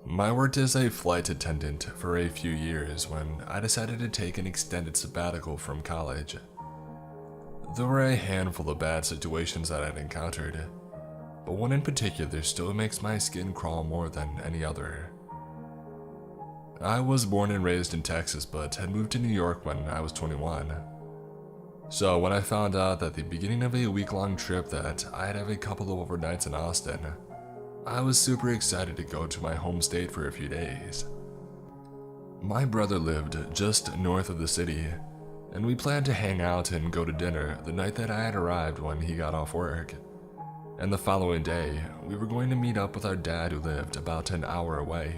I worked as a flight attendant for a few years when I decided to take an extended sabbatical from college. There were a handful of bad situations that I'd encountered, but one in particular still makes my skin crawl more than any other. I was born and raised in Texas, but had moved to New York when I was 21. So when I found out at the beginning of a week-long trip that I'd have a couple of overnights in Austin, I was super excited to go to my home state for a few days. My brother lived just north of the city, and we planned to hang out and go to dinner the night that I had arrived when he got off work. And the following day, we were going to meet up with our dad who lived about an hour away.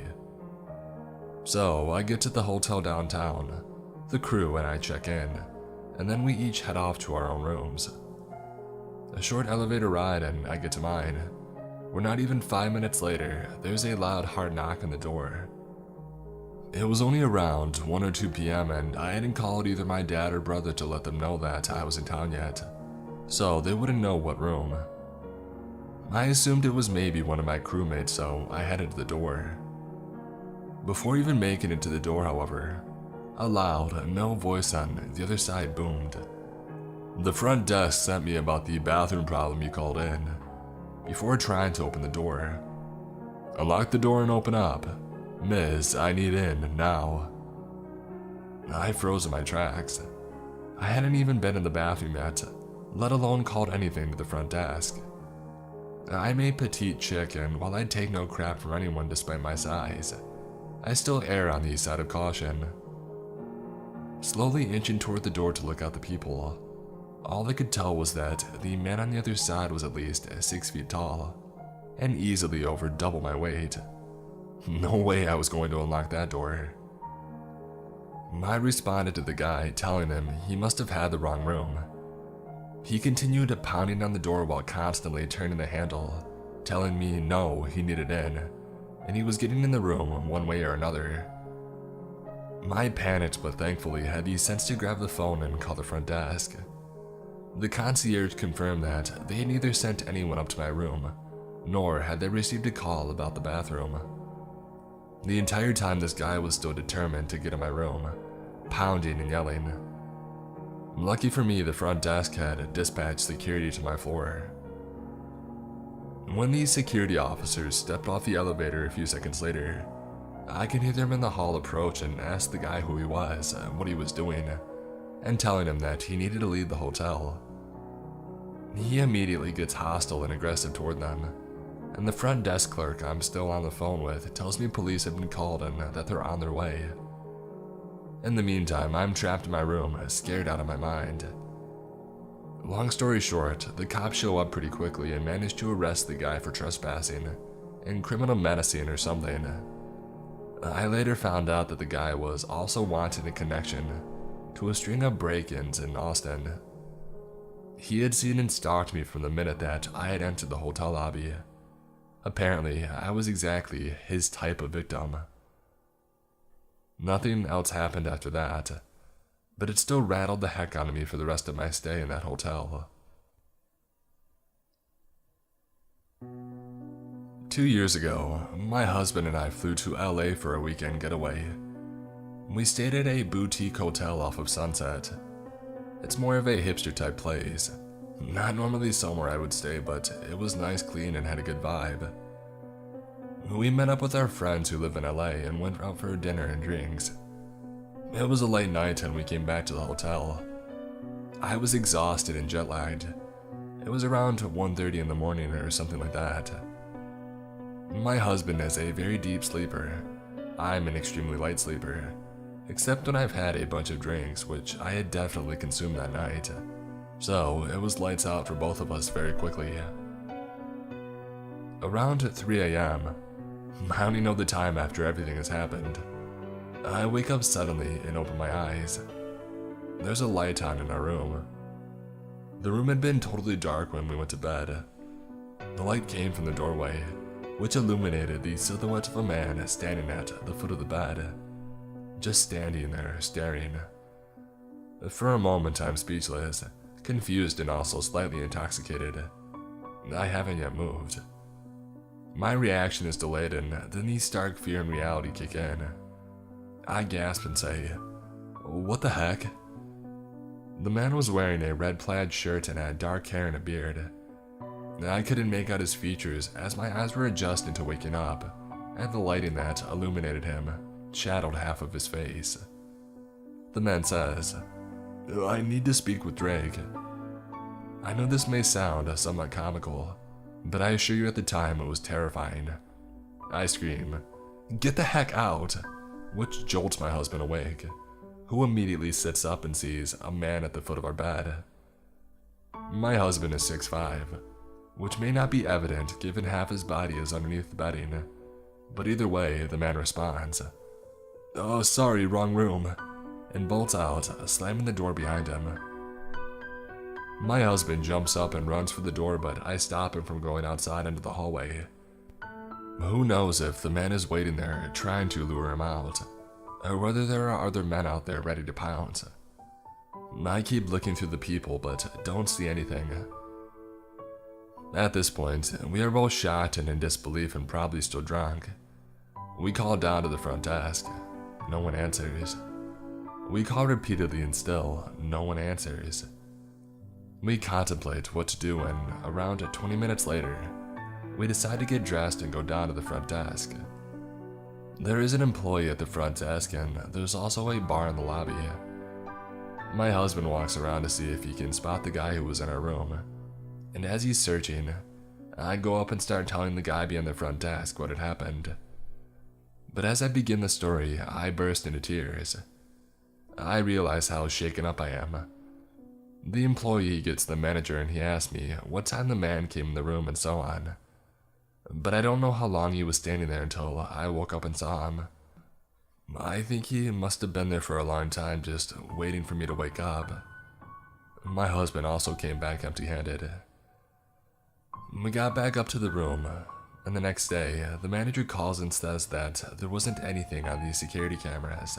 So I get to the hotel downtown, the crew and I check in, and then we each head off to our own rooms. A short elevator ride and I get to mine. We're not even 5 minutes later, there's a loud hard knock on the door. It was only around 1 or 2 p.m. and I hadn't called either my dad or brother to let them know that I was in town yet, so they wouldn't know what room. I assumed it was maybe one of my crewmates, so I headed to the door. Before even making it to the door, however, a loud, male voice on the other side boomed. "The front desk sent me about the bathroom problem you called in," before trying to open the door. "Unlock the door and open up. Miss, I need in, now." I froze in my tracks. I hadn't even been in the bathroom yet, let alone called anything to the front desk. I'm a petite chick, and while I'd take no crap from anyone despite my size, I still err on the side of caution. Slowly inching toward the door to look out the people, all I could tell was that the man on the other side was at least 6 feet tall, and easily over double my weight. No way I was going to unlock that door. I responded to the guy, telling him he must have had the wrong room. He continued pounding on the door while constantly turning the handle, telling me no, he needed in, and he was getting in the room one way or another. I panicked, but thankfully had the sense to grab the phone and call the front desk. The concierge confirmed that they had neither sent anyone up to my room, nor had they received a call about the bathroom. The entire time this guy was still determined to get in my room, pounding and yelling. Lucky for me, the front desk had dispatched security to my floor. When these security officers stepped off the elevator a few seconds later, I could hear them in the hall approach and ask the guy who he was, what he was doing, and telling him that he needed to leave the hotel. He immediately gets hostile and aggressive toward them, and the front desk clerk I'm still on the phone with tells me police have been called and that they're on their way. In the meantime, I'm trapped in my room, scared out of my mind. Long story short, the cops show up pretty quickly and manage to arrest the guy for trespassing and criminal menacing or something. I later found out that the guy was also wanted in connection to a string of break-ins in Austin. He had seen and stalked me from the minute that I had entered the hotel lobby. Apparently, I was exactly his type of victim. Nothing else happened after that, but it still rattled the heck out of me for the rest of my stay in that hotel. 2 years ago, my husband and I flew to LA for a weekend getaway. We stayed at a boutique hotel off of Sunset. It's more of a hipster type place. Not normally somewhere I would stay, but it was nice, clean, and had a good vibe. We met up with our friends who live in LA and went out for dinner and drinks. It was a late night and we came back to the hotel. I was exhausted and jet lagged. It was around 1:30 in the morning or something like that. My husband is a very deep sleeper. I'm an extremely light sleeper, except when I've had a bunch of drinks, which I had definitely consumed that night. So it was lights out for both of us very quickly. Around 3 a.m., I only know the time after everything has happened, I wake up suddenly and open my eyes. There's a light on in our room. The room had been totally dark when we went to bed. The light came from the doorway, which illuminated the silhouette of a man standing at the foot of the bed, just standing there staring. For a moment I'm speechless, confused and also slightly intoxicated. I haven't yet moved. My reaction is delayed, and then the stark fear and reality kick in. I gasp and say, "What the heck?" The man was wearing a red plaid shirt and had dark hair and a beard. I couldn't make out his features as my eyes were adjusting to waking up, and the lighting that illuminated him shadowed half of his face. The man says, "I need to speak with Drake." I know this may sound somewhat comical, but I assure you at the time it was terrifying. I scream, "Get the heck out!" which jolts my husband awake, who immediately sits up and sees a man at the foot of our bed. My husband is 6'5", which may not be evident given half his body is underneath the bedding, but either way, the man responds, "Oh, sorry, wrong room," and bolts out, slamming the door behind him. My husband jumps up and runs for the door, but I stop him from going outside into the hallway. Who knows if the man is waiting there trying to lure him out, or whether there are other men out there ready to pounce. I keep looking through the people, but don't see anything. At this point, we are both shocked and in disbelief and probably still drunk. We call down to the front desk. No one answers. We call repeatedly and still, no one answers. We contemplate what to do and, around 20 minutes later, we decide to get dressed and go down to the front desk. There is an employee at the front desk and there's also a bar in the lobby. My husband walks around to see if he can spot the guy who was in our room, and as he's searching, I go up and start telling the guy behind the front desk what had happened. But as I begin the story, I burst into tears. I realize how shaken up I am. The employee gets the manager and he asks me what time the man came in the room and so on. But I don't know how long he was standing there until I woke up and saw him. I think he must have been there for a long time, just waiting for me to wake up. My husband also came back empty-handed. We got back up to the room, and the next day, the manager calls and says that there wasn't anything on the security cameras.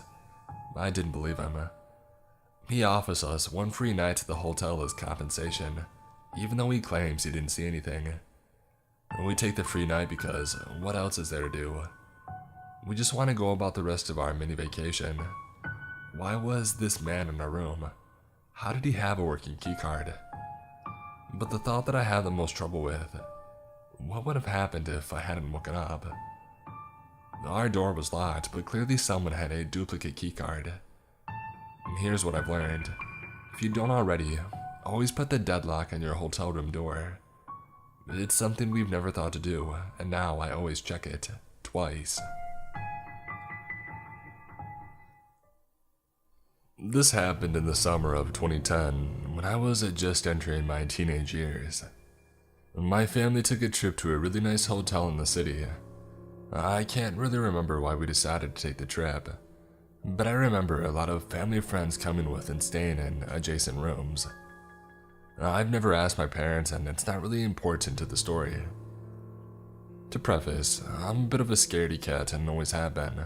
I didn't believe him. He offers us one free night to the hotel as compensation, even though he claims he didn't see anything. We take the free night because what else is there to do? We just want to go about the rest of our mini vacation. Why was this man in our room? How did he have a working keycard? But the thought that I had the most trouble with, what would have happened if I hadn't woken up? Our door was locked, but clearly someone had a duplicate keycard. Here's what I've learned. If you don't already, always put the deadlock on your hotel room door. It's something we've never thought to do, and now I always check it, twice. This happened in the summer of 2010, when I was just entering my teenage years. My family took a trip to a really nice hotel in the city. I can't really remember why we decided to take the trip, but I remember a lot of family friends coming with and staying in adjacent rooms. I've never asked my parents, and it's not really important to the story. To preface, I'm a bit of a scaredy cat and always have been.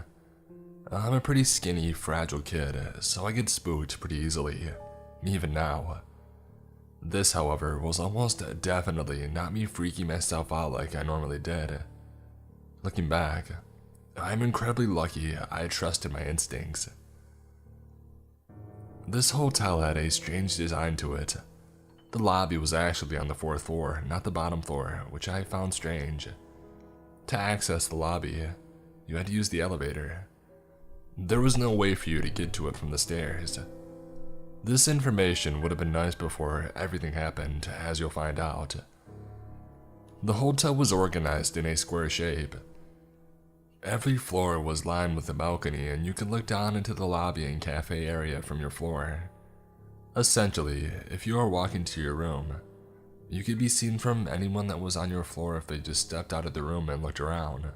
I'm a pretty skinny, fragile kid, so I get spooked pretty easily, even now. This, however, was almost definitely not me freaking myself out like I normally did. Looking back, I'm incredibly lucky I trusted my instincts. This hotel had a strange design to it. The lobby was actually on the 4th floor, not the bottom floor, which I found strange. To access the lobby, you had to use the elevator. There was no way for you to get to it from the stairs. This information would have been nice before everything happened, as you'll find out. The hotel was organized in a square shape. Every floor was lined with a balcony, and you could look down into the lobby and cafe area from your floor. Essentially, if you are walking to your room, you could be seen from anyone that was on your floor if they just stepped out of the room and looked around.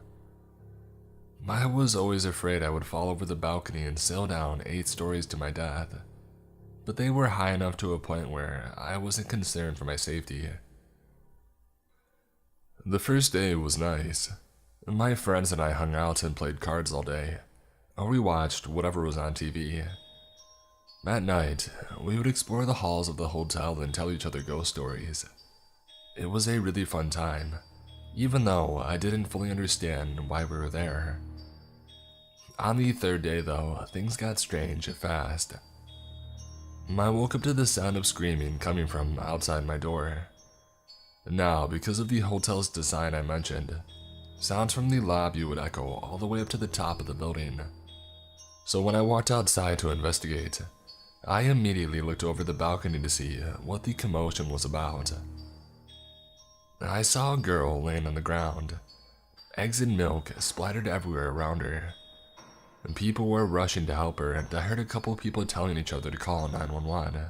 I was always afraid I would fall over the balcony and sail down 8 stories to my death, but they were high enough to a point where I wasn't concerned for my safety. The first day was nice. My friends and I hung out and played cards all day, or we watched whatever was on TV. At night, we would explore the halls of the hotel and tell each other ghost stories. It was a really fun time, even though I didn't fully understand why we were there. On the third day though, things got strange fast. I woke up to the sound of screaming coming from outside my door. Now, because of the hotel's design I mentioned, sounds from the lobby would echo all the way up to the top of the building. So when I walked outside to investigate, I immediately looked over the balcony to see what the commotion was about. I saw a girl laying on the ground, eggs and milk splattered everywhere around her. And people were rushing to help her, and I heard a couple people telling each other to call 911.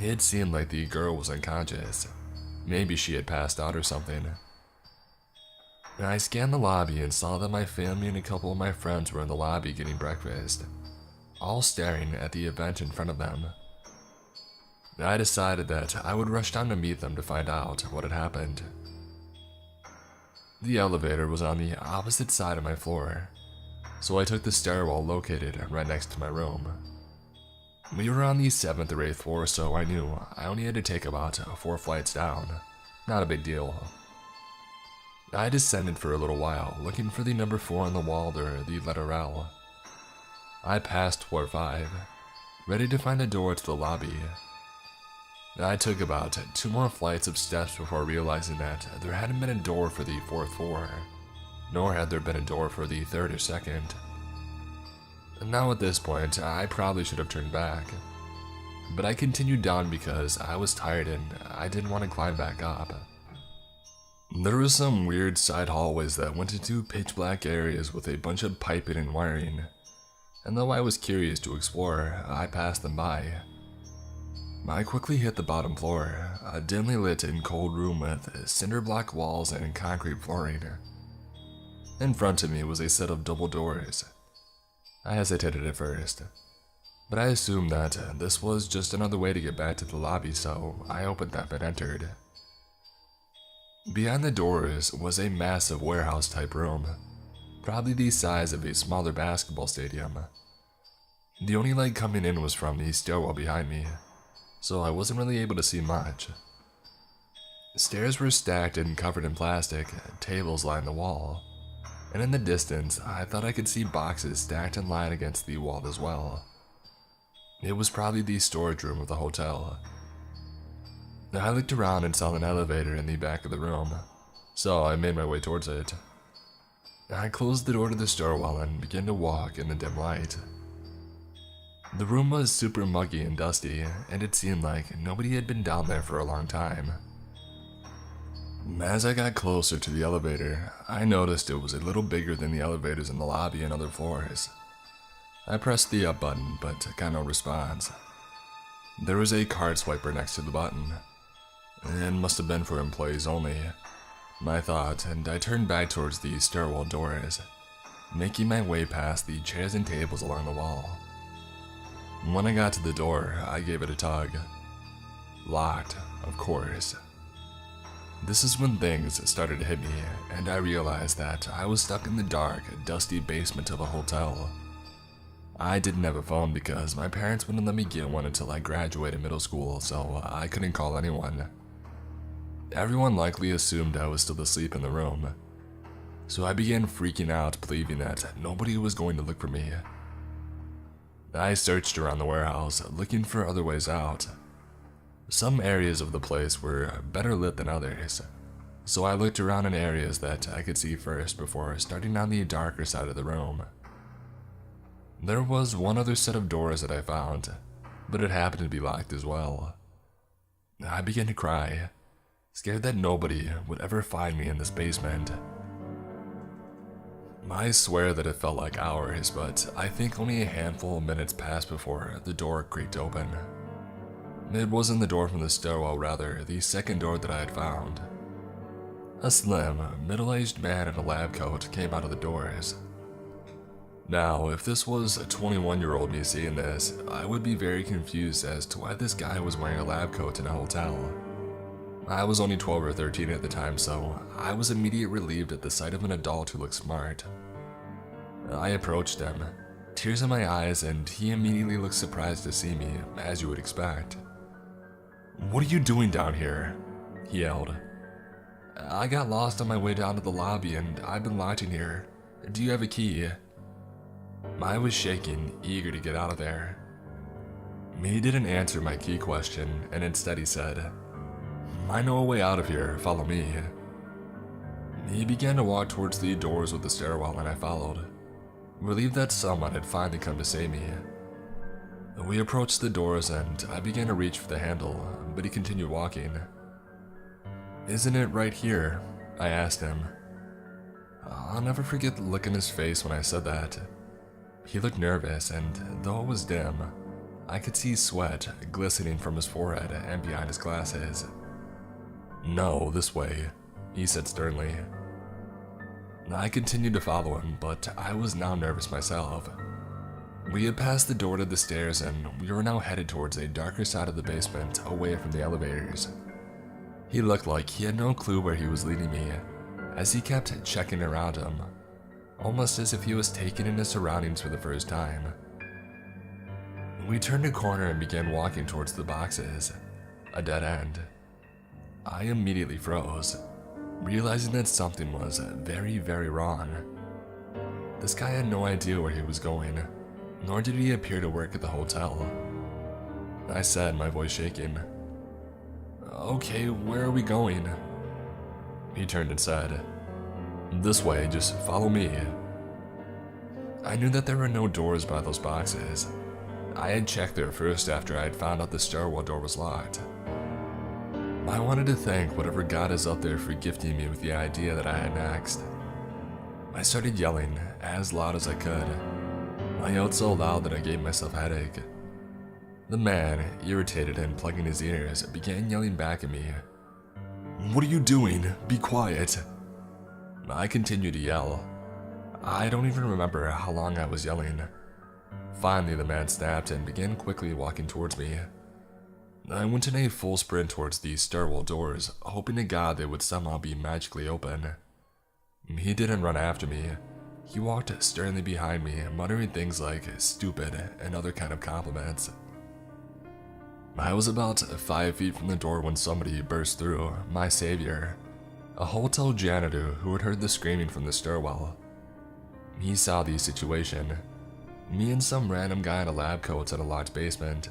It seemed like the girl was unconscious. Maybe she had passed out or something. I scanned the lobby and saw that my family and a couple of my friends were in the lobby getting breakfast, all staring at the event in front of them. I decided that I would rush down to meet them to find out what had happened. The elevator was on the opposite side of my floor, so I took the stairwell located right next to my room. We were on the 7th or 8th floor, so I knew I only had to take about 4 flights down. Not a big deal. I descended for a little while, looking for the number 4 on the wall or the letter L. I passed floor 5, ready to find a door to the lobby. I took about 2 more flights of steps before realizing that there hadn't been a door for the 4th floor, nor had there been a door for the 3rd or 2nd. Now at this point, I probably should have turned back, but I continued down because I was tired and I didn't want to climb back up. There were some weird side hallways that went into pitch black areas with a bunch of piping and wiring, and though I was curious to explore, I passed them by. I quickly hit the bottom floor, a dimly lit and cold room with cinder block walls and concrete flooring. In front of me was a set of double doors. I hesitated at first, but I assumed that this was just another way to get back to the lobby, so I opened them and entered. Behind the doors was a massive warehouse-type room, probably the size of a smaller basketball stadium. The only light coming in was from the stairwell behind me, so I wasn't really able to see much. Stairs were stacked and covered in plastic, tables lined the wall, and in the distance, I thought I could see boxes stacked in line against the wall as well. It was probably the storage room of the hotel. I looked around and saw an elevator in the back of the room, so I made my way towards it. I closed the door to the stairwell and began to walk in the dim light. The room was super muggy and dusty, and it seemed like nobody had been down there for a long time. As I got closer to the elevator, I noticed it was a little bigger than the elevators in the lobby and other floors. I pressed the up button, but got no response. There was a card swiper next to the button. It must have been for employees only, I thought, and I turned back towards the stairwell doors, making my way past the chairs and tables along the wall. When I got to the door, I gave it a tug. Locked, of course. This is when things started to hit me, and I realized that I was stuck in the dark, dusty basement of a hotel. I didn't have a phone because my parents wouldn't let me get one until I graduated middle school, so I couldn't call anyone. Everyone likely assumed I was still asleep in the room, so I began freaking out, believing that nobody was going to look for me. I searched around the warehouse, looking for other ways out. Some areas of the place were better lit than others, so I looked around in areas that I could see first before starting on the darker side of the room. There was one other set of doors that I found, but it happened to be locked as well. I began to cry, scared that nobody would ever find me in this basement. I swear that it felt like hours, but I think only a handful of minutes passed before the door creaked open. It wasn't the door from the stairwell, rather the second door that I had found. A slim, middle-aged man in a lab coat came out of the doors. Now, if this was a 21-year-old me seeing this, I would be very confused as to why this guy was wearing a lab coat in a hotel. I was only 12 or 13 at the time, so I was immediately relieved at the sight of an adult who looked smart. I approached him, tears in my eyes, and he immediately looked surprised to see me, as you would expect. "What are you doing down here?" he yelled. I got lost on my way down to the lobby and I've been locked in here. Do you have a key? I was shaking, eager to get out of there. He didn't answer my key question, and instead he said, I know a way out of here, follow me. He began to walk towards the doors of the stairwell and I followed, relieved that someone had finally come to save me. We approached the doors and I began to reach for the handle, but he continued walking. Isn't it right here? I asked him. I'll never forget the look in his face when I said that. He looked nervous, and though it was dim, I could see sweat glistening from his forehead and behind his glasses. No, this way, he said sternly. I continued to follow him, but I was now nervous myself. We had passed the door to the stairs and we were now headed towards a darker side of the basement away from the elevators. He looked like he had no clue where he was leading me, as he kept checking around him, almost as if he was taking in his surroundings for the first time. We turned a corner and began walking towards the boxes, a dead end. I immediately froze, realizing that something was very, very wrong. This guy had no idea where he was going, nor did he appear to work at the hotel. I said, my voice shaking, Okay, where are we going? He turned and said, This way, just follow me. I knew that there were no doors by those boxes. I had checked there first after I had found out the stairwell door was locked. I wanted to thank whatever God is up there for gifting me with the idea that I had next. I started yelling as loud as I could. I yelled so loud that I gave myself a headache. The man, irritated and plugging his ears, began yelling back at me. What are you doing? Be quiet. I continued to yell. I don't even remember how long I was yelling. Finally, the man snapped and began quickly walking towards me. I went in a full sprint towards the stairwell doors, hoping to God they would somehow be magically open. He didn't run after me. He walked sternly behind me, muttering things like stupid and other kind of compliments. I was about 5 feet from the door when somebody burst through, my savior, a hotel janitor who had heard the screaming from the stairwell. He saw the situation, me and some random guy in a lab coat in a locked basement,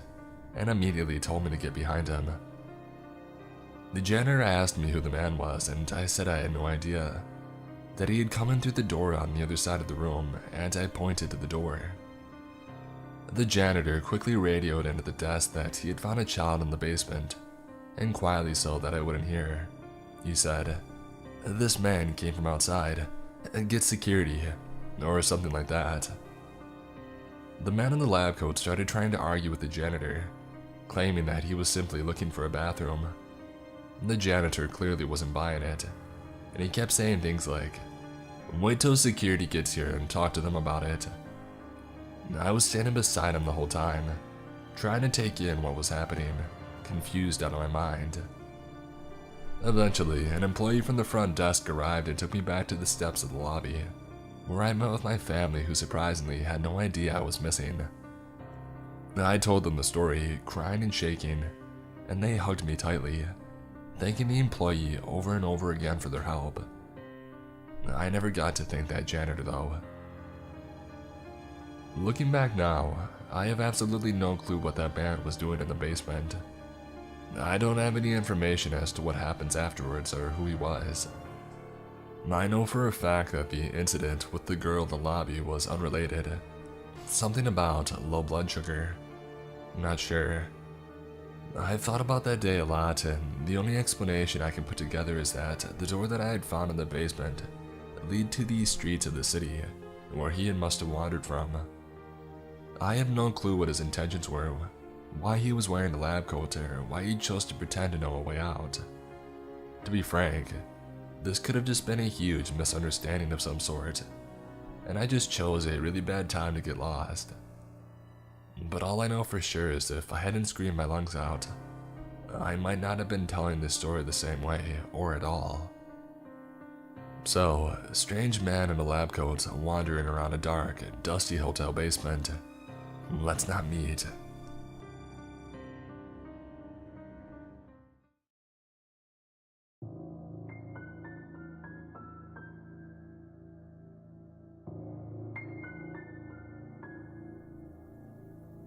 and immediately told me to get behind him. The janitor asked me who the man was, and I said I had no idea, that he had come in through the door on the other side of the room, and I pointed to the door. The janitor quickly radioed into the desk that he had found a child in the basement, and quietly so that I wouldn't hear. He said, This man came from outside, get security, or something like that. The man in the lab coat started trying to argue with the janitor, claiming that he was simply looking for a bathroom. The janitor clearly wasn't buying it, and he kept saying things like, Wait till security gets here and talk to them about it. I was standing beside him the whole time, trying to take in what was happening, confused out of my mind. Eventually, an employee from the front desk arrived and took me back to the steps of the lobby, where I met with my family who surprisingly had no idea I was missing. I told them the story, crying and shaking, and they hugged me tightly, thanking the employee over and over again for their help. I never got to thank that janitor though. Looking back now, I have absolutely no clue what that man was doing in the basement. I don't have any information as to what happens afterwards or who he was. I know for a fact that the incident with the girl in the lobby was unrelated. Something about low blood sugar. Not sure. I've thought about that day a lot, and the only explanation I can put together is that the door that I had found in the basement lead to the streets of the city, where he must have wandered from. I have no clue what his intentions were, why he was wearing a lab coat, or why he chose to pretend to know a way out. To be frank, this could have just been a huge misunderstanding of some sort, and I just chose a really bad time to get lost. But all I know for sure is if I hadn't screamed my lungs out, I might not have been telling this story the same way, or at all. So, a strange man in a lab coat wandering around a dark, dusty hotel basement. Let's not meet.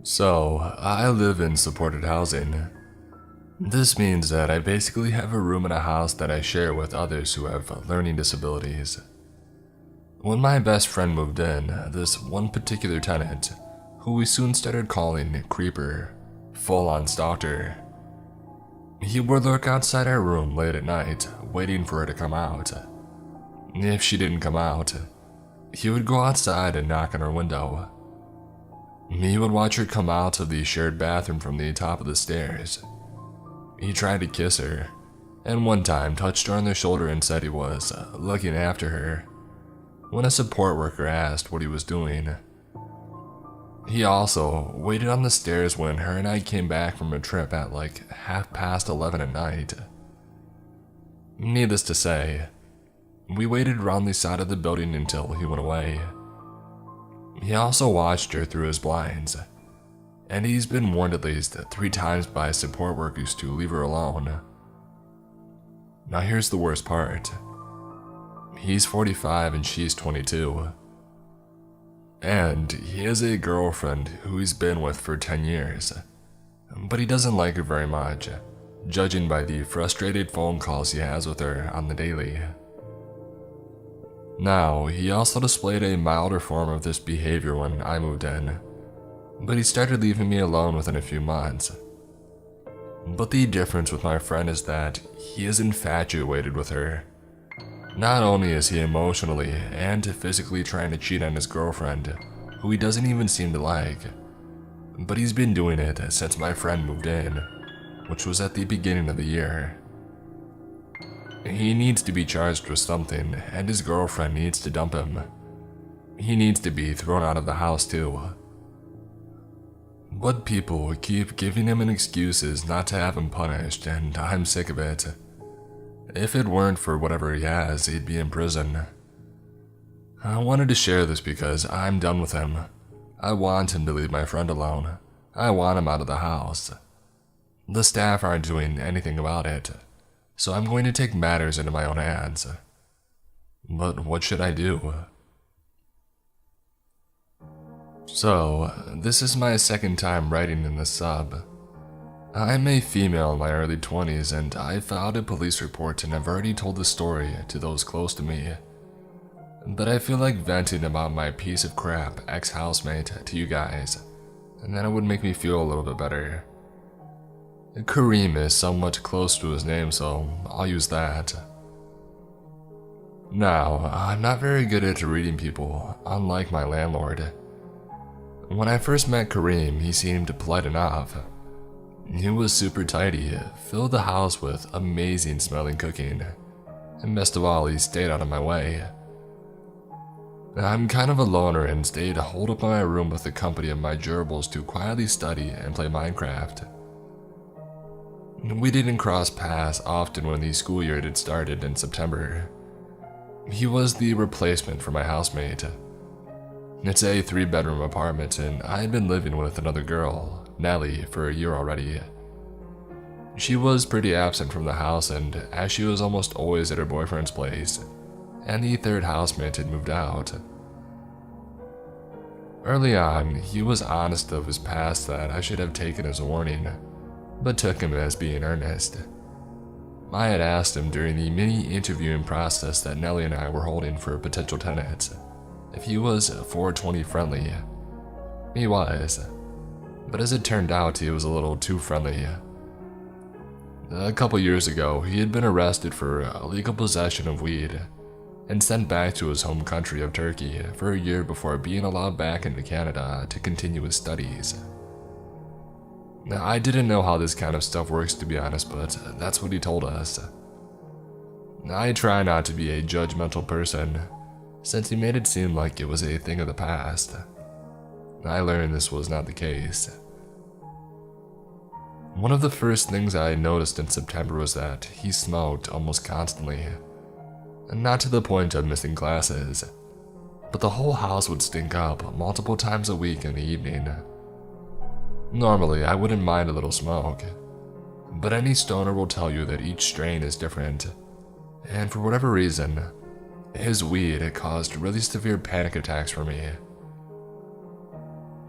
So, I live in supported housing. This means that I basically have a room in a house that I share with others who have learning disabilities. When my best friend moved in, this one particular tenant, who we soon started calling Creeper, full-on stalker, he would lurk outside our room late at night, waiting for her to come out. If she didn't come out, he would go outside and knock on her window. He would watch her come out of the shared bathroom from the top of the stairs. He tried to kiss her, and one time touched her on the shoulder and said he was looking after her, when a support worker asked what he was doing. He also waited on the stairs when her and I came back from a trip at like 11:30 at night. Needless to say, we waited around the side of the building until he went away. He also watched her through his blinds, and he's been warned at least 3 times by support workers to leave her alone. Now here's the worst part. He's 45 and she's 22. And he has a girlfriend who he's been with for 10 years, but he doesn't like her very much, judging by the frustrated phone calls he has with her on the daily. Now, he also displayed a milder form of this behavior when I moved in, but he started leaving me alone within a few months. But the difference with my friend is that he is infatuated with her. Not only is he emotionally and physically trying to cheat on his girlfriend, who he doesn't even seem to like, but he's been doing it since my friend moved in, which was at the beginning of the year. He needs to be charged with something, and his girlfriend needs to dump him. He needs to be thrown out of the house too. But people keep giving him an excuses not to have him punished, and I'm sick of it. If it weren't for whatever he has, he'd be in prison. I wanted to share this because I'm done with him. I want him to leave my friend alone. I want him out of the house. The staff aren't doing anything about it, so I'm going to take matters into my own hands. But what should I do? So, this is my second time writing in this sub. I'm a female in my early 20s, and I filed a police report and have already told the story to those close to me. But I feel like venting about my piece of crap ex-housemate to you guys, and then it would make me feel a little bit better. Kareem is somewhat close to his name, so I'll use that. Now, I'm not very good at reading people, unlike my landlord. When I first met Kareem, he seemed polite enough. He was super tidy, filled the house with amazing smelling cooking, and best of all, he stayed out of my way. I'm kind of a loner and stayed holed up in my room with the company of my gerbils to quietly study and play Minecraft. We didn't cross paths often when the school year had started in September. He was the replacement for my housemate. It's a 3-bedroom apartment, and I had been living with another girl, Nellie, for a year already. She was pretty absent from the house, and as she was almost always at her boyfriend's place, and the 3rd housemate had moved out. Early on, he was honest of his past that I should have taken as a warning, but took him as being earnest. I had asked him during the mini-interviewing process that Nellie and I were holding for potential tenants if he was 420 friendly. He was, but as it turned out, he was a little too friendly. A couple years ago, he had been arrested for illegal possession of weed and sent back to his home country of Turkey for a year before being allowed back into Canada to continue his studies. I didn't know how this kind of stuff works, to be honest, but that's what he told us. I try not to be a judgmental person, since he made it seem like it was a thing of the past. I learned this was not the case. One of the first things I noticed in September was that he smoked almost constantly. Not to the point of missing classes, but the whole house would stink up multiple times a week in the evening. Normally, I wouldn't mind a little smoke, but any stoner will tell you that each strain is different, and for whatever reason, his weed had caused really severe panic attacks for me.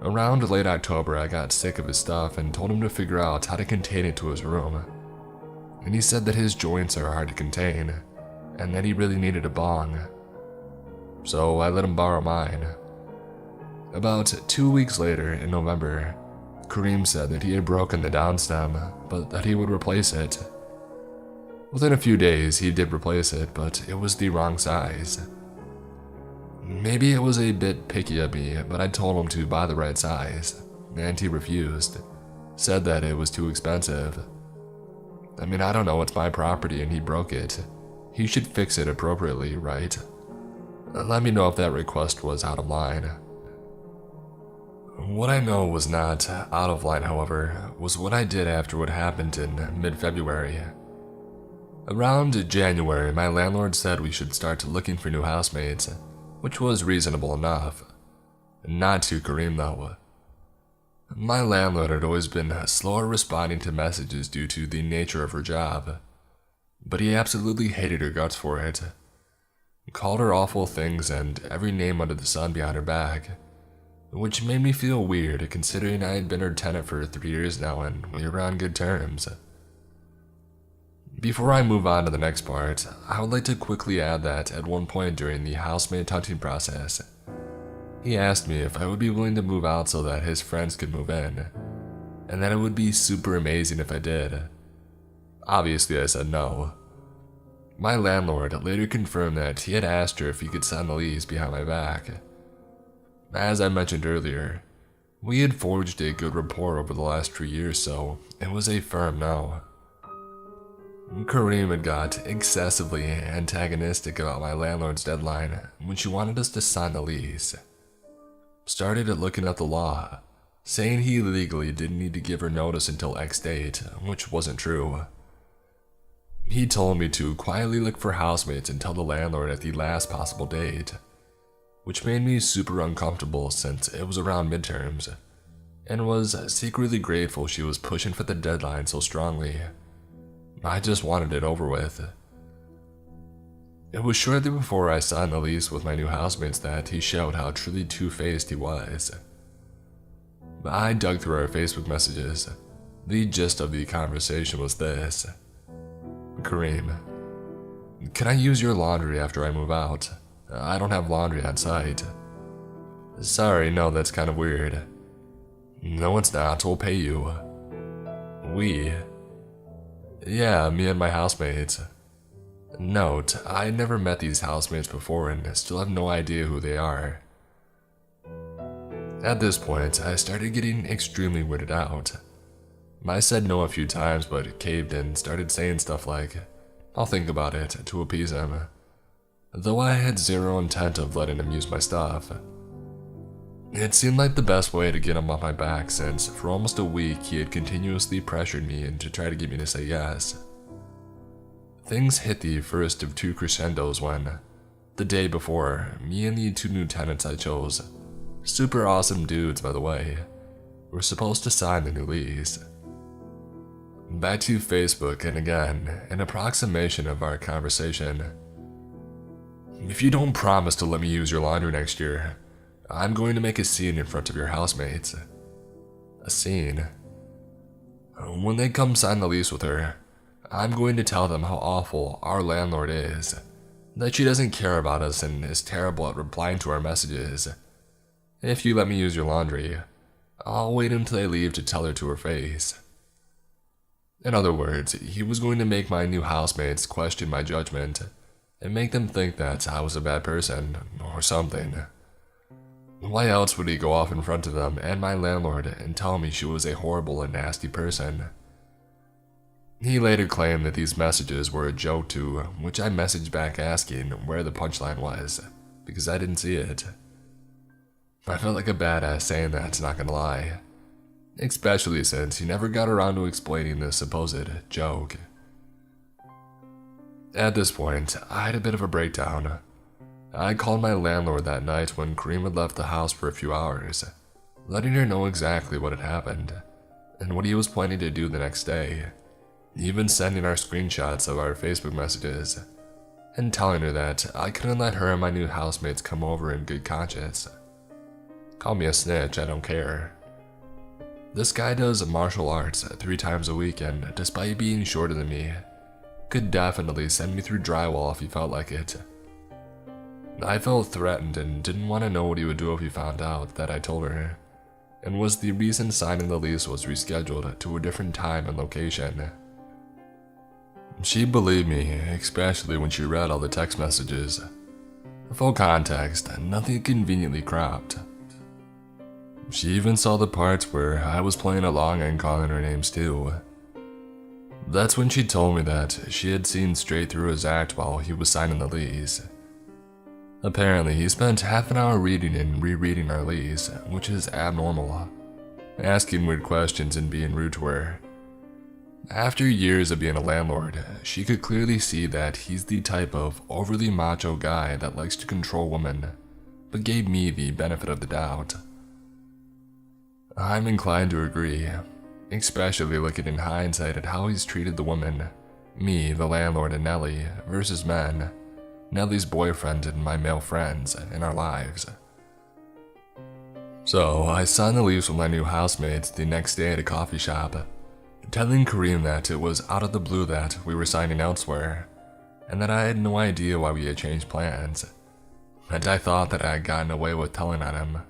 Around late October, I got sick of his stuff and told him to figure out how to contain it to his room. And he said that his joints are hard to contain, and that he really needed a bong. So I let him borrow mine. About 2 weeks later, in November, Kareem said that he had broken the downstem, but that he would replace it. Within a few days, he did replace it, but it was the wrong size. Maybe it was a bit picky of me, but I told him to buy the right size, and he refused. Said that it was too expensive. I mean, I don't know, it's my property and he broke it. He should fix it appropriately, right? Let me know if that request was out of line. What I know was not out of line, however, was what I did after what happened in mid-February. Around January, my landlord said we should start looking for new housemates, which was reasonable enough. Not to Kareem, though. My landlord had always been slower responding to messages due to the nature of her job, but he absolutely hated her guts for it. Called her awful things and every name under the sun behind her back, which made me feel weird considering I had been her tenant for 3 years now and we were on good terms. Before I move on to the next part, I would like to quickly add that at one point during the housemate hunting process, he asked me if I would be willing to move out so that his friends could move in, and that it would be super amazing if I did. Obviously, I said no. My landlord later confirmed that he had asked her if he could sign the lease behind my back. As I mentioned earlier, we had forged a good rapport over the last 2 years, so it was a firm no. Kareem had got excessively antagonistic about my landlord's deadline when she wanted us to sign the lease. Started looking at the law, saying he legally didn't need to give her notice until X date, which wasn't true. He told me to quietly look for housemates and tell the landlord at the last possible date, which made me super uncomfortable since it was around midterms, and was secretly grateful she was pushing for the deadline so strongly. I just wanted it over with. It was shortly before I signed the lease with my new housemates that he showed how truly two-faced he was. I dug through our Facebook messages. The gist of the conversation was this. Kareem, can I use your laundry after I move out? I don't have laundry on site. Sorry, no, that's kind of weird. No, it's not, we'll pay you. We? Yeah, me and my housemates. Note, I never met these housemates before and still have no idea who they are. At this point, I started getting extremely weirded out. I said no a few times but caved and started saying stuff like, I'll think about it, to appease him. Though I had zero intent of letting him use my stuff. It seemed like the best way to get him off my back since for almost a week he had continuously pressured me and to try to get me to say yes. Things hit the first of 2 crescendos when, the day before, me and the 2 new tenants I chose, super awesome dudes by the way, were supposed to sign the new lease. Back to Facebook, and again, an approximation of our conversation. If you don't promise to let me use your laundry next year, I'm going to make a scene in front of your housemates. A scene. When they come sign the lease with her, I'm going to tell them how awful our landlord is, that she doesn't care about us and is terrible at replying to our messages. If you let me use your laundry, I'll wait until they leave to tell her to her face. In other words, he was going to make my new housemates question my judgment and make them think that I was a bad person or something. Why else would he go off in front of them and my landlord and tell me she was a horrible and nasty person? He later claimed that these messages were a joke to which I messaged back asking where the punchline was, because I didn't see it. I felt like a badass saying that, not gonna lie. Especially since he never got around to explaining this supposed joke. At this point, I had a bit of a breakdown. I called my landlord that night when Kareem had left the house for a few hours, letting her know exactly what had happened, and what he was planning to do the next day, even sending our screenshots of our Facebook messages, and telling her that I couldn't let her and my new housemates come over in good conscience. Call me a snitch, I don't care. This guy does martial arts 3 times a week, and despite being shorter than me, could definitely send me through drywall if he felt like it. I felt threatened and didn't want to know what he would do if he found out that I told her, and was the reason signing the lease was rescheduled to a different time and location. She believed me, especially when she read all the text messages. Full context, nothing conveniently cropped. She even saw the parts where I was playing along and calling her names too. That's when she told me that she had seen straight through his act while he was signing the lease. Apparently, he spent half an hour reading and rereading our lease, which is abnormal, asking weird questions and being rude to her. After years of being a landlord, she could clearly see that he's the type of overly macho guy that likes to control women, but gave me the benefit of the doubt. I'm inclined to agree, especially looking in hindsight at how he's treated the women, me, the landlord, and Nellie, versus men, Nellie's boyfriend and my male friends, in our lives. So, I signed the lease with my new housemate the next day at a coffee shop, telling Kareem that it was out of the blue that we were signing elsewhere, and that I had no idea why we had changed plans, and I thought that I had gotten away with telling on him.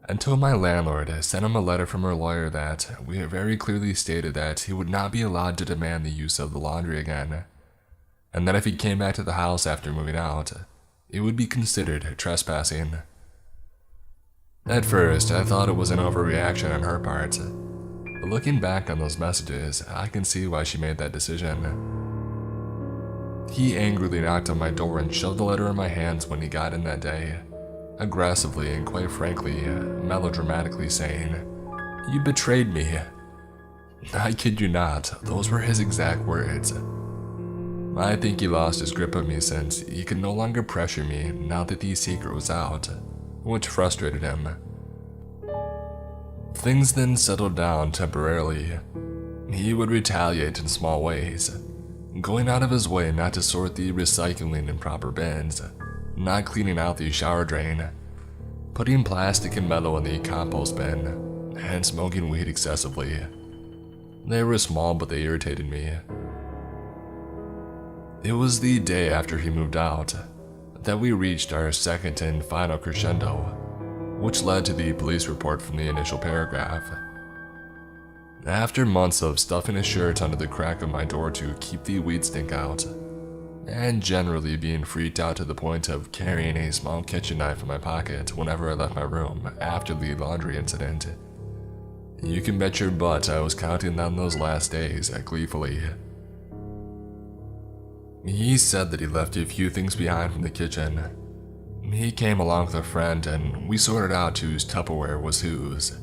Until my landlord sent him a letter from her lawyer that we had very clearly stated that he would not be allowed to demand the use of the laundry again, and that if he came back to the house after moving out, it would be considered trespassing. At first, I thought it was an overreaction on her part, but looking back on those messages, I can see why she made that decision. He angrily knocked on my door and shoved the letter in my hands when he got in that day, aggressively and quite frankly, melodramatically saying, "You betrayed me." I kid you not, those were his exact words. I think he lost his grip on me since he could no longer pressure me now that the secret was out, which frustrated him. Things then settled down temporarily. He would retaliate in small ways, going out of his way not to sort the recycling in proper bins, not cleaning out the shower drain, putting plastic and metal in the compost bin, and smoking weed excessively. They were small, but they irritated me. It was the day after he moved out that we reached our second and final crescendo, which led to the police report from the initial paragraph. After months of stuffing a shirt under the crack of my door to keep the weed stink out, and generally being freaked out to the point of carrying a small kitchen knife in my pocket whenever I left my room after the laundry incident, you can bet your butt I was counting down those last days gleefully. He said that he left a few things behind from the kitchen. He came along with a friend and we sorted out whose Tupperware was whose.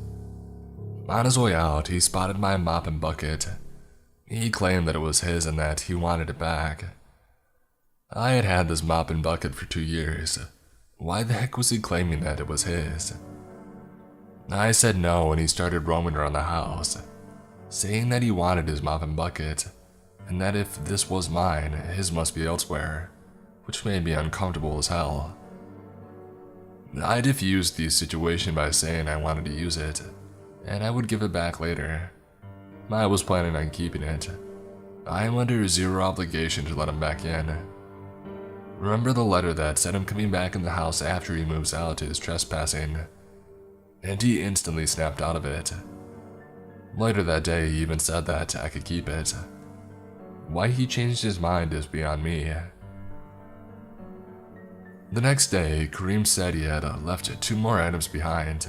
On his way out, he spotted my mop and bucket. He claimed that it was his and that he wanted it back. I had had this mop and bucket for 2 years. Why the heck was he claiming that it was his? I said no and he started roaming around the house, saying that he wanted his mop and bucket, and that if this was mine, his must be elsewhere, which made me uncomfortable as hell. I diffused the situation by saying I wanted to use it, and I would give it back later. I was planning on keeping it. I am under zero obligation to let him back in. Remember the letter that said him coming back in the house after he moves out is trespassing, and he instantly snapped out of it. Later that day, he even said that I could keep it. Why he changed his mind is beyond me. The next day, Kareem said he had left 2 more items behind.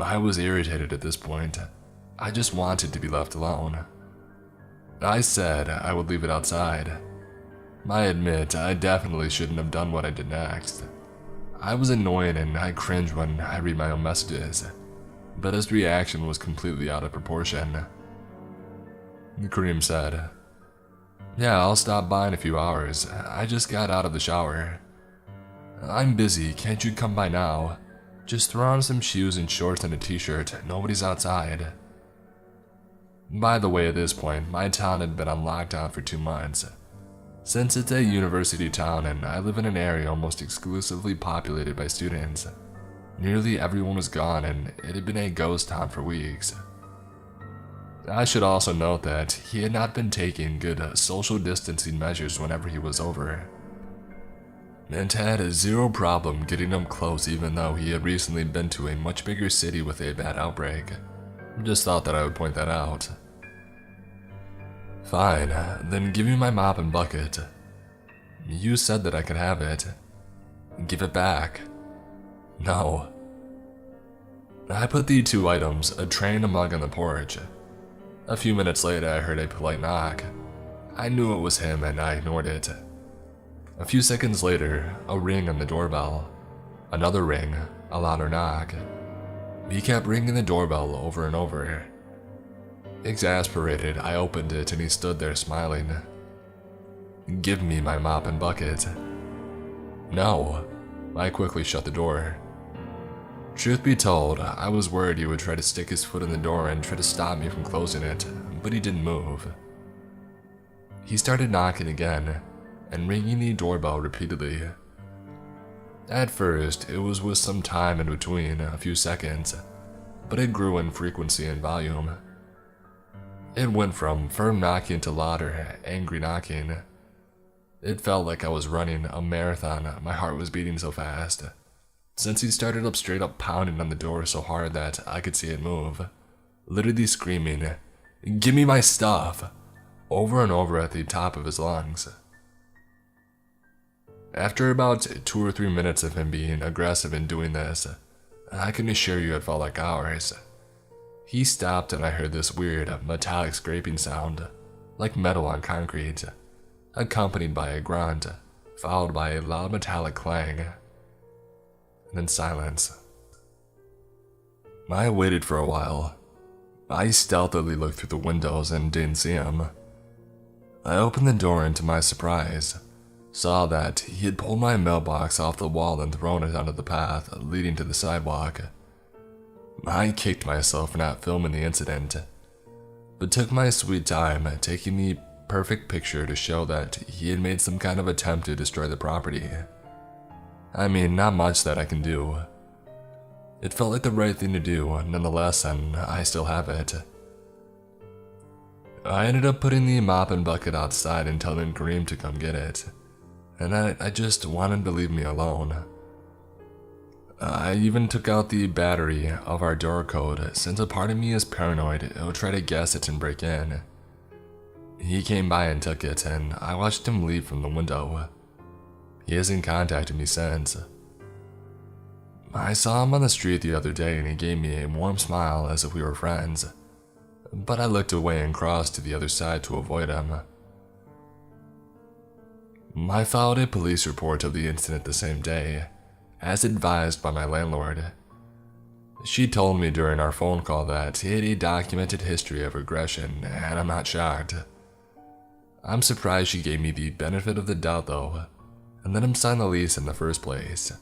I was irritated at this point. I just wanted to be left alone. I said I would leave it outside. I admit I definitely shouldn't have done what I did next. I was annoyed and I cringe when I read my own messages, but his reaction was completely out of proportion. Kareem said, "Yeah, I'll stop by in a few hours. I just got out of the shower. I'm busy, can't you come by now? Just throw on some shoes and shorts and a t-shirt, nobody's outside." By the way, at this point, my town had been on lockdown for 2 months. Since it's a university town and I live in an area almost exclusively populated by students, Nearly everyone was gone and it had been a ghost town for weeks. I should also note that he had not been taking good social distancing measures whenever he was over, and had zero problem getting up close even though he had recently been to a much bigger city with a bad outbreak. Just thought that I would point that out. Fine, then give me my mop and bucket. You said that I could have it. Give it back. No. I put the two items, a tray and a mug, on the porch. A few minutes later, I heard a polite knock. I knew it was him and I ignored it. A few seconds later, a ring on the doorbell. Another ring, a louder knock. He kept ringing the doorbell over and over. Exasperated, I opened it and he stood there smiling. Give me my mop and bucket. No. I quickly shut the door. Truth be told, I was worried he would try to stick his foot in the door and try to stop me from closing it, but he didn't move. He started knocking again, and ringing the doorbell repeatedly. At first, it was with some time in between, a few seconds, but it grew in frequency and volume. It went from firm knocking to louder, angry knocking. It felt like I was running a marathon, my heart was beating so fast. Since he started up straight up pounding on the door so hard that I could see it move, literally screaming, "Give me my stuff!" over and over at the top of his lungs. After about 2 or 3 minutes of him being aggressive in doing this, I can assure you it felt like hours. He stopped and I heard this weird metallic scraping sound, like metal on concrete, accompanied by a grunt, followed by a loud metallic clang. Then silence. I waited for a while. I stealthily looked through the windows and didn't see him. I opened the door and to my surprise, saw that he had pulled my mailbox off the wall and thrown it onto the path leading to the sidewalk. I kicked myself for not filming the incident, but took my sweet time taking the perfect picture to show that he had made some kind of attempt to destroy the property. I mean, not much that I can do. It felt like the right thing to do, nonetheless, and I still have it. I ended up putting the mop and bucket outside and telling Kareem to come get it, and I just wanted to leave me alone. I even took out the battery of our door code since a part of me is paranoid it would try to guess it and break in. He came by and took it, and I watched him leave from the window. He hasn't contacted me since. I saw him on the street the other day and he gave me a warm smile as if we were friends, but I looked away and crossed to the other side to avoid him. I filed a police report of the incident the same day, as advised by my landlord. She told me during our phone call that he had a documented history of aggression, and I'm not shocked. I'm surprised she gave me the benefit of the doubt though, and let him sign the lease in the first place.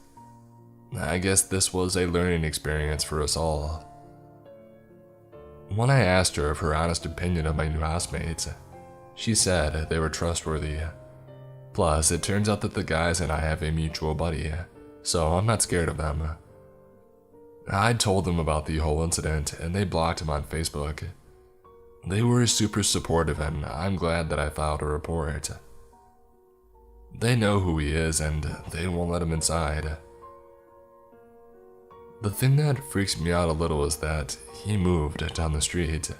I guess this was a learning experience for us all. When I asked her of her honest opinion of my new housemates, she said they were trustworthy. Plus, it turns out that the guys and I have a mutual buddy, so I'm not scared of them. I told them about the whole incident and they blocked him on Facebook. They were super supportive and I'm glad that I filed a report. They know who he is and they won't let him inside. The thing that freaks me out a little is that he moved down the street.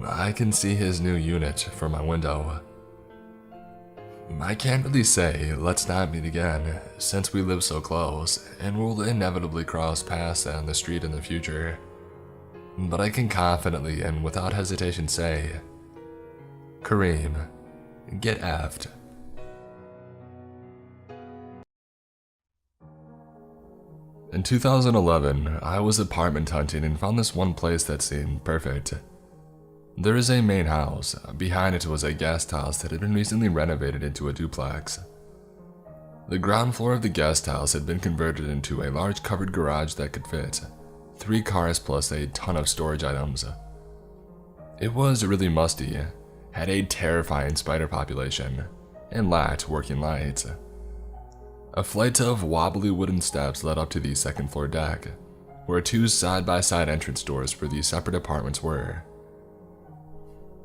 I can see his new unit from my window. I can't really say let's not meet again since we live so close and we'll inevitably cross paths on the street in the future. But I can confidently and without hesitation say, Kareem, get effed. In 2011, I was apartment hunting and found this one place that seemed perfect. There is a main house. Behind it was a guest house that had been recently renovated into a duplex. The ground floor of the guest house had been converted into a large covered garage that could fit 3 cars plus a ton of storage items. It was really musty, had a terrifying spider population, and lacked working lights. A flight of wobbly wooden steps led up to the second floor deck, where two side-by-side entrance doors for the separate apartments were.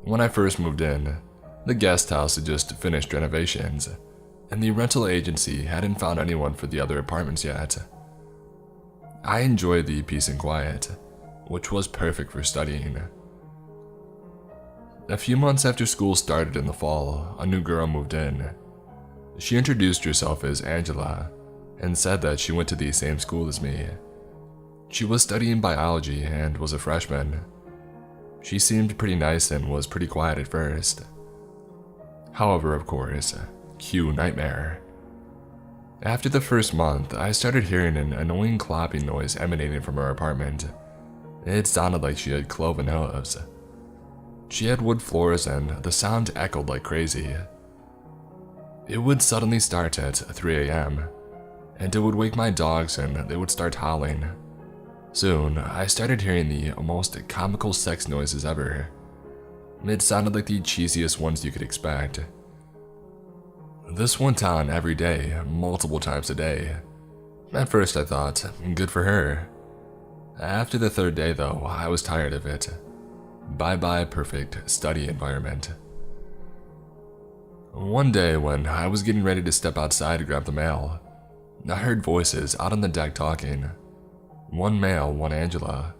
When I first moved in, the guest house had just finished renovations, and the rental agency hadn't found anyone for the other apartments yet. I enjoyed the peace and quiet, which was perfect for studying. A few months after school started in the fall, a new girl moved in. She introduced herself as Angela and said that she went to the same school as me. She was studying biology and was a freshman. She seemed pretty nice and was pretty quiet at first. However, of course, cue nightmare. After the first month, I started hearing an annoying clapping noise emanating from her apartment. It sounded like she had cloven hooves. She had wood floors and the sound echoed like crazy. It would suddenly start at 3 a.m., and it would wake my dogs and they would start howling. Soon, I started hearing the most comical sex noises ever. It sounded like the cheesiest ones you could expect. This went on every day, multiple times a day. At first I thought, good for her. After the third day though, I was tired of it. Bye-bye perfect study environment. One day when I was getting ready to step outside to grab the mail, I heard voices out on the deck talking. One male, one Angela.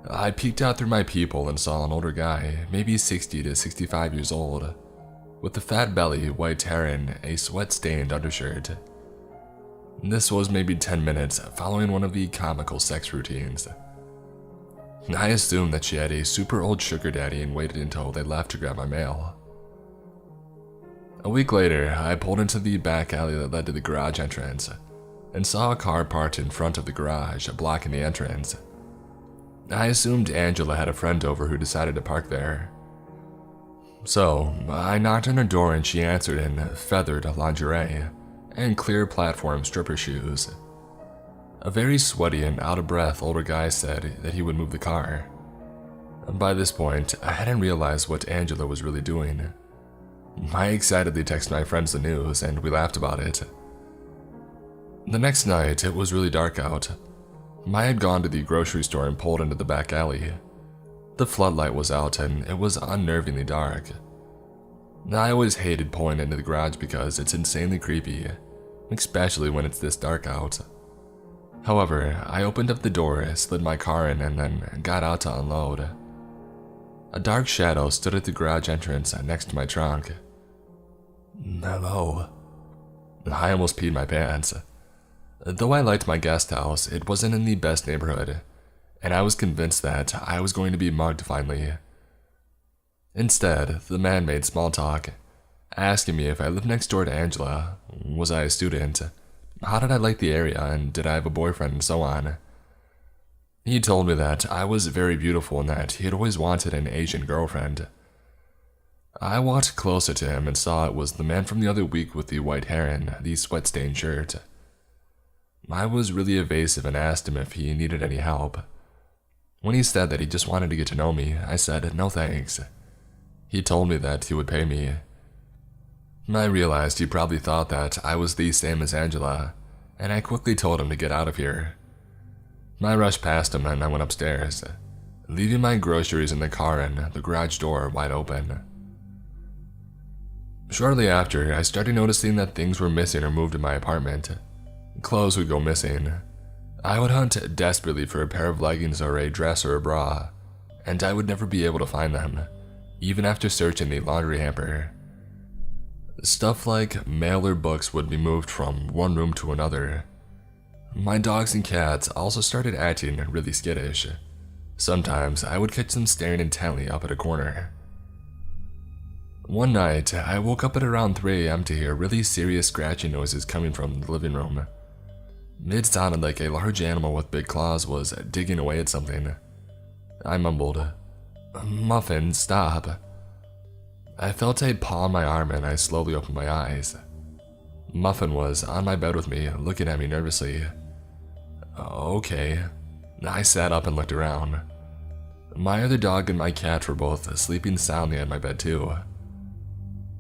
I peeked out through my peephole and saw an older guy, maybe 60 to 65 years old, with a fat belly, white hair, and a sweat-stained undershirt. This was maybe 10 minutes following one of the comical sex routines. I assumed that she had a super old sugar daddy and waited until they left to grab my mail. A week later, I pulled into the back alley that led to the garage entrance and saw a car parked in front of the garage, blocking the entrance. I assumed Angela had a friend over who decided to park there. So, I knocked on her door and she answered in feathered lingerie and clear platform stripper shoes. A very sweaty and out-of-breath older guy said that he would move the car. By this point, I hadn't realized what Angela was really doing. I excitedly texted my friends the news and we laughed about it. The next night, it was really dark out. I had gone to the grocery store and pulled into the back alley. The floodlight was out and it was unnervingly dark. I always hated pulling into the garage because it's insanely creepy, especially when it's this dark out. However, I opened up the door, slid my car in, and then got out to unload. A dark shadow stood at the garage entrance next to my trunk. Hello. I almost peed my pants. Though I liked my guest house, it wasn't in the best neighborhood, and I was convinced that I was going to be mugged finally. Instead, the man made small talk, asking me if I lived next door to Angela, was I a student, how did I like the area, and did I have a boyfriend, and so on. He told me that I was very beautiful and that he had always wanted an Asian girlfriend. I walked closer to him and saw it was the man from the other week with the white hair and the sweat-stained shirt. I was really evasive and asked him if he needed any help. When he said that he just wanted to get to know me, I said no thanks. He told me that he would pay me. I realized he probably thought that I was the same as Angela, and I quickly told him to get out of here. I rushed past him and I went upstairs, leaving my groceries in the car and the garage door wide open. Shortly after, I started noticing that things were missing or moved in my apartment. Clothes would go missing. I would hunt desperately for a pair of leggings or a dress or a bra, and I would never be able to find them, even after searching the laundry hamper. Stuff like mail or books would be moved from one room to another. My dogs and cats also started acting really skittish. Sometimes I would catch them staring intently up at a corner. One night, I woke up at around 3 a.m. to hear really serious scratching noises coming from the living room. It sounded like a large animal with big claws was digging away at something. I mumbled, "Muffin, stop." I felt a paw on my arm and I slowly opened my eyes. Muffin was on my bed with me, looking at me nervously. Okay. I sat up and looked around. My other dog and my cat were both sleeping soundly at my bed too.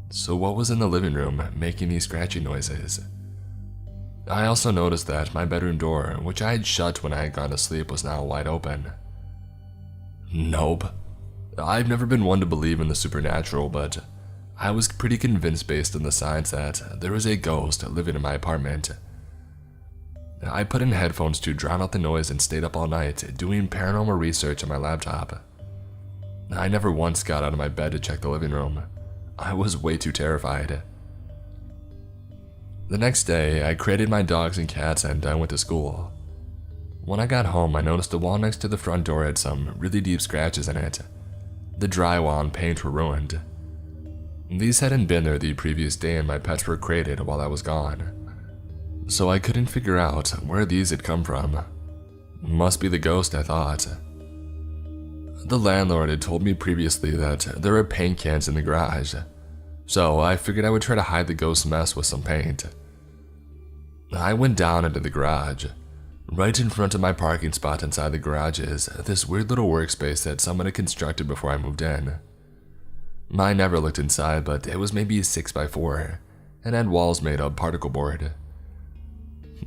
So what was in the living room making these scratchy noises? I also noticed that my bedroom door, which I had shut when I had gone to sleep, was now wide open. Nope. I've never been one to believe in the supernatural, but I was pretty convinced based on the signs that there was a ghost living in my apartment. I put in headphones to drown out the noise and stayed up all night doing paranormal research on my laptop. I never once got out of my bed to check the living room. I was way too terrified. The next day, I created my dogs and cats and I went to school. When I got home, I noticed the wall next to the front door had some really deep scratches in it. The drywall and paint were ruined. These hadn't been there the previous day and my pets were crated while I was gone. So I couldn't figure out where these had come from. Must be the ghost, I thought. The landlord had told me previously that there were paint cans in the garage, so I figured I would try to hide the ghost's mess with some paint. I went down into the garage. Right in front of my parking spot inside the garage is this weird little workspace that someone had constructed before I moved in. I never looked inside, but it was maybe 6x4 and had walls made of particle board.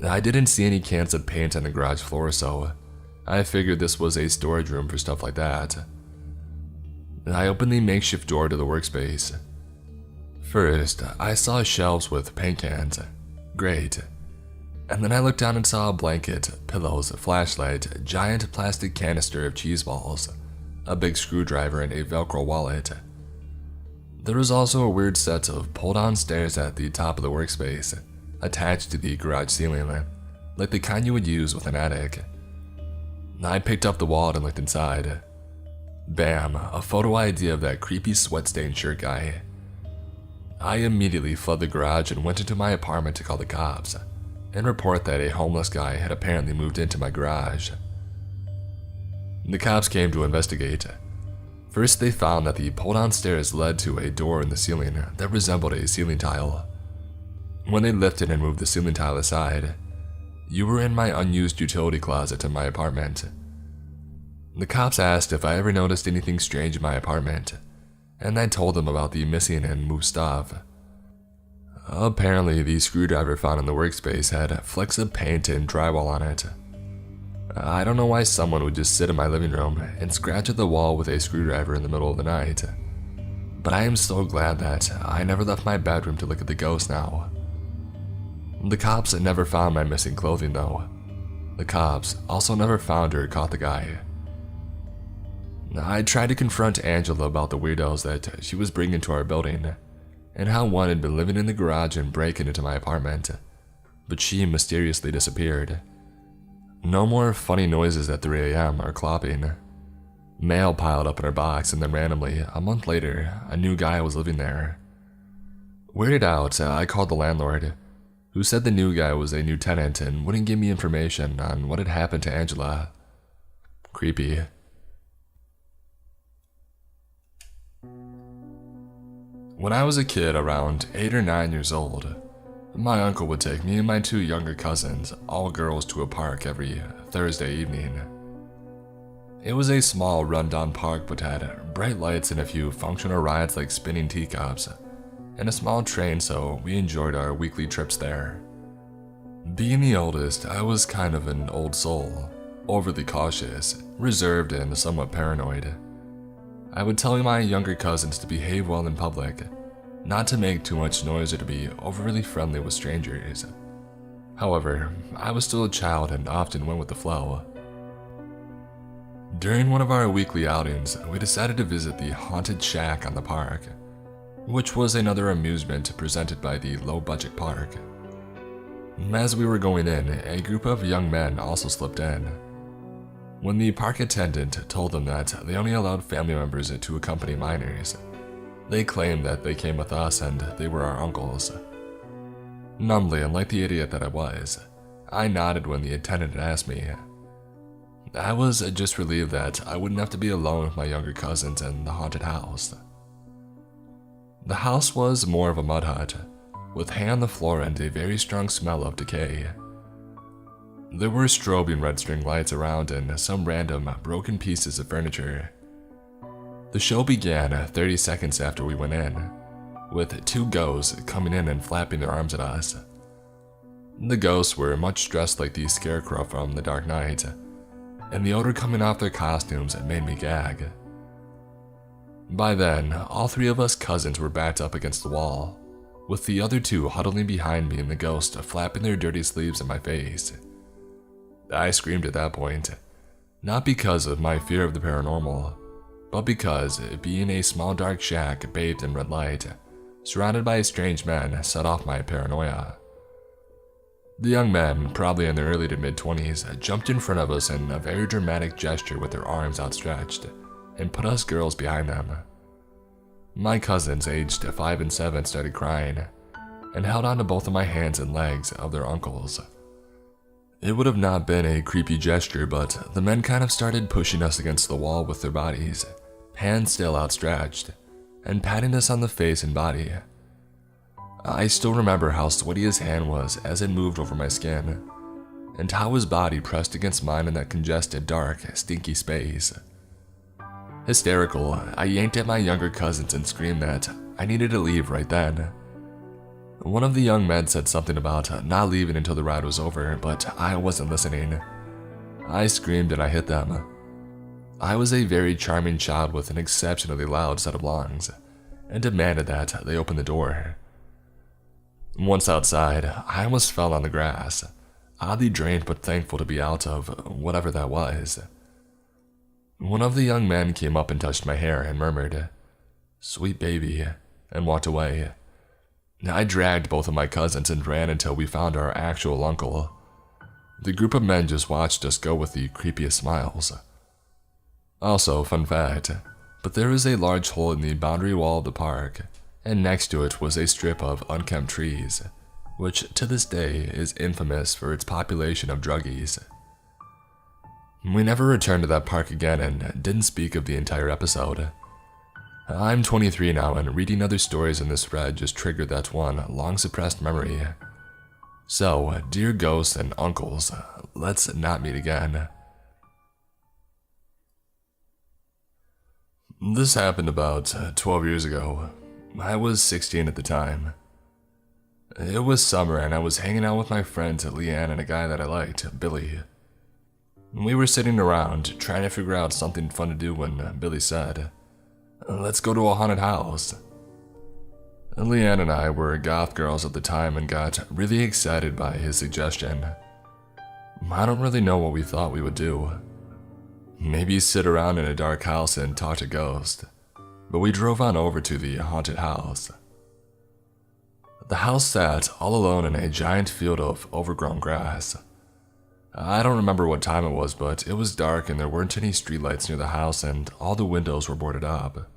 I didn't see any cans of paint on the garage floor, so I figured this was a storage room for stuff like that. I opened the makeshift door to the workspace. First, I saw shelves with paint cans. Great. And then I looked down and saw a blanket, pillows, flashlight, giant plastic canister of cheese balls, a big screwdriver, and a Velcro wallet. There was also a weird set of pull-down stairs at the top of the workspace, attached to the garage ceiling, like the kind you would use with an attic. I picked up the wallet and looked inside. Bam, a photo ID of that creepy sweat-stained shirt guy. I immediately fled the garage and went into my apartment to call the cops and report that a homeless guy had apparently moved into my garage. The cops came to investigate. First, they found that the pull-down stairs led to a door in the ceiling that resembled a ceiling tile. When they lifted and moved the ceiling tile aside, you were in my unused utility closet in my apartment. The cops asked if I ever noticed anything strange in my apartment, and I told them about the missing and moved stuff. Apparently, the screwdriver found in the workspace had flecks of paint and drywall on it. I don't know why someone would just sit in my living room and scratch at the wall with a screwdriver in the middle of the night, but I am so glad that I never left my bedroom to look at the ghost now. The cops never found my missing clothing though. The cops also never found or caught the guy. I tried to confront Angela about the weirdos that she was bringing to our building, and how one had been living in the garage and breaking into my apartment, but she mysteriously disappeared. No more funny noises at 3 a.m. or clopping. Mail piled up in her box, and then randomly, a month later, a new guy was living there. Weirded out, I called the landlord, who said the new guy was a new tenant and wouldn't give me information on what had happened to Angela. Creepy. When I was a kid around 8 or 9 years old, my uncle would take me and my 2 younger cousins, all girls, to a park every Thursday evening. It was a small rundown park but had bright lights and a few functional rides like spinning teacups, and a small train, so we enjoyed our weekly trips there. Being the oldest, I was kind of an old soul, overly cautious, reserved, and somewhat paranoid. I would tell my younger cousins to behave well in public, not to make too much noise or to be overly friendly with strangers. However, I was still a child and often went with the flow. During one of our weekly outings, we decided to visit the Haunted Shack on the park, which was another amusement presented by the low-budget park. As we were going in, a group of young men also slipped in. When the park attendant told them that they only allowed family members to accompany minors, they claimed that they came with us and they were our uncles. Numbly, and like the idiot that I was, I nodded when the attendant asked me. I was just relieved that I wouldn't have to be alone with my younger cousins in the haunted house. The house was more of a mud hut, with hay on the floor and a very strong smell of decay. There were strobing red string lights around and some random broken pieces of furniture. The show began 30 seconds after we went in, with 2 ghosts coming in and flapping their arms at us. The ghosts were much dressed like the scarecrow from The Dark Knight, and the odor coming off their costumes made me gag. By then, all three of us cousins were backed up against the wall, with the other two huddling behind me and the ghost flapping their dirty sleeves in my face. I screamed at that point, not because of my fear of the paranormal, but because being a small dark shack bathed in red light, surrounded by strange men, set off my paranoia. The young men, probably in their early to mid-20s, jumped in front of us in a very dramatic gesture with their arms outstretched, and put us girls behind them. My cousins, aged 5 and 7, started crying, and held onto both of my hands and legs of their uncles. It would have not been a creepy gesture, but the men kind of started pushing us against the wall with their bodies, hands still outstretched, and patting us on the face and body. I still remember how sweaty his hand was as it moved over my skin, and how his body pressed against mine in that congested, dark, stinky space. Hysterical, I yanked at my younger cousins and screamed that I needed to leave right then. One of the young men said something about not leaving until the ride was over, but I wasn't listening. I screamed and I hit them. I was a very charming child with an exceptionally loud set of lungs, and demanded that they open the door. Once outside, I almost fell on the grass, oddly drained but thankful to be out of whatever that was. One of the young men came up and touched my hair and murmured, "Sweet baby," and walked away. I dragged both of my cousins and ran until we found our actual uncle. The group of men just watched us go with the creepiest smiles. Also, fun fact, but there is a large hole in the boundary wall of the park, and next to it was a strip of unkempt trees, which to this day is infamous for its population of druggies. We never returned to that park again and didn't speak of the entire episode. I'm 23 now, and reading other stories in this thread just triggered that one long-suppressed memory. So, dear ghosts and uncles, let's not meet again. This happened about 12 years ago. I was 16 at the time. It was summer and I was hanging out with my friends Leanne and a guy that I liked, Billy. We were sitting around trying to figure out something fun to do when Billy said, "Let's go to a haunted house." Leanne and I were goth girls at the time and got really excited by his suggestion. I don't really know what we thought we would do. Maybe sit around in a dark house and talk to ghosts, but we drove on over to the haunted house. The house sat all alone in a giant field of overgrown grass. I don't remember what time it was, but it was dark and there weren't any streetlights near the house and all the windows were boarded up.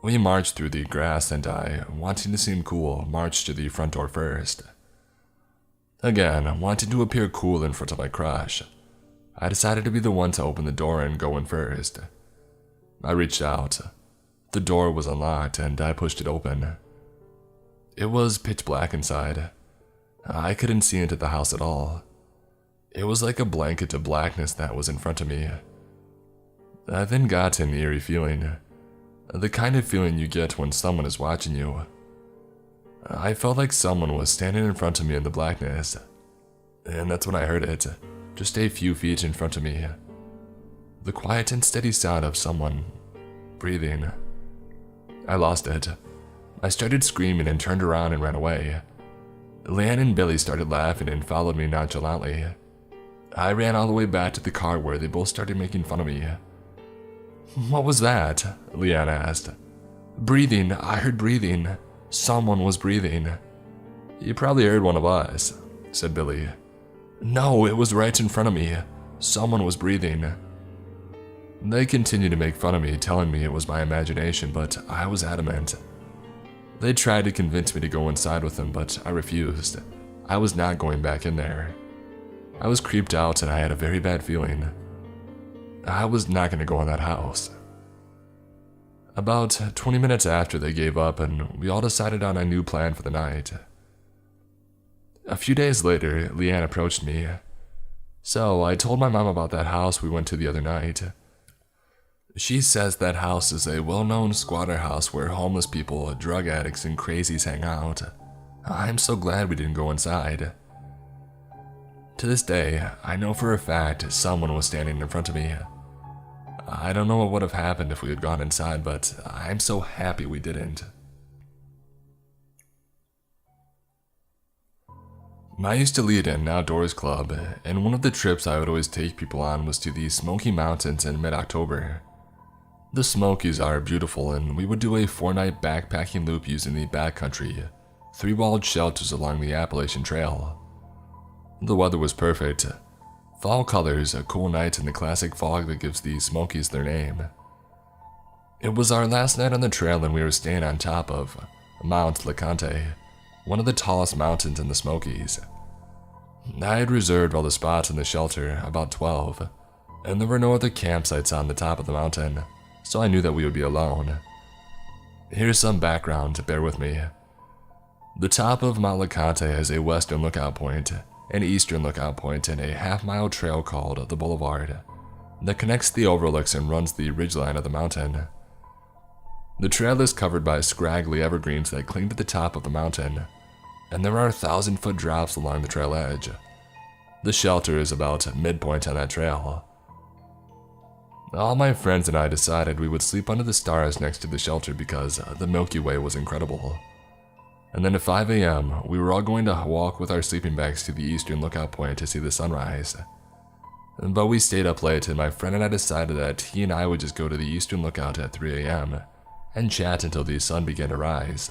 We marched through the grass and I, wanting to seem cool, marched to the front door first. Again, wanting to appear cool in front of my crush, I decided to be the one to open the door and go in first. I reached out. The door was unlocked and I pushed it open. It was pitch black inside. I couldn't see into the house at all. It was like a blanket of blackness that was in front of me. I then got an eerie feeling. The kind of feeling you get when someone is watching you. I felt like someone was standing in front of me in the blackness. And that's when I heard it, just a few feet in front of me. The quiet and steady sound of someone breathing. I lost it. I started screaming and turned around and ran away. Leanne and Billy started laughing and followed me nonchalantly. I ran all the way back to the car where they both started making fun of me. "What was that?" Leanne asked. "Breathing, I heard breathing. Someone was breathing." "You probably heard one of us," said Billy. "No, it was right in front of me. Someone was breathing." They continued to make fun of me, telling me it was my imagination, but I was adamant. They tried to convince me to go inside with them, but I refused. I was not going back in there. I was creeped out and I had a very bad feeling. I was not going to go in that house. About 20 minutes after they gave up and we all decided on a new plan for the night. A few days later, Leanne approached me. "So, I told my mom about that house we went to the other night. She says that house is a well-known squatter house where homeless people, drug addicts, and crazies hang out. I'm so glad we didn't go inside. To this day, I know for a fact someone was standing in front of me. I don't know what would have happened if we had gone inside, but I'm so happy we didn't. I used to lead an outdoors club, and one of the trips I would always take people on was to the Smoky Mountains in mid-October. The Smokies are beautiful, and we would do a 4-night backpacking loop using the backcountry, 3-walled shelters along the Appalachian Trail. The weather was perfect. Fall colors, a cool night, and the classic fog that gives the Smokies their name. It was our last night on the trail, and we were staying on top of Mount LeConte, one of the tallest mountains in the Smokies. I had reserved all the spots in the shelter, about 12, and there were no other campsites on the top of the mountain, so I knew that we would be alone. Here's some background, bear with me. The top of Mount LeConte has a western lookout point, an eastern lookout point, and a half-mile trail called the Boulevard that connects the overlooks and runs the ridgeline of the mountain. The trail is covered by scraggly evergreens that cling to the top of the mountain, and there are 1,000-foot drops along the trail edge. The shelter is about midpoint on that trail. All my friends and I decided we would sleep under the stars next to the shelter because the Milky Way was incredible. And then at 5 a.m., we were all going to walk with our sleeping bags to the eastern lookout point to see the sunrise. But we stayed up late, and my friend and I decided that he and I would just go to the eastern lookout at 3 a.m. and chat until the sun began to rise.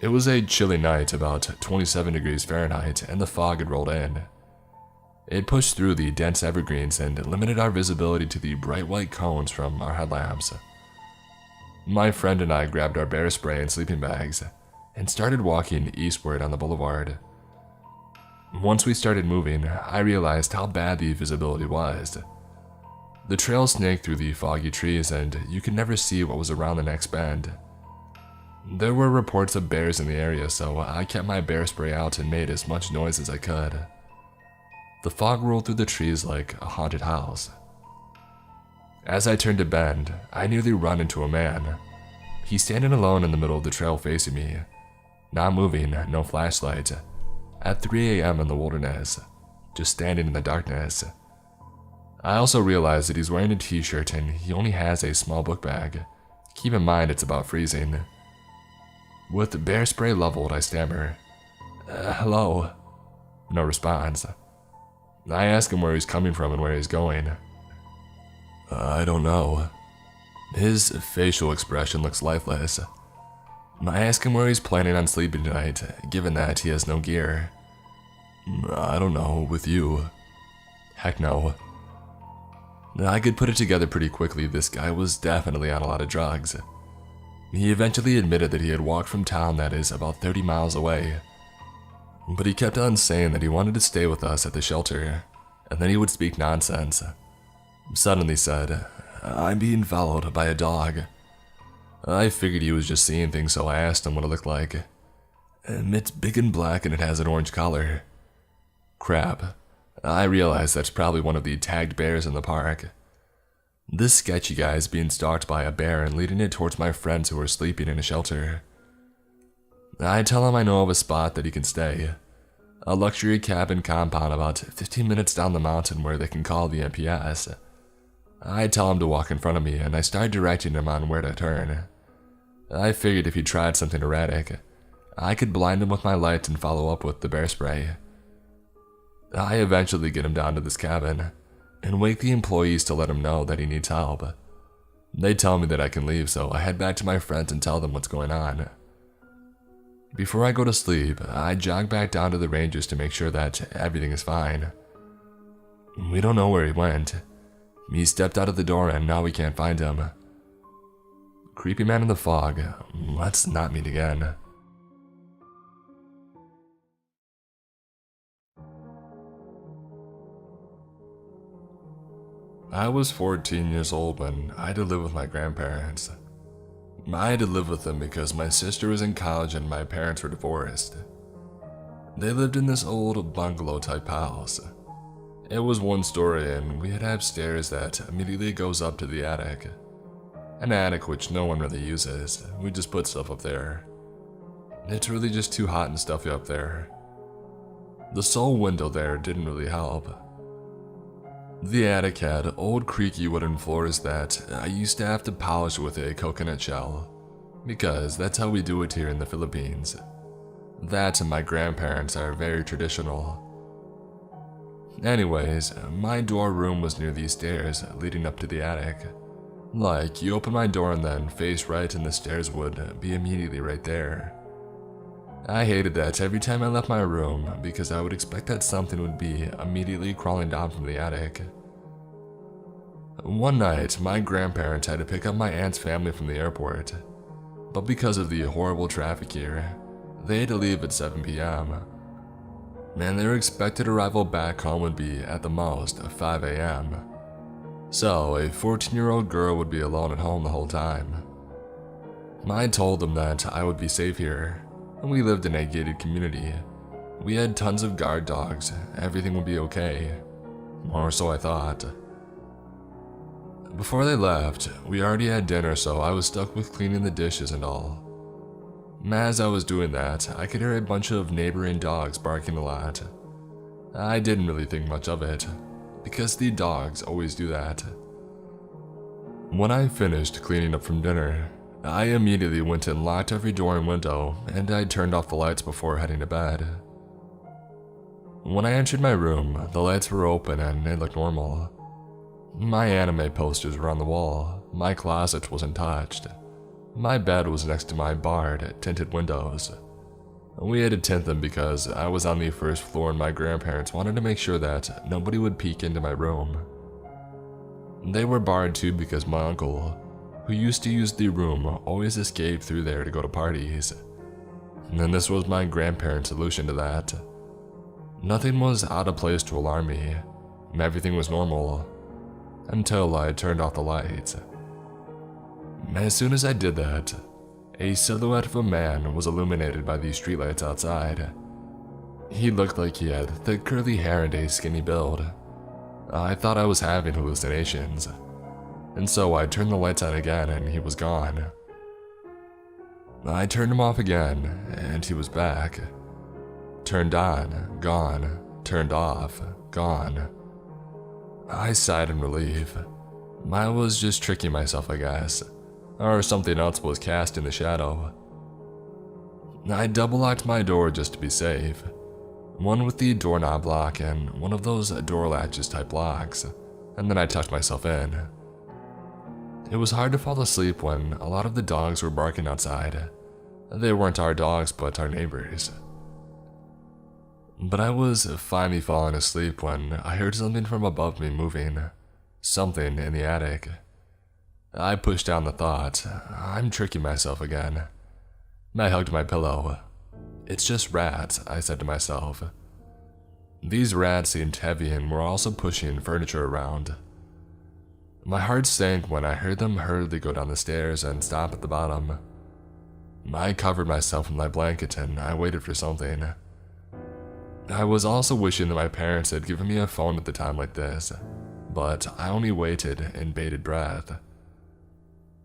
It was a chilly night, about 27 degrees Fahrenheit, and the fog had rolled in. It pushed through the dense evergreens and limited our visibility to the bright white cones from our headlamps. My friend and I grabbed our bear spray and sleeping bags and started walking eastward on the boulevard. Once we started moving, I realized how bad the visibility was. The trail snaked through the foggy trees, and you could never see what was around the next bend. There were reports of bears in the area, so I kept my bear spray out and made as much noise as I could. The fog rolled through the trees like a haunted house. As I turned a bend, I nearly ran into a man. He's standing alone in the middle of the trail facing me, not moving, no flashlight, at 3 a.m. in the wilderness, just standing in the darkness. I also realized that he's wearing a t-shirt and he only has a small book bag. Keep in mind it's about freezing. With bear spray leveled, I stammer, "Hello?" No response. I ask him where he's coming from and where he's going. I don't know. His facial expression looks lifeless. I ask him where he's planning on sleeping tonight, given that he has no gear. I don't know, with you. Heck no. I could put it together pretty quickly. This guy was definitely on a lot of drugs. He eventually admitted that he had walked from town that is about 30 miles away. But he kept on saying that he wanted to stay with us at the shelter, and then he would speak nonsense. Suddenly said, "I'm being followed by a dog." I figured he was just seeing things, so I asked him what it looked like. "It's big and black and it has an orange collar." Crap. I realized that's probably one of the tagged bears in the park. This sketchy guy is being stalked by a bear and leading it towards my friends who are sleeping in a shelter. I tell him I know of a spot that he can stay, a luxury cabin compound about 15 minutes down the mountain where they can call the MPS. I tell him to walk in front of me, and I start directing him on where to turn. I figured if he tried something erratic, I could blind him with my light and follow up with the bear spray. I eventually get him down to this cabin and wake the employees to let him know that he needs help. They tell me that I can leave, so I head back to my friends and tell them what's going on. Before I go to sleep, I jog back down to the rangers to make sure that everything is fine. We don't know where he went. He stepped out of the door and now we can't find him. Creepy man in the fog, let's not meet again. I was 14 years old when I had to live with my grandparents. I had to live with them because my sister was in college and my parents were divorced. They lived in this old bungalow type house. It was one story and we had upstairs that immediately goes up to the attic. An attic which no one really uses, we just put stuff up there. It's really just too hot and stuffy up there. The sole window there didn't really help. The attic had old creaky wooden floors that I used to have to polish with a coconut shell, because that's how we do it here in the Philippines. That and my grandparents are very traditional. Anyways, my dorm room was near these stairs leading up to the attic. Like, you open my door and then face right and the stairs would be immediately right there. I hated that every time I left my room because I would expect that something would be immediately crawling down from the attic. One night, my grandparents had to pick up my aunt's family from the airport, but because of the horrible traffic here, they had to leave at 7 p.m. And their expected arrival back home would be at the most 5 a.m. So a 14-year-old girl would be alone at home the whole time. I told them that I would be safe here, and we lived in a gated community. We had tons of guard dogs, everything would be okay. Or so I thought. Before they left, we already had dinner, so I was stuck with cleaning the dishes and all. As I was doing that, I could hear a bunch of neighboring dogs barking a lot. I didn't really think much of it, because the dogs always do that. When I finished cleaning up from dinner, I immediately went and locked every door and window, and I turned off the lights before heading to bed. When I entered my room, the lights were open and it looked normal. My anime posters were on the wall, my closet wasn't touched. My bed was next to my barred, tinted windows. We had to tint them because I was on the first floor and my grandparents wanted to make sure that nobody would peek into my room. They were barred too because my uncle, who used to use the room, always escaped through there to go to parties. And this was my grandparents' solution to that. Nothing was out of place to alarm me. Everything was normal. Until I turned off the lights. As soon as I did that, a silhouette of a man was illuminated by the streetlights outside. He looked like he had thick curly hair and a skinny build. I thought I was having hallucinations, and so I turned the lights on again and he was gone. I turned him off again and he was back. Turned on, gone, turned off, gone. I sighed in relief. I was just tricking myself, I guess. Or something else was cast in the shadow. I double-locked my door just to be safe. One with the doorknob lock and one of those door latches type locks, and then I tucked myself in. It was hard to fall asleep when a lot of the dogs were barking outside. They weren't our dogs, but our neighbors. But I was finally falling asleep when I heard something from above me moving. Something in the attic. I pushed down the thought, I'm tricking myself again. I hugged my pillow. It's just rats, I said to myself. These rats seemed heavy and were also pushing furniture around. My heart sank when I heard them hurriedly go down the stairs and stop at the bottom. I covered myself in my blanket and I waited for something. I was also wishing that my parents had given me a phone at the time like this, but I only waited in bated breath.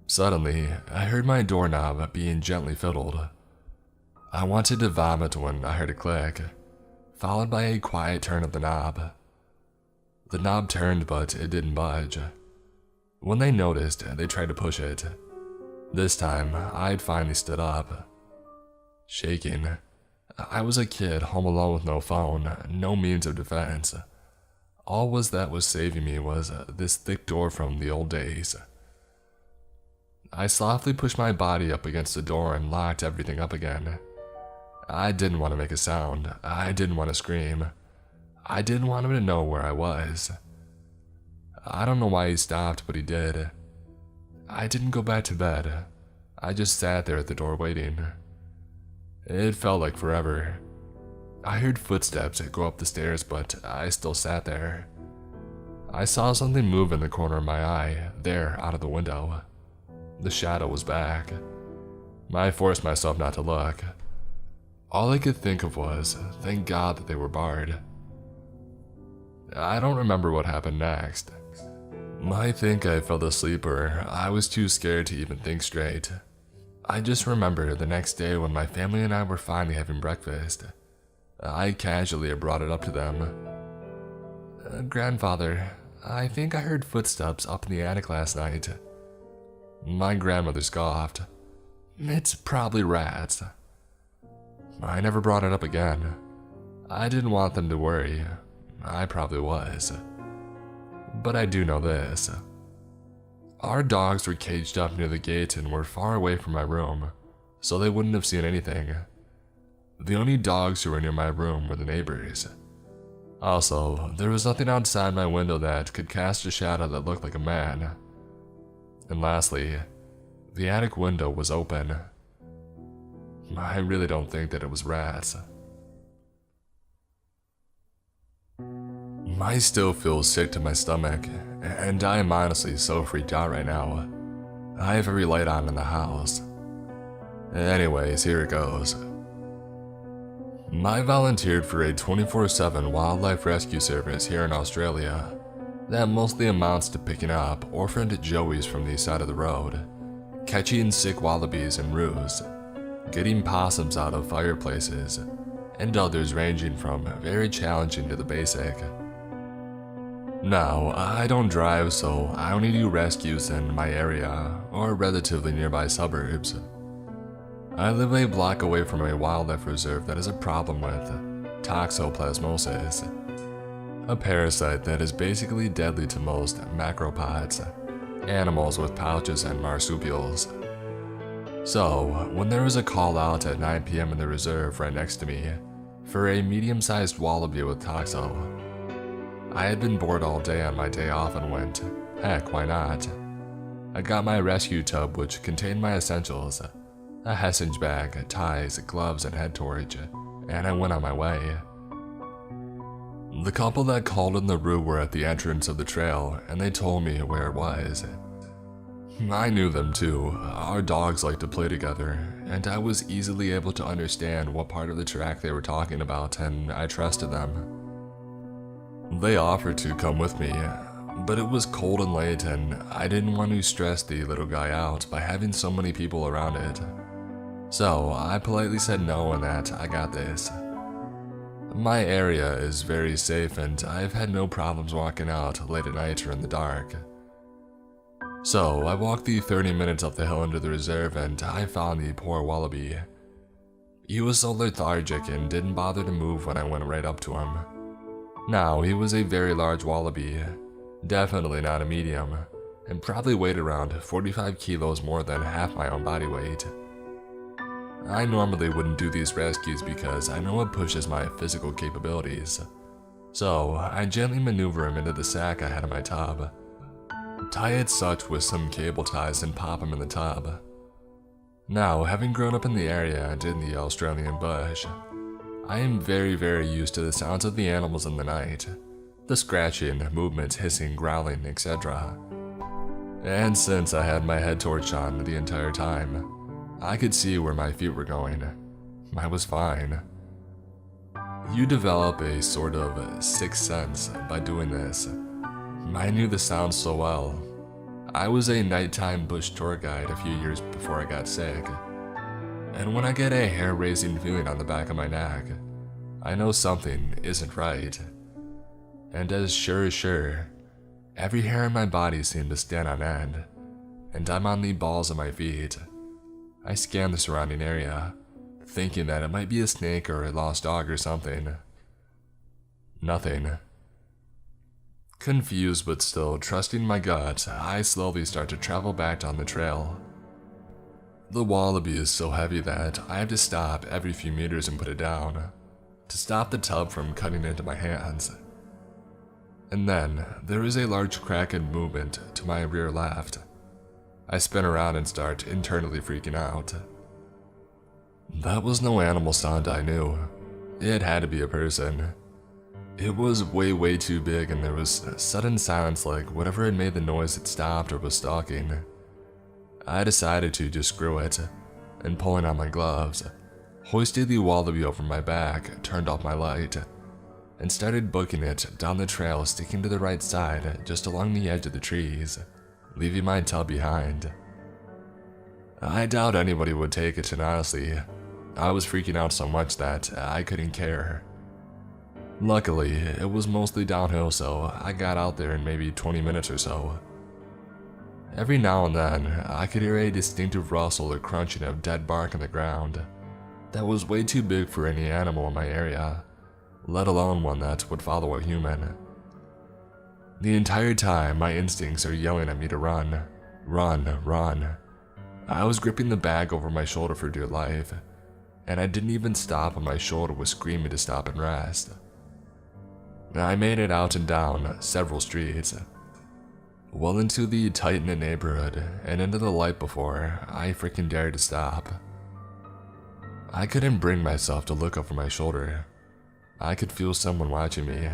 Suddenly, I heard my doorknob being gently fiddled. I wanted to vomit when I heard a click, followed by a quiet turn of the knob. The knob turned, but it didn't budge. When they noticed, they tried to push it. This time, I'd finally stood up. Shaking. I was a kid home alone with no phone, no means of defense. All that was saving me was this thick door from the old days. I softly pushed my body up against the door and locked everything up again. I didn't want to make a sound. I didn't want to scream. I didn't want him to know where I was. I don't know why he stopped, but he did. I didn't go back to bed. I just sat there at the door waiting. It felt like forever. I heard footsteps go up the stairs, but I still sat there. I saw something move in the corner of my eye, there out of the window. The shadow was back. I forced myself not to look. All I could think of was, thank God that they were barred. I don't remember what happened next. I think I fell asleep or I was too scared to even think straight. I just remember the next day when my family and I were finally having breakfast. I casually brought it up to them. Grandfather, I think I heard footsteps up in the attic last night." My grandmother scoffed. "It's probably rats." I never brought it up again. I didn't want them to worry. I probably was. But I do know this. Our dogs were caged up near the gate and were far away from my room, so they wouldn't have seen anything. The only dogs who were near my room were the neighbors. Also, there was nothing outside my window that could cast a shadow that looked like a man. And lastly, the attic window was open. I really don't think that it was rats. I still feel sick to my stomach, and I am honestly so freaked out right now. I have every light on in the house. Anyways, here it goes. I volunteered for a 24/7 wildlife rescue service here in Australia that mostly amounts to picking up orphaned joeys from the side of the road, catching sick wallabies and roos, getting possums out of fireplaces, and others ranging from very challenging to the basic. Now, I don't drive, so I only do rescues in my area or relatively nearby suburbs. I live a block away from a wildlife reserve that has a problem with toxoplasmosis, a parasite that is basically deadly to most macropods, animals with pouches and marsupials. So, when there was a call out at 9 p.m. in the reserve right next to me for a medium-sized wallaby with toxo, I had been bored all day on my day off and went, heck, why not? I got my rescue tub, which contained my essentials, a Hessinger bag, ties, gloves, and head torch, and I went on my way. The couple that called in the roo were at the entrance of the trail, and they told me where it was. I knew them too. Our dogs like to play together, and I was easily able to understand what part of the track they were talking about, and I trusted them. They offered to come with me, but it was cold and late, and I didn't want to stress the little guy out by having so many people around it. So I politely said no and that I got this. My area is very safe, and I've had no problems walking out late at night or in the dark. So I walked the 30 minutes up the hill into the reserve, and I found the poor wallaby. He was so lethargic and didn't bother to move when I went right up to him. Now, he was a very large wallaby, definitely not a medium, and probably weighed around 45 kilos more than half my own body weight. I normally wouldn't do these rescues because I know it pushes my physical capabilities, so I gently maneuver him into the sack I had in my tub, tie it such with some cable ties and pop him in the tub. Now, having grown up in the area and in the Australian bush, I am very used to the sounds of the animals in the night, the scratching, movements, hissing, growling, etc. And since I had my head torch on the entire time, I could see where my feet were going. I was fine. You develop a sort of sixth sense by doing this. I knew the sounds so well. I was a nighttime bush tour guide a few years before I got sick. And when I get a hair-raising feeling on the back of my neck, I know something isn't right. And as sure, every hair in my body seemed to stand on end, and I'm on the balls of my feet. I scan the surrounding area, thinking that it might be a snake or a lost dog or something. Nothing. Confused but still trusting my gut, I slowly start to travel back down the trail. The wallaby is so heavy that I have to stop every few meters and put it down, to stop the tub from cutting into my hands. And then, there is a large crack and movement to my rear left. I spin around and start internally freaking out. That was no animal sound I knew. It had to be a person. It was way too big, and there was sudden silence, like whatever had made the noise had stopped or was stalking. I decided to just screw it, and pulling on my gloves, hoisted the wallaby over my back, turned off my light, and started booking it down the trail, sticking to the right side just along the edge of the trees, leaving my tub behind. I doubt anybody would take it, and honestly, I was freaking out so much that I couldn't care. Luckily, it was mostly downhill, so I got out there in maybe 20 minutes or so. Every now and then, I could hear a distinctive rustle or crunching of dead bark on the ground that was way too big for any animal in my area, let alone one that would follow a human. The entire time, my instincts are yelling at me to run, run, run. I was gripping the bag over my shoulder for dear life, and I didn't even stop when my shoulder was screaming to stop and rest. I made it out and down several streets, well into the tight-knit neighborhood and into the light before I freaking dared to stop. I couldn't bring myself to look over my shoulder. I could feel someone watching me.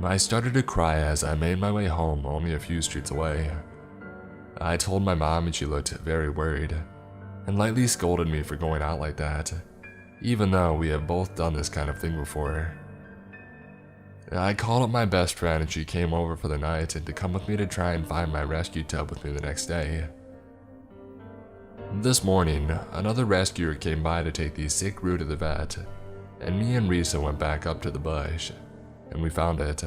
I started to cry as I made my way home only a few streets away. I told my mom and she looked very worried and lightly scolded me for going out like that, even though we have both done this kind of thing before. I called up my best friend and she came over for the night and to come with me to try and find my rescue tub with me the next day. This morning, another rescuer came by to take the sick Roo to the vet, and me and Risa went back up to the bush, and we found it.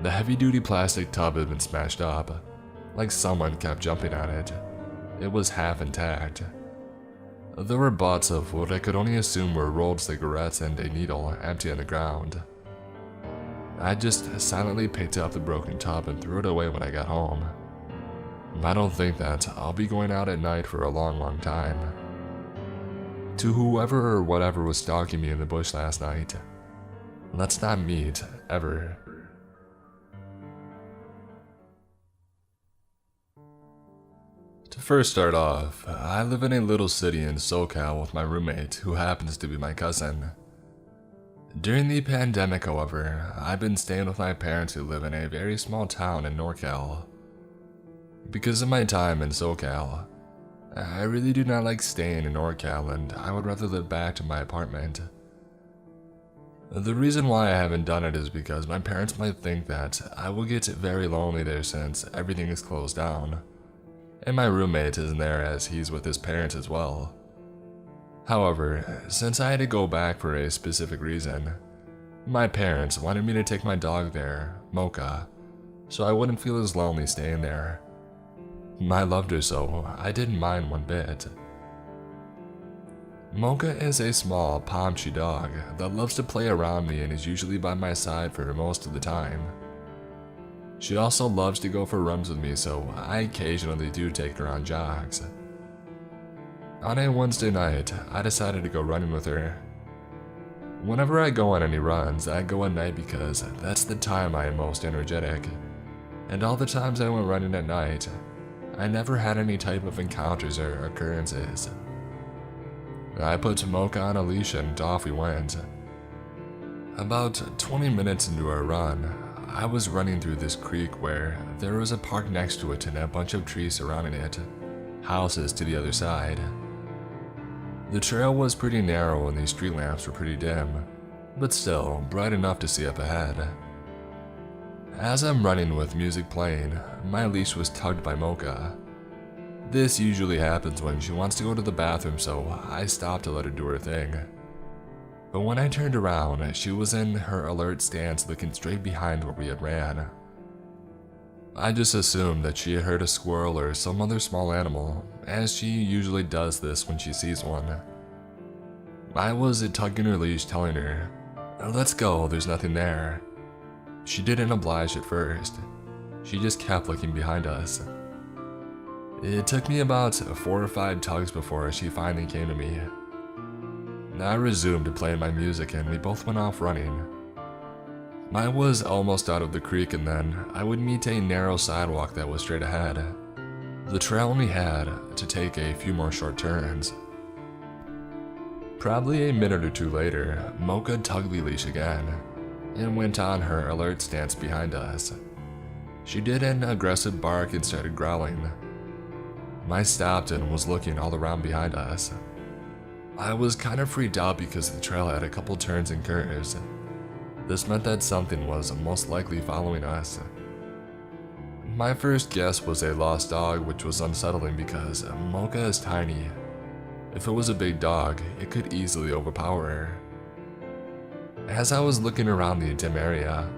The heavy-duty plastic tub had been smashed up, like someone kept jumping on it. It was half intact. There were butts of what I could only assume were rolled cigarettes and a needle empty on the ground. I just silently picked up the broken tub and threw it away when I got home. I don't think that I'll be going out at night for a long time. To whoever or whatever was stalking me in the bush last night, let's not meet, ever. To first start off, I live in a little city in SoCal with my roommate who happens to be my cousin. During the pandemic, however, I've been staying with my parents who live in a very small town in NorCal. Because of my time in SoCal, I really do not like staying in NorCal and I would rather live back to my apartment. The reason why I haven't done it is because my parents might think that I will get very lonely there since everything is closed down, and my roommate isn't there as he's with his parents as well. However, since I had to go back for a specific reason, my parents wanted me to take my dog there, Mocha, so I wouldn't feel as lonely staying there. I loved her so I didn't mind one bit. Mocha is a small, pomchy dog that loves to play around me and is usually by my side for most of the time. She also loves to go for runs with me, so I occasionally do take her on jogs. On a Wednesday night, I decided to go running with her. Whenever I go on any runs, I go at night because that's the time I am most energetic. And all the times I went running at night, I never had any type of encounters or occurrences. I put Mocha on a leash and off we went. About 20 minutes into our run, I was running through this creek where there was a park next to it and a bunch of trees surrounding it, houses to the other side. The trail was pretty narrow and the street lamps were pretty dim, but still bright enough to see up ahead. As I'm running with music playing, my leash was tugged by Mocha. This usually happens when she wants to go to the bathroom, so I stopped to let her do her thing. But when I turned around, she was in her alert stance looking straight behind where we had ran. I just assumed that she had heard a squirrel or some other small animal, as she usually does this when she sees one. I was tugging her leash telling her, "Let's go, there's nothing there." She didn't oblige at first. She just kept looking behind us. It took me about 4 or 5 tugs before she finally came to me. I resumed playing my music and we both went off running. I was almost out of the creek and then I would meet a narrow sidewalk that was straight ahead. The trail only had to take a few more short turns. Probably a minute or two later, Mocha tugged the leash again and went on her alert stance behind us. She did an aggressive bark and started growling. I stopped and was looking all around behind us. I was kind of freaked out because the trail had a couple turns and curves. This meant that something was most likely following us. My first guess was a lost dog, which was unsettling because Mocha is tiny. If it was a big dog, it could easily overpower her. As I was looking around the dim area,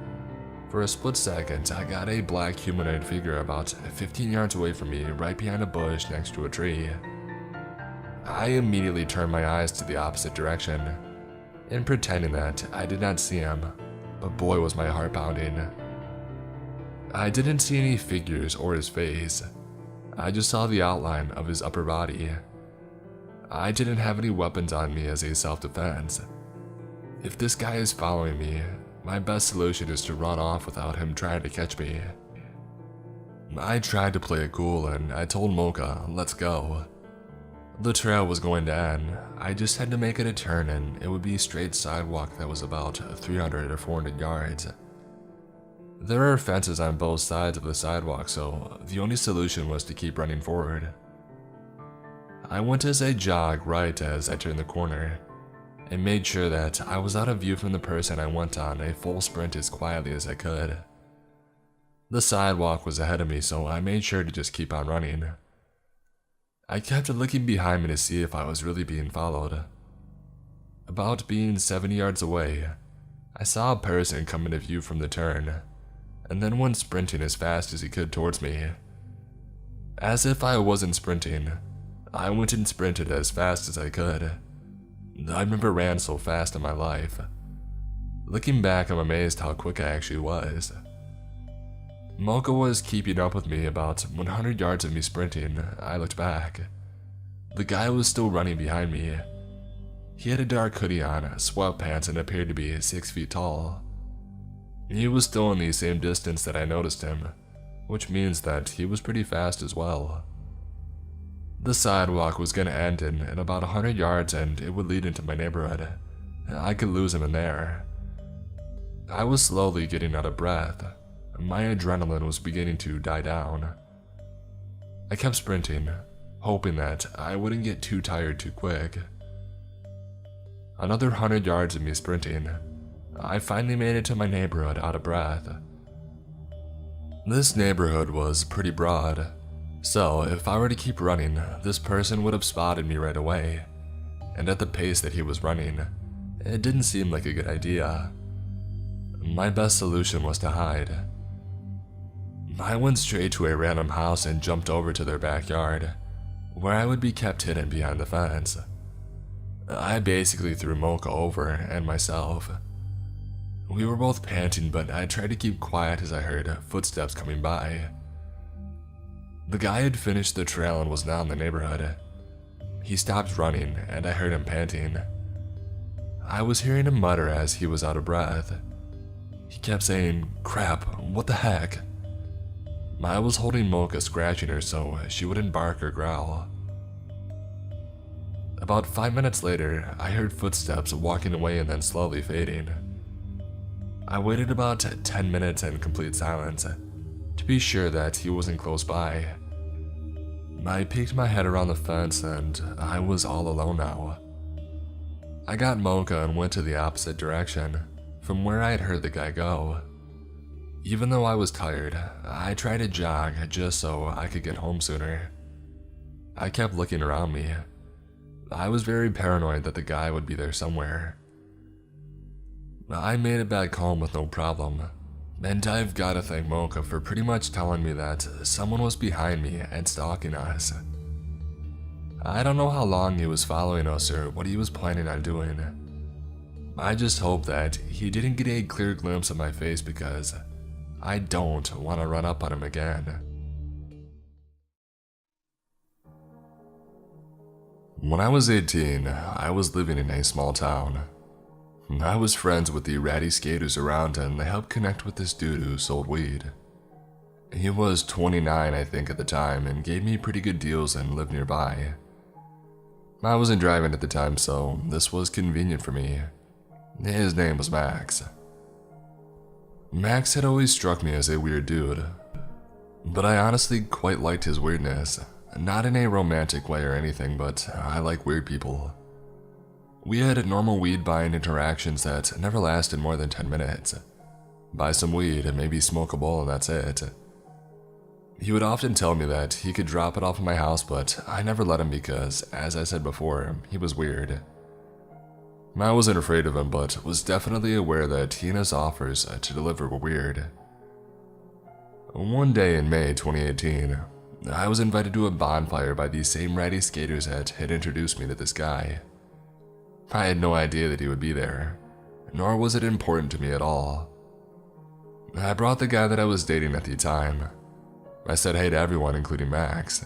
for a split second, I got a black humanoid figure about 15 yards away from me, right behind a bush next to a tree. I immediately turned my eyes to the opposite direction, and pretending that I did not see him, but boy was my heart pounding. I didn't see any figures or his face. I just saw the outline of his upper body. I didn't have any weapons on me as a self-defense. If this guy is following me, my best solution is to run off without him trying to catch me. I tried to play it cool and I told Mocha, let's go. The trail was going to end. I just had to make it a turn and it would be a straight sidewalk that was about 300 or 400 yards. There are fences on both sides of the sidewalk, so the only solution was to keep running forward. I went as I jogged right as I turned the corner, and made sure that I was out of view from the person I went on a full sprint as quietly as I could. The sidewalk was ahead of me, so I made sure to just keep on running. I kept looking behind me to see if I was really being followed. About being 70 yards away, I saw a person come into view from the turn, and then went sprinting as fast as he could towards me. As if I wasn't sprinting, I went and sprinted as fast as I could. I've never ran so fast in my life. Looking back, I'm amazed how quick I actually was. Mocha was keeping up with me about 100 yards of me sprinting. I looked back. The guy was still running behind me. He had a dark hoodie on, sweatpants, and appeared to be 6 feet tall. He was still in the same distance that I noticed him, which means that he was pretty fast as well. The sidewalk was going to end in about 100 yards and it would lead into my neighborhood. I could lose him in there. I was slowly getting out of breath. My adrenaline was beginning to die down. I kept sprinting, hoping that I wouldn't get too tired too quick. Another 100 yards of me sprinting, I finally made it to my neighborhood out of breath. This neighborhood was pretty broad. So, if I were to keep running, this person would have spotted me right away, and at the pace that he was running, it didn't seem like a good idea. My best solution was to hide. I went straight to a random house and jumped over to their backyard, where I would be kept hidden behind the fence. I basically threw Mocha over and myself. We were both panting, but I tried to keep quiet as I heard footsteps coming by. The guy had finished the trail and was now in the neighborhood. He stopped running, and I heard him panting. I was hearing him mutter as he was out of breath. He kept saying, "Crap, what the heck?" I was holding Mocha, scratching her so she wouldn't bark or growl. About 5 minutes later, I heard footsteps walking away and then slowly fading. I waited about 10 minutes in complete silence, to be sure that he wasn't close by. I peeked my head around the fence and I was all alone now. I got Mocha and went to the opposite direction from where I had heard the guy go. Even though I was tired, I tried to jog just so I could get home sooner. I kept looking around me. I was very paranoid that the guy would be there somewhere. I made it back home with no problem. And I've gotta thank Mocha for pretty much telling me that someone was behind me and stalking us. I don't know how long he was following us or what he was planning on doing. I just hope that he didn't get a clear glimpse of my face because I don't want to run up on him again. When I was 18, I was living in a small town. I was friends with the ratty skaters around and they helped connect with this dude who sold weed. He was 29 I think at the time and gave me pretty good deals and lived nearby. I wasn't driving at the time so this was convenient for me. His name was Max. Max had always struck me as a weird dude, but I honestly quite liked his weirdness. Not in a romantic way or anything, but I like weird people. We had normal weed buying interactions that never lasted more than 10 minutes. Buy some weed and maybe smoke a bowl and that's it. He would often tell me that he could drop it off at my house, but I never let him because, as I said before, he was weird. I wasn't afraid of him, but was definitely aware that he and his offers to deliver were weird. One day in May 2018, I was invited to a bonfire by the same ratty skaters that had introduced me to this guy. I had no idea that he would be there, nor was it important to me at all. I brought the guy that I was dating at the time. I said hey to everyone, including Max.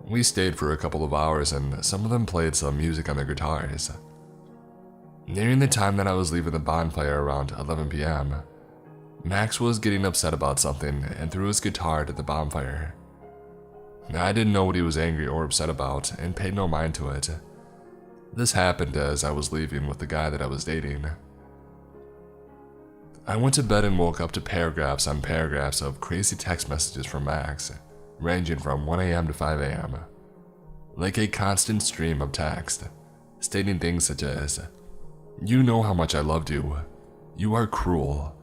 We stayed for a couple of hours and some of them played some music on their guitars. Nearing the time that I was leaving the bonfire around 11 p.m., Max was getting upset about something and threw his guitar to the bonfire. I didn't know what he was angry or upset about and paid no mind to it. This happened as I was leaving with the guy that I was dating. I went to bed and woke up to paragraphs on paragraphs of crazy text messages from Max, ranging from 1 a.m. to 5 a.m. Like a constant stream of text, stating things such as, "You know how much I loved you. You are cruel."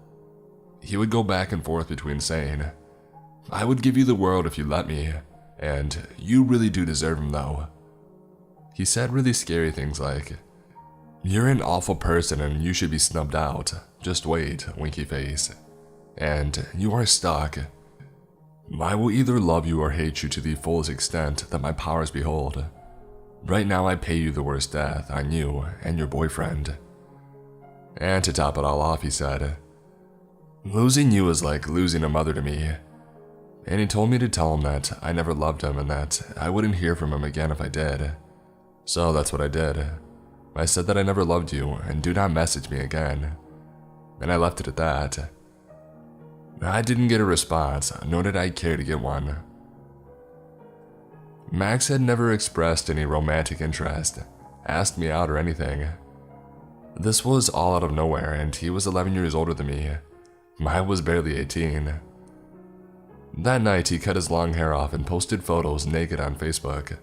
He would go back and forth between saying, "I would give you the world if you let me," and "You really do deserve him though." He said really scary things like, "You're an awful person and you should be snubbed out. Just wait, winky face." And "You are stuck. I will either love you or hate you to the fullest extent that my powers behold. Right now I pay you the worst death on you and your boyfriend." And to top it all off, he said, "Losing you is like losing a mother to me." And he told me to tell him that I never loved him and that I wouldn't hear from him again if I did. So that's what I did. I said that I never loved you and do not message me again. And I left it at that. I didn't get a response, nor did I care to get one. Max had never expressed any romantic interest, asked me out or anything. This was all out of nowhere and he was 11 years older than me. I was barely 18. That night he cut his long hair off and posted photos naked on Facebook,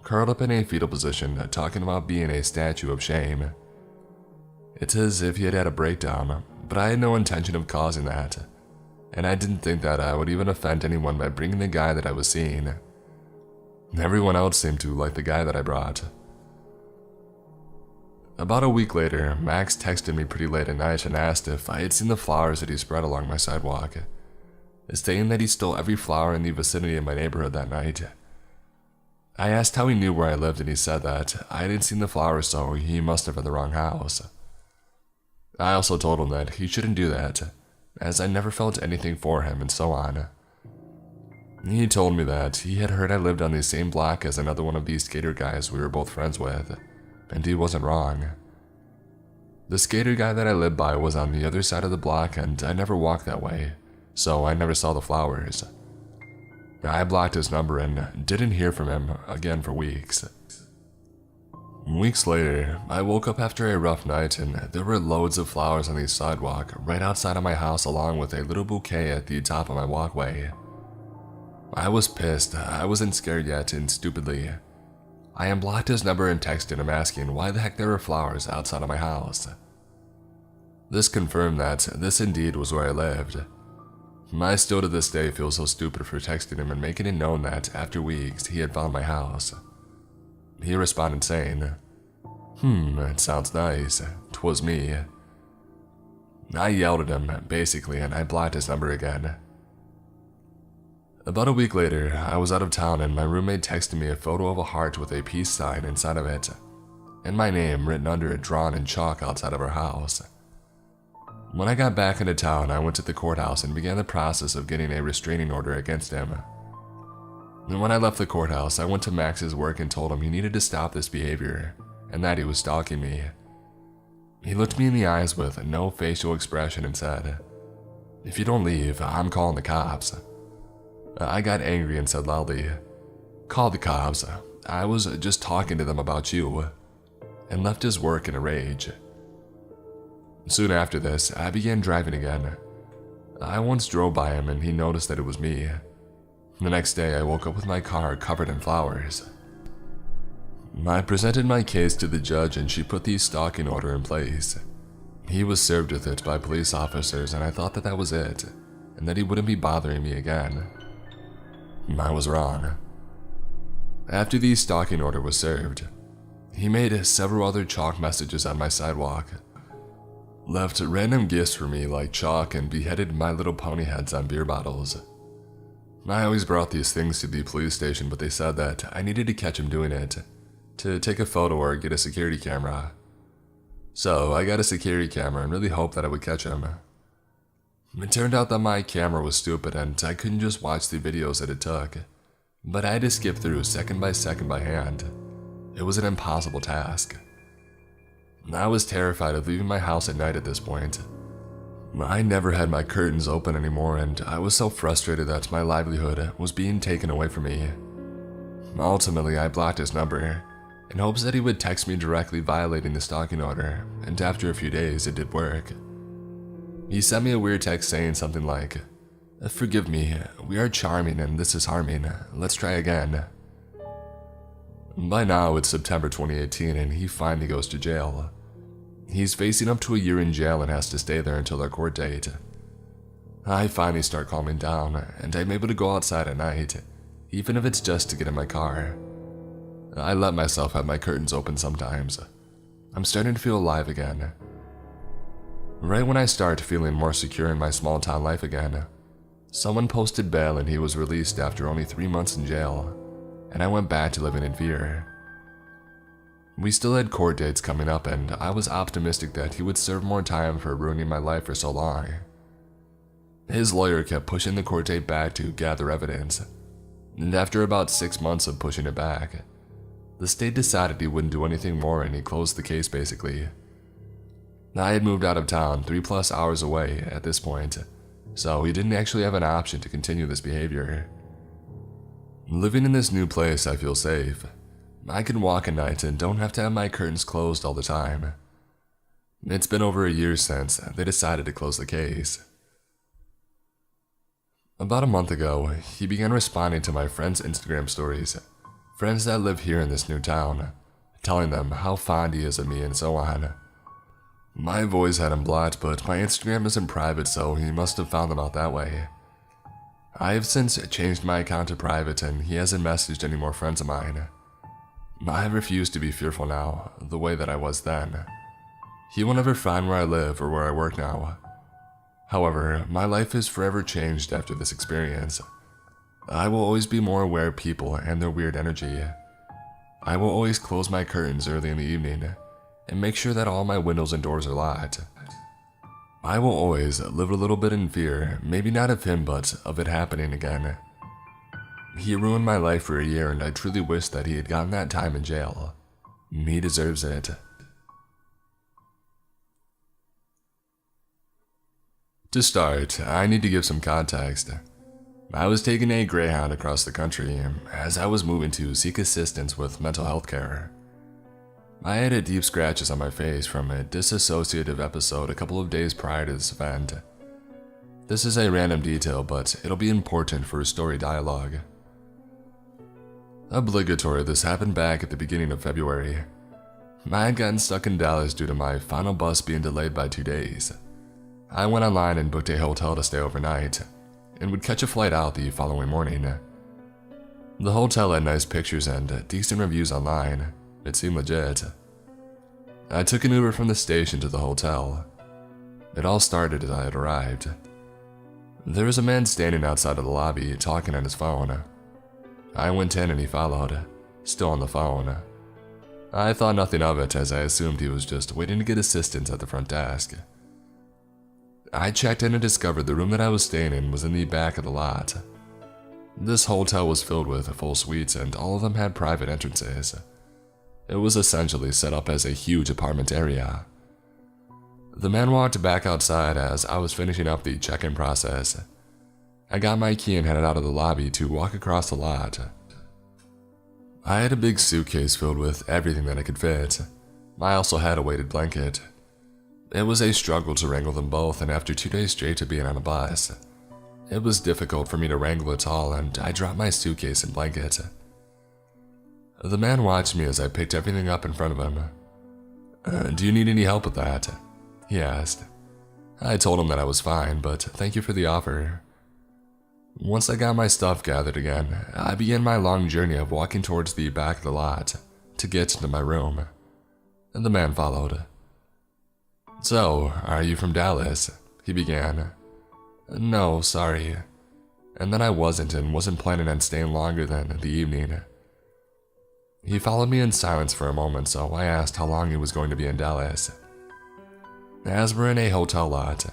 curled up in a fetal position, talking about being a statue of shame. It's as if he had had a breakdown, but I had no intention of causing that, and I didn't think that I would even offend anyone by bringing the guy that I was seeing. Everyone else seemed to like the guy that I brought. About a week later, Max texted me pretty late at night and asked if I had seen the flowers that he spread along my sidewalk, stating that he stole every flower in the vicinity of my neighborhood that night. I asked how he knew where I lived and he said that I hadn't seen the flowers, so he must have had the wrong house. I also told him that he shouldn't do that, as I never felt anything for him and so on. He told me that he had heard I lived on the same block as another one of these skater guys we were both friends with, and he wasn't wrong. The skater guy that I lived by was on the other side of the block and I never walked that way, so I never saw the flowers. I blocked his number and didn't hear from him again for weeks. Weeks later, I woke up after a rough night and there were loads of flowers on the sidewalk right outside of my house along with a little bouquet at the top of my walkway. I was pissed, I wasn't scared yet, and stupidly, I unblocked his number and texted him asking why the heck there were flowers outside of my house. This confirmed that this indeed was where I lived. I still to this day feel so stupid for texting him and making it known that after weeks he had found my house. He responded saying, "It sounds nice, 'twas me." I yelled at him, basically, and I blocked his number again. About a week later, I was out of town and my roommate texted me a photo of a heart with a peace sign inside of it, and my name written under it drawn in chalk outside of our house. When I got back into town, I went to the courthouse and began the process of getting a restraining order against him. And when I left the courthouse, I went to Max's work and told him he needed to stop this behavior, and that he was stalking me. He looked me in the eyes with no facial expression and said, "If you don't leave, I'm calling the cops." I got angry and said loudly, "Call the cops, I was just talking to them about you," and left his work in a rage. Soon after this, I began driving again. I once drove by him and he noticed that it was me. The next day, I woke up with my car covered in flowers. I presented my case to the judge and she put the stalking order in place. He was served with it by police officers and I thought that that was it, and that he wouldn't be bothering me again. I was wrong. After the stalking order was served, he made several other chalk messages on my sidewalk, left random gifts for me like chalk, and beheaded My Little Pony heads on beer bottles. I always brought these things to the police station, but they said that I needed to catch him doing it, to take a photo or get a security camera. So I got a security camera and really hoped that I would catch him. It turned out that my camera was stupid and I couldn't just watch the videos that it took, but I had to skip through second by hand. It was an impossible task. I was terrified of leaving my house at night at this point. I never had my curtains open anymore, and I was so frustrated that my livelihood was being taken away from me. Ultimately, I blocked his number in hopes that he would text me directly violating the stalking order, and after a few days, it did work. He sent me a weird text saying something like, "Forgive me, we are charming and this is harming. Let's try again." By now, it's September 2018 and he finally goes to jail. He's facing up to a year in jail and has to stay there until their court date. I finally start calming down, and I'm able to go outside at night, even if it's just to get in my car. I let myself have my curtains open sometimes. I'm starting to feel alive again. Right when I start feeling more secure in my small town life again, someone posted bail and he was released after only 3 months in jail, and I went back to living in fear. We still had court dates coming up, and I was optimistic that he would serve more time for ruining my life for so long. His lawyer kept pushing the court date back to gather evidence, and after about 6 months of pushing it back, the state decided he wouldn't do anything more and he closed the case basically. I had moved out of town 3+ hours away at this point, so he didn't actually have an option to continue this behavior. Living in this new place, I feel safe. I can walk at night and don't have to have my curtains closed all the time. It's been over a year since they decided to close the case. About a month ago, he began responding to my friends' Instagram stories, friends that live here in this new town, telling them how fond he is of me and so on. My voice had him blocked, but my Instagram isn't private, so he must have found them out that way. I have since changed my account to private and he hasn't messaged any more friends of mine. I refuse to be fearful now, the way that I was then. He will never find where I live or where I work now. However, my life is forever changed after this experience. I will always be more aware of people and their weird energy. I will always close my curtains early in the evening and make sure that all my windows and doors are locked. I will always live a little bit in fear, maybe not of him, but of it happening again. He ruined my life for a year, and I truly wish that he had gotten that time in jail. He deserves it. To start, I need to give some context. I was taking a Greyhound across the country as I was moving to seek assistance with mental health care. I had deep scratches on my face from a dissociative episode a couple of days prior to this event. This is a random detail, but it'll be important for a story dialogue. Obligatory, this happened back at the beginning of February. I had gotten stuck in Dallas due to my final bus being delayed by 2 days. I went online and booked a hotel to stay overnight, and would catch a flight out the following morning. The hotel had nice pictures and decent reviews online. It seemed legit. I took an Uber from the station to the hotel. It all started as I had arrived. There was a man standing outside of the lobby talking on his phone. I went in and he followed, still on the phone. I thought nothing of it as I assumed he was just waiting to get assistance at the front desk. I checked in and discovered the room that I was staying in was in the back of the lot. This hotel was filled with full suites and all of them had private entrances. It was essentially set up as a huge apartment area. The man walked back outside as I was finishing up the check-in process. I got my key and headed out of the lobby to walk across the lot. I had a big suitcase filled with everything that I could fit. I also had a weighted blanket. It was a struggle to wrangle them both, and after 2 days straight of being on a bus, it was difficult for me to wrangle it all, and I dropped my suitcase and blanket. The man watched me as I picked everything up in front of him. Do you need any help with that? He asked. I told him that I was fine, but thank you for the offer. Once I got my stuff gathered again, I began my long journey of walking towards the back of the lot to get into my room. The man followed. "So, are you from Dallas?" he began. "No, sorry." And then I wasn't planning on staying longer than the evening. He followed me in silence for a moment, so I asked how long he was going to be in Dallas. As we're in a hotel lot,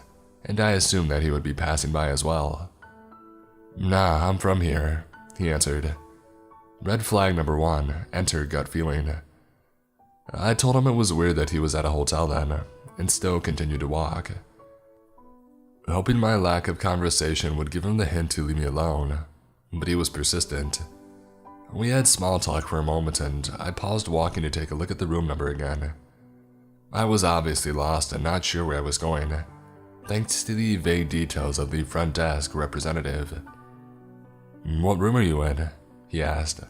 and I assumed that he would be passing by as well. "Nah, I'm from here," he answered. Red flag number 1, enter gut feeling. I told him it was weird that he was at a hotel then, and still continued to walk, hoping my lack of conversation would give him the hint to leave me alone, but he was persistent. We had small talk for a moment, and I paused walking to take a look at the room number again. I was obviously lost and not sure where I was going, thanks to the vague details of the front desk representative. "What room are you in?" he asked.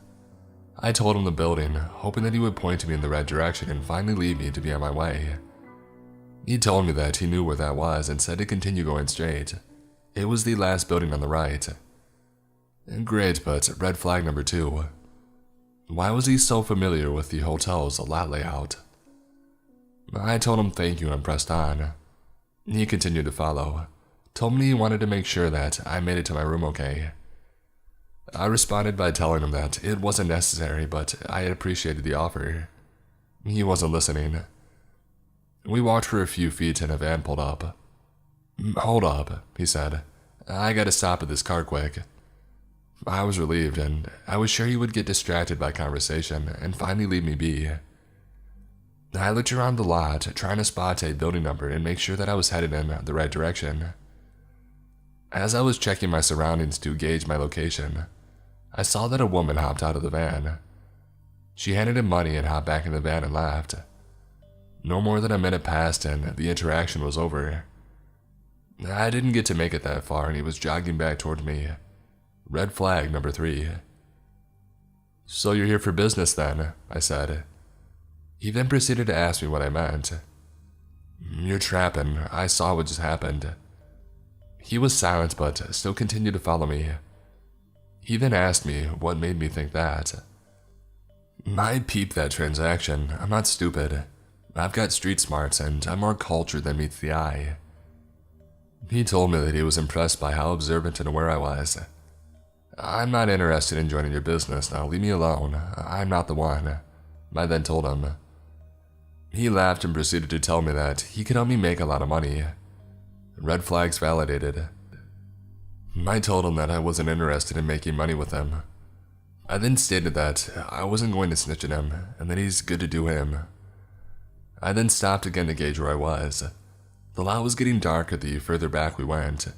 I told him the building, hoping that he would point me in the right direction and finally lead me to be on my way. He told me that he knew where that was and said to continue going straight. It was the last building on the right. Great, but red flag number 2. Why was he so familiar with the hotel's lot layout? I told him thank you and pressed on. He continued to follow, told me he wanted to make sure that I made it to my room okay. I responded by telling him that it wasn't necessary, but I had appreciated the offer. He wasn't listening. We walked for a few feet and a van pulled up. "Hold up," he said. "I gotta stop at this car quick." I was relieved, and I was sure he would get distracted by conversation and finally leave me be. I looked around the lot, trying to spot a building number and make sure that I was headed in the right direction. As I was checking my surroundings to gauge my location, I saw that a woman hopped out of the van. She handed him money and hopped back in the van and left. No more than a minute passed and the interaction was over. I didn't get to make it that far and he was jogging back toward me. Red flag number 3. "So you're here for business then," I said. He then proceeded to ask me what I meant. "You're trapping. I saw what just happened." He was silent but still continued to follow me. He then asked me what made me think that. I peeped that transaction. I'm not stupid. I've got street smarts and I'm more cultured than meets the eye. He told me that he was impressed by how observant and aware I was. "I'm not interested in joining your business now, leave me alone. I'm not the one," I then told him. He laughed and proceeded to tell me that he could help me make a lot of money. Red flags validated. I told him that I wasn't interested in making money with him. I then stated that I wasn't going to snitch on him and that he's good to do him. I then stopped again to gauge where I was. The lot was getting darker the further back we went.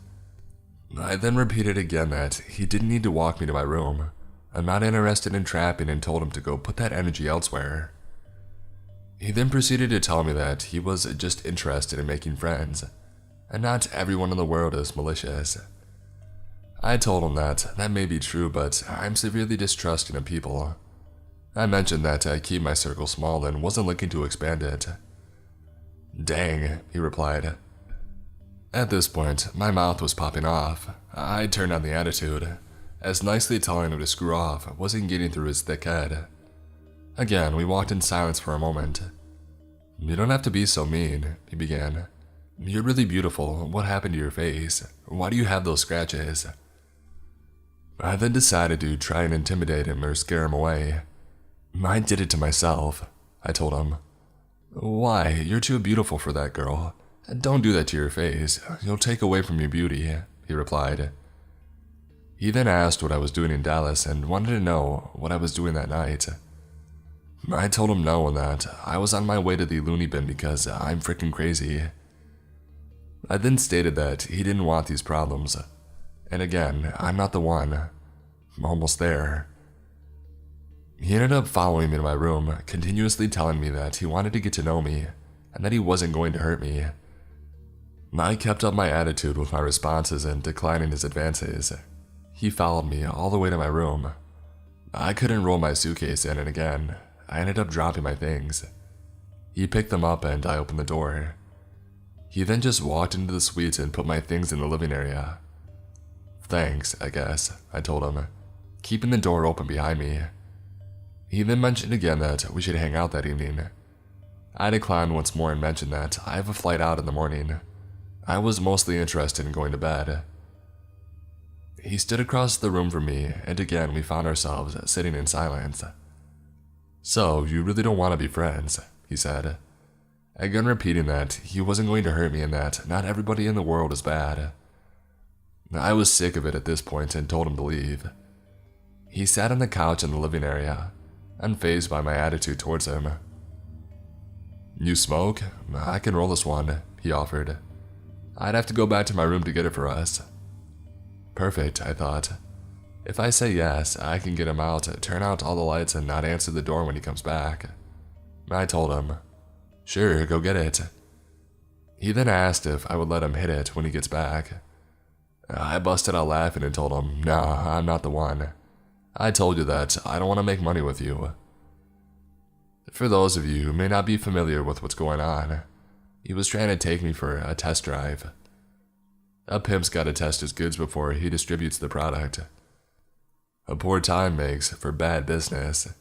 I then repeated again that he didn't need to walk me to my room. I'm not interested in trapping and told him to go put that energy elsewhere. He then proceeded to tell me that he was just interested in making friends, and not everyone in the world is malicious. I told him that may be true, but I'm severely distrusting of people. I mentioned that I keep my circle small and wasn't looking to expand it. "Dang," he replied. At this point, my mouth was popping off. I turned on the attitude, as nicely telling him to screw off wasn't getting through his thick head. Again, we walked in silence for a moment. "You don't have to be so mean," he began. "You're really beautiful. What happened to your face? Why do you have those scratches?" I then decided to try and intimidate him or scare him away. "I did it to myself," I told him. "Why? You're too beautiful for that, girl. Don't do that to your face. You'll take away from your beauty," he replied. He then asked what I was doing in Dallas and wanted to know what I was doing that night. I told him no and that I was on my way to the loony bin because I'm freaking crazy. I then stated that he didn't want these problems. And again, I'm not the one. I'm almost there. He ended up following me to my room, continuously telling me that he wanted to get to know me and that he wasn't going to hurt me. I kept up my attitude with my responses and declining his advances. He followed me all the way to my room. I couldn't roll my suitcase in, and again, I ended up dropping my things. He picked them up and I opened the door. He then just walked into the suite and put my things in the living area. Thanks, I guess, I told him, keeping the door open behind me. He then mentioned again that we should hang out that evening. I declined once more and mentioned that I have a flight out in the morning. I was mostly interested in going to bed. He stood across the room from me, and again we found ourselves sitting in silence. So, you really don't want to be friends, he said, again repeating that he wasn't going to hurt me and that not everybody in the world is bad. I was sick of it at this point and told him to leave. He sat on the couch in the living area, unfazed by my attitude towards him. You smoke? I can roll us one, he offered. I'd have to go back to my room to get it for us. Perfect, I thought. If I say yes, I can get him out, turn out all the lights, and not answer the door when he comes back. I told him, sure, go get it. He then asked if I would let him hit it when he gets back. I busted out laughing and told him, nah, I'm not the one. I told you that I don't want to make money with you. For those of you who may not be familiar with what's going on, he was trying to take me for a test drive. A pimp's got to test his goods before he distributes the product. A poor time makes for bad business.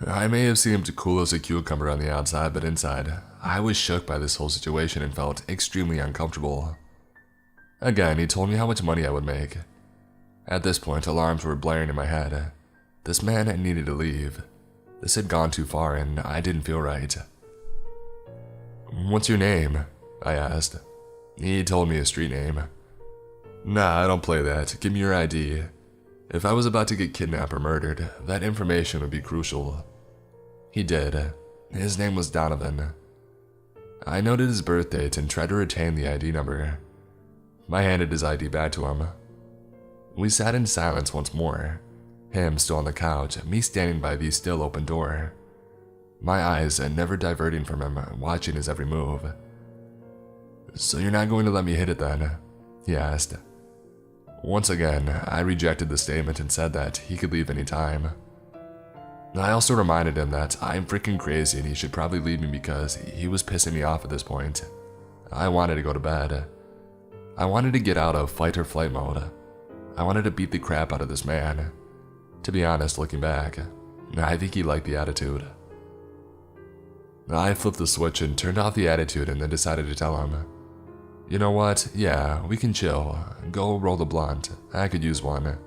I may have seemed cool as a cucumber on the outside, but inside, I was shook by this whole situation and felt extremely uncomfortable. Again, he told me how much money I would make. At this point, alarms were blaring in my head. This man needed to leave. This had gone too far and I didn't feel right. What's your name? I asked. He told me a street name. Nah, I don't play that. Give me your ID. If I was about to get kidnapped or murdered, that information would be crucial. He did. His name was Donovan. I noted his birth date and tried to retain the ID number. I handed his ID back to him. We sat in silence once more, him still on the couch, me standing by the still open door. My eyes never diverting from him, watching his every move. So you're not going to let me hit it then? He asked. Once again, I rejected the statement and said that he could leave any time. I also reminded him that I'm freaking crazy and he should probably leave me because he was pissing me off at this point. I wanted to go to bed. I wanted to get out of fight or flight mode. I wanted to beat the crap out of this man. To be honest, looking back, I think he liked the attitude. I flipped the switch and turned off the attitude and then decided to tell him, you know what, yeah, we can chill. Go roll the blunt. I could use one.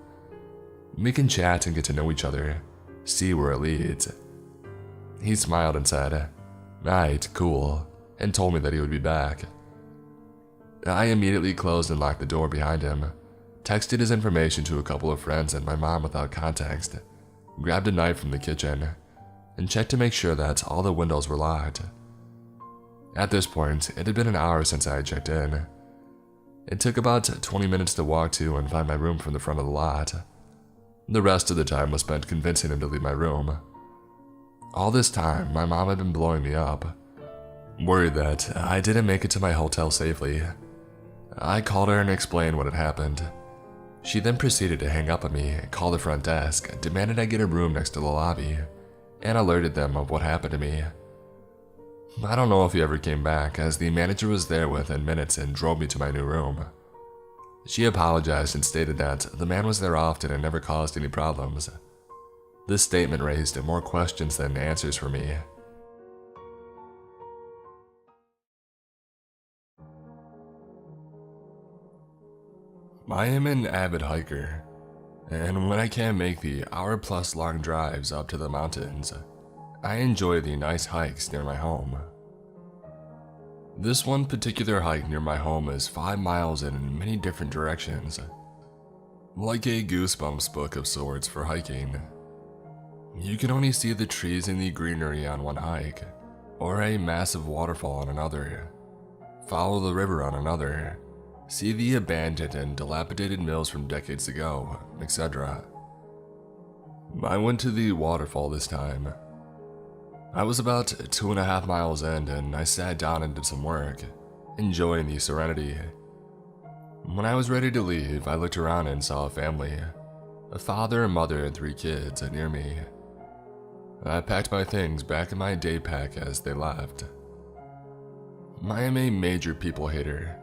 We can chat and get to know each other. See where it leads. He smiled and said, right, cool, and told me that he would be back. I immediately closed and locked the door behind him, texted his information to a couple of friends and my mom without context, grabbed a knife from the kitchen, and checked to make sure that all the windows were locked. At this point, it had been an hour since I had checked in. It took about 20 minutes to walk to and find my room from the front of the lot. The rest of the time was spent convincing him to leave my room. All this time, my mom had been blowing me up, worried that I didn't make it to my hotel safely. I called her and explained what had happened. She then proceeded to hang up on me, call the front desk, demanded I get a room next to the lobby, and alerted them of what happened to me. I don't know if he ever came back, as the manager was there within minutes and drove me to my new room. She apologized and stated that the man was there often and never caused any problems. This statement raised more questions than answers for me. I am an avid hiker, and when I can't make the hour-plus long drives up to the mountains, I enjoy the nice hikes near my home. This one particular hike near my home is 5 miles in many different directions, like a Goosebumps book of sorts for hiking. You can only see the trees and the greenery on one hike, or a massive waterfall on another, follow the river on another, see the abandoned and dilapidated mills from decades ago, etc. I went to the waterfall this time. I was about 2.5 miles in and I sat down and did some work, enjoying the serenity. When I was ready to leave, I looked around and saw a family, a father, a mother, and 3 kids near me. I packed my things back in my day pack as they left. I am a major people hater.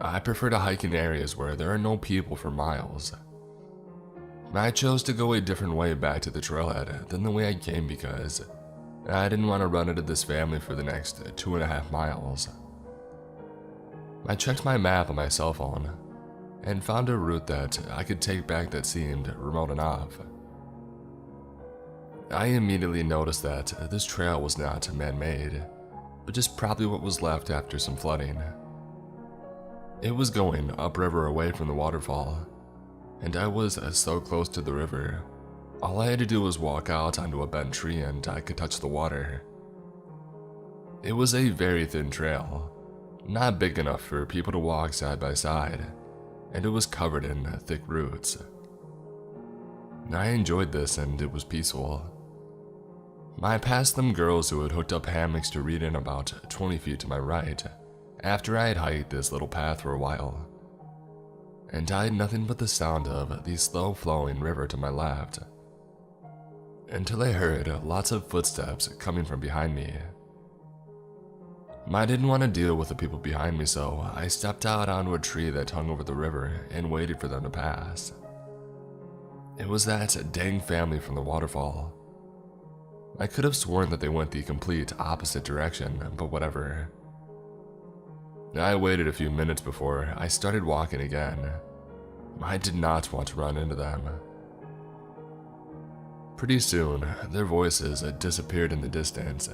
I prefer to hike in areas where there are no people for miles. I chose to go a different way back to the trailhead than the way I came because I didn't want to run into this family for the next 2.5 miles. I checked my map on my cell phone and found a route that I could take back that seemed remote enough. I immediately noticed that this trail was not man-made, but just probably what was left after some flooding. It was going upriver away from the waterfall, and I was so close to the river. All I had to do was walk out onto a bent tree and I could touch the water. It was a very thin trail, not big enough for people to walk side by side, and it was covered in thick roots. I enjoyed this and it was peaceful. I passed some girls who had hooked up hammocks to read in about 20 feet to my right after I had hiked this little path for a while, and I had nothing but the sound of the slow-flowing river to my left, until I heard lots of footsteps coming from behind me. I didn't want to deal with the people behind me, so I stepped out onto a tree that hung over the river and waited for them to pass. It was that dang family from the waterfall. I could have sworn that they went the complete opposite direction, but whatever. I waited a few minutes before I started walking again. I did not want to run into them. Pretty soon, their voices disappeared in the distance,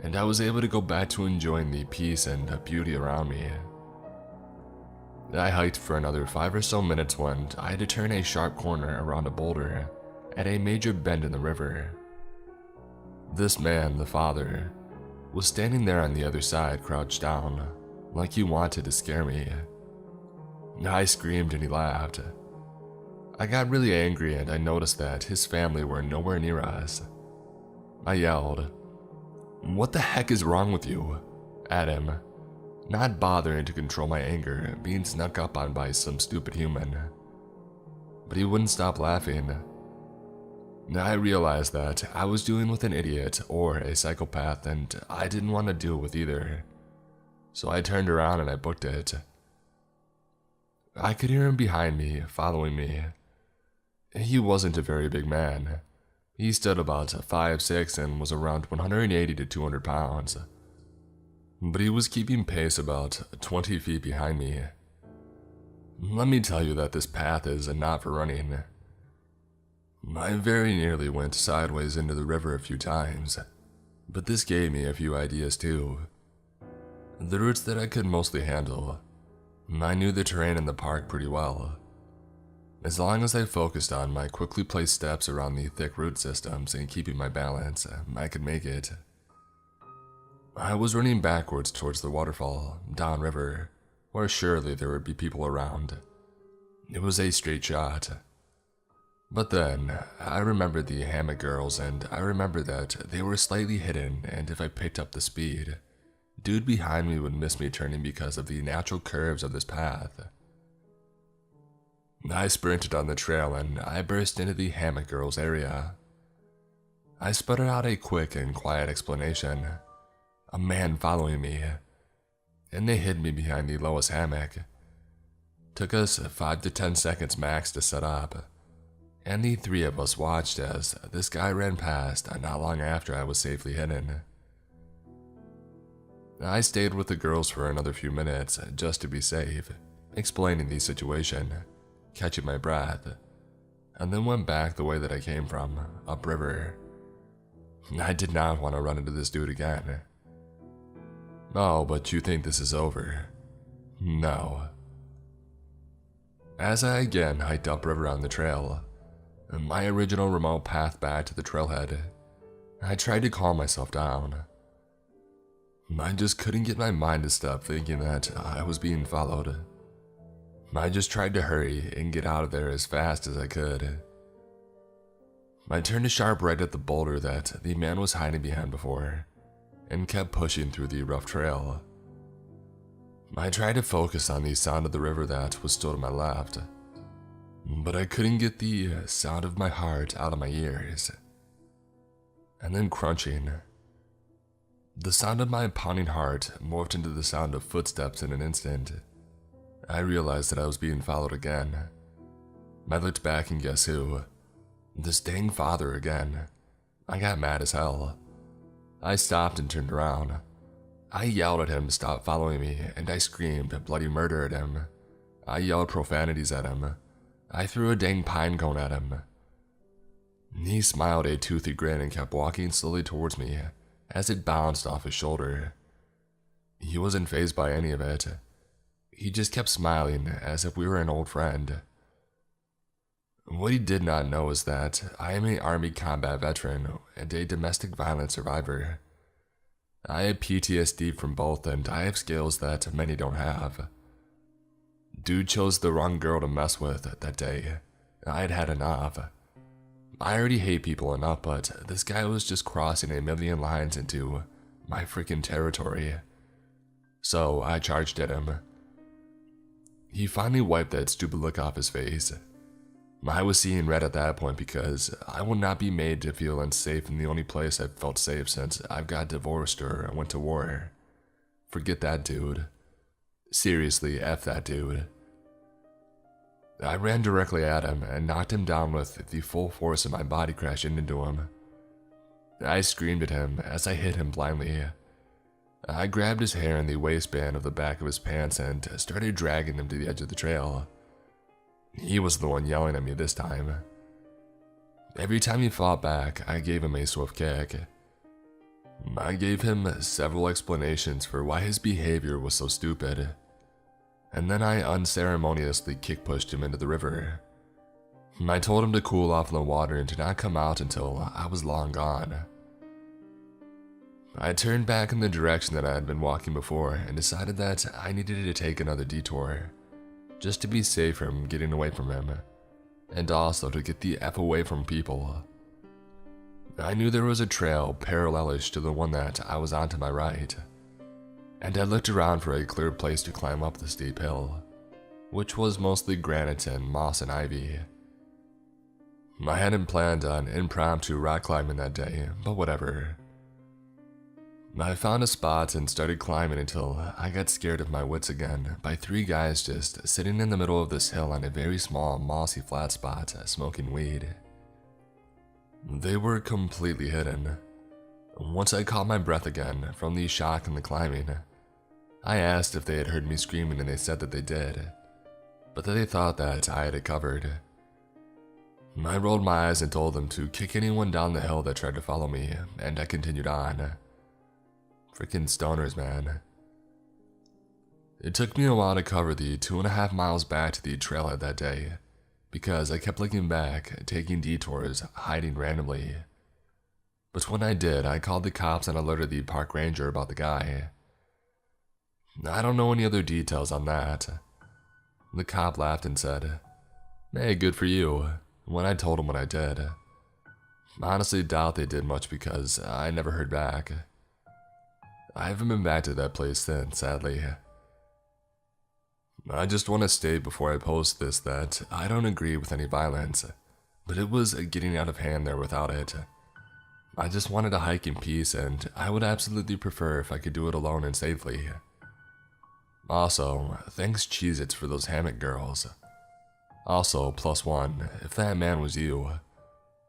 and I was able to go back to enjoying the peace and beauty around me. I hiked for another 5 or so minutes when I had to turn a sharp corner around a boulder at a major bend in the river. This man, the father, was standing there on the other side, crouched down, like he wanted to scare me. I screamed and he laughed. I got really angry and I noticed that his family were nowhere near us. I yelled, "What the heck is wrong with you?" at him, not bothering to control my anger being snuck up on by some stupid human. But he wouldn't stop laughing. I realized that I was dealing with an idiot or a psychopath and I didn't want to deal with either. So I turned around and I booked it. I could hear him behind me, following me. He wasn't a very big man. He stood about 5'6" and was around 180 to 200 pounds. But he was keeping pace about 20 feet behind me. Let me tell you that this path is not for running. I very nearly went sideways into the river a few times, but this gave me a few ideas too. The routes that I could mostly handle. I knew the terrain in the park pretty well. As long as I focused on my quickly placed steps around the thick root systems and keeping my balance, I could make it. I was running backwards towards the waterfall, downriver, where surely there would be people around. It was a straight shot. But then, I remembered the hammock girls and I remembered that they were slightly hidden, and if I picked up the speed, dude behind me would miss me turning because of the natural curves of this path. I sprinted on the trail and I burst into the hammock girls area. I sputtered out a quick and quiet explanation. A man following me, and they hid me behind the lowest hammock. Took us 5 to 10 seconds max to set up, and the 3 of us watched as this guy ran past not long after I was safely hidden. I stayed with the girls for another few minutes just to be safe, explaining the situation, catching my breath, and then went back the way that I came from, upriver. I did not want to run into this dude again. Oh, but you think this is over? No. As I again hiked upriver on the trail, my original remote path back to the trailhead, I tried to calm myself down. I just couldn't get my mind to stop thinking that I was being followed. I just tried to hurry and get out of there as fast as I could. I turned a sharp right at the boulder that the man was hiding behind before, and kept pushing through the rough trail. I tried to focus on the sound of the river that was still to my left, but I couldn't get the sound of my heart out of my ears. And then crunching. The sound of my pounding heart morphed into the sound of footsteps in an instant, I realized that I was being followed again. I looked back and guess who? This dang father again. I got mad as hell. I stopped and turned around. I yelled at him to stop following me, and I screamed bloody murder at him. I yelled profanities at him. I threw a dang pine cone at him. He smiled a toothy grin and kept walking slowly towards me as it bounced off his shoulder. He wasn't fazed by any of it. He just kept smiling as if we were an old friend. What he did not know is that I am an Army combat veteran and a domestic violence survivor. I have PTSD from both, and I have skills that many don't have. Dude chose the wrong girl to mess with that day. I had had enough. I already hate people enough, but this guy was just crossing a million lines into my freaking territory. So I charged at him. He finally wiped that stupid look off his face. I was seeing red at that point because I will not be made to feel unsafe in the only place I've felt safe since I've got divorced or went to war. Forget that dude. Seriously, F that dude. I ran directly at him and knocked him down with the full force of my body crashing into him. I screamed at him as I hit him blindly. I grabbed his hair in the waistband of the back of his pants and started dragging him to the edge of the trail. He was the one yelling at me this time. Every time he fought back, I gave him a swift kick. I gave him several explanations for why his behavior was so stupid, and then I unceremoniously kick-pushed him into the river. I told him to cool off in the water and to not come out until I was long gone. I turned back in the direction that I had been walking before and decided that I needed to take another detour, just to be safe from getting away from him, and also to get the F away from people. I knew there was a trail parallelish to the one that I was on to my right, and I looked around for a clear place to climb up the steep hill, which was mostly granite and moss and ivy. I hadn't planned on impromptu rock climbing that day, but whatever. I found a spot and started climbing until I got scared of my wits again by three guys just sitting in the middle of this hill on a very small mossy flat spot smoking weed. They were completely hidden. Once I caught my breath again from the shock and the climbing, I asked if they had heard me screaming and they said that they did, but that they thought that I had it covered. I rolled my eyes and told them to kick anyone down the hill that tried to follow me, and I continued on. Freaking stoners, man. It took me a while to cover the 2.5 miles back to the trailhead that day, because I kept looking back, taking detours, hiding randomly. But when I did, I called the cops and alerted the park ranger about the guy. I don't know any other details on that. The cop laughed and said, "Hey, good for you," when I told him what I did. I honestly doubt they did much because I never heard back. I haven't been back to that place since, sadly. I just want to state before I post this that I don't agree with any violence, but it was getting out of hand there without it. I just wanted to hike in peace, and I would absolutely prefer if I could do it alone and safely. Also, thanks Cheez-Its for those hammock girls. Also, +1, if that man was you,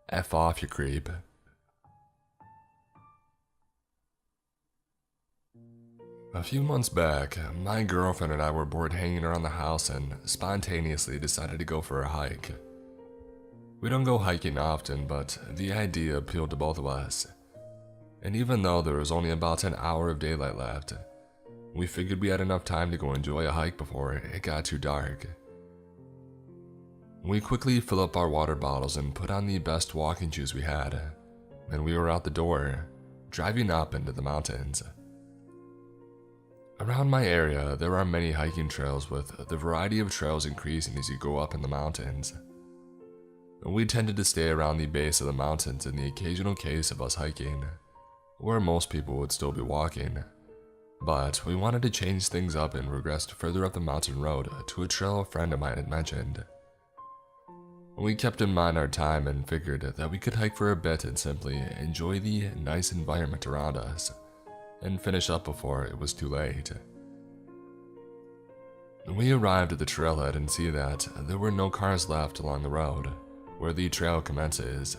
F off, you creep. A few months back, my girlfriend and I were bored hanging around the house and spontaneously decided to go for a hike. We don't go hiking often, but the idea appealed to both of us. And even though there was only about an hour of daylight left, we figured we had enough time to go enjoy a hike before it got too dark. We quickly filled up our water bottles and put on the best walking shoes we had, and we were out the door, driving up into the mountains. Around my area, there are many hiking trails with the variety of trails increasing as you go up in the mountains. We tended to stay around the base of the mountains in the occasional case of us hiking, where most people would still be walking. But we wanted to change things up and regressed further up the mountain road to a trail a friend of mine had mentioned. We kept in mind our time and figured that we could hike for a bit and simply enjoy the nice environment around us, and finish up before it was too late. We arrived at the trailhead and see that there were no cars left along the road where the trail commences,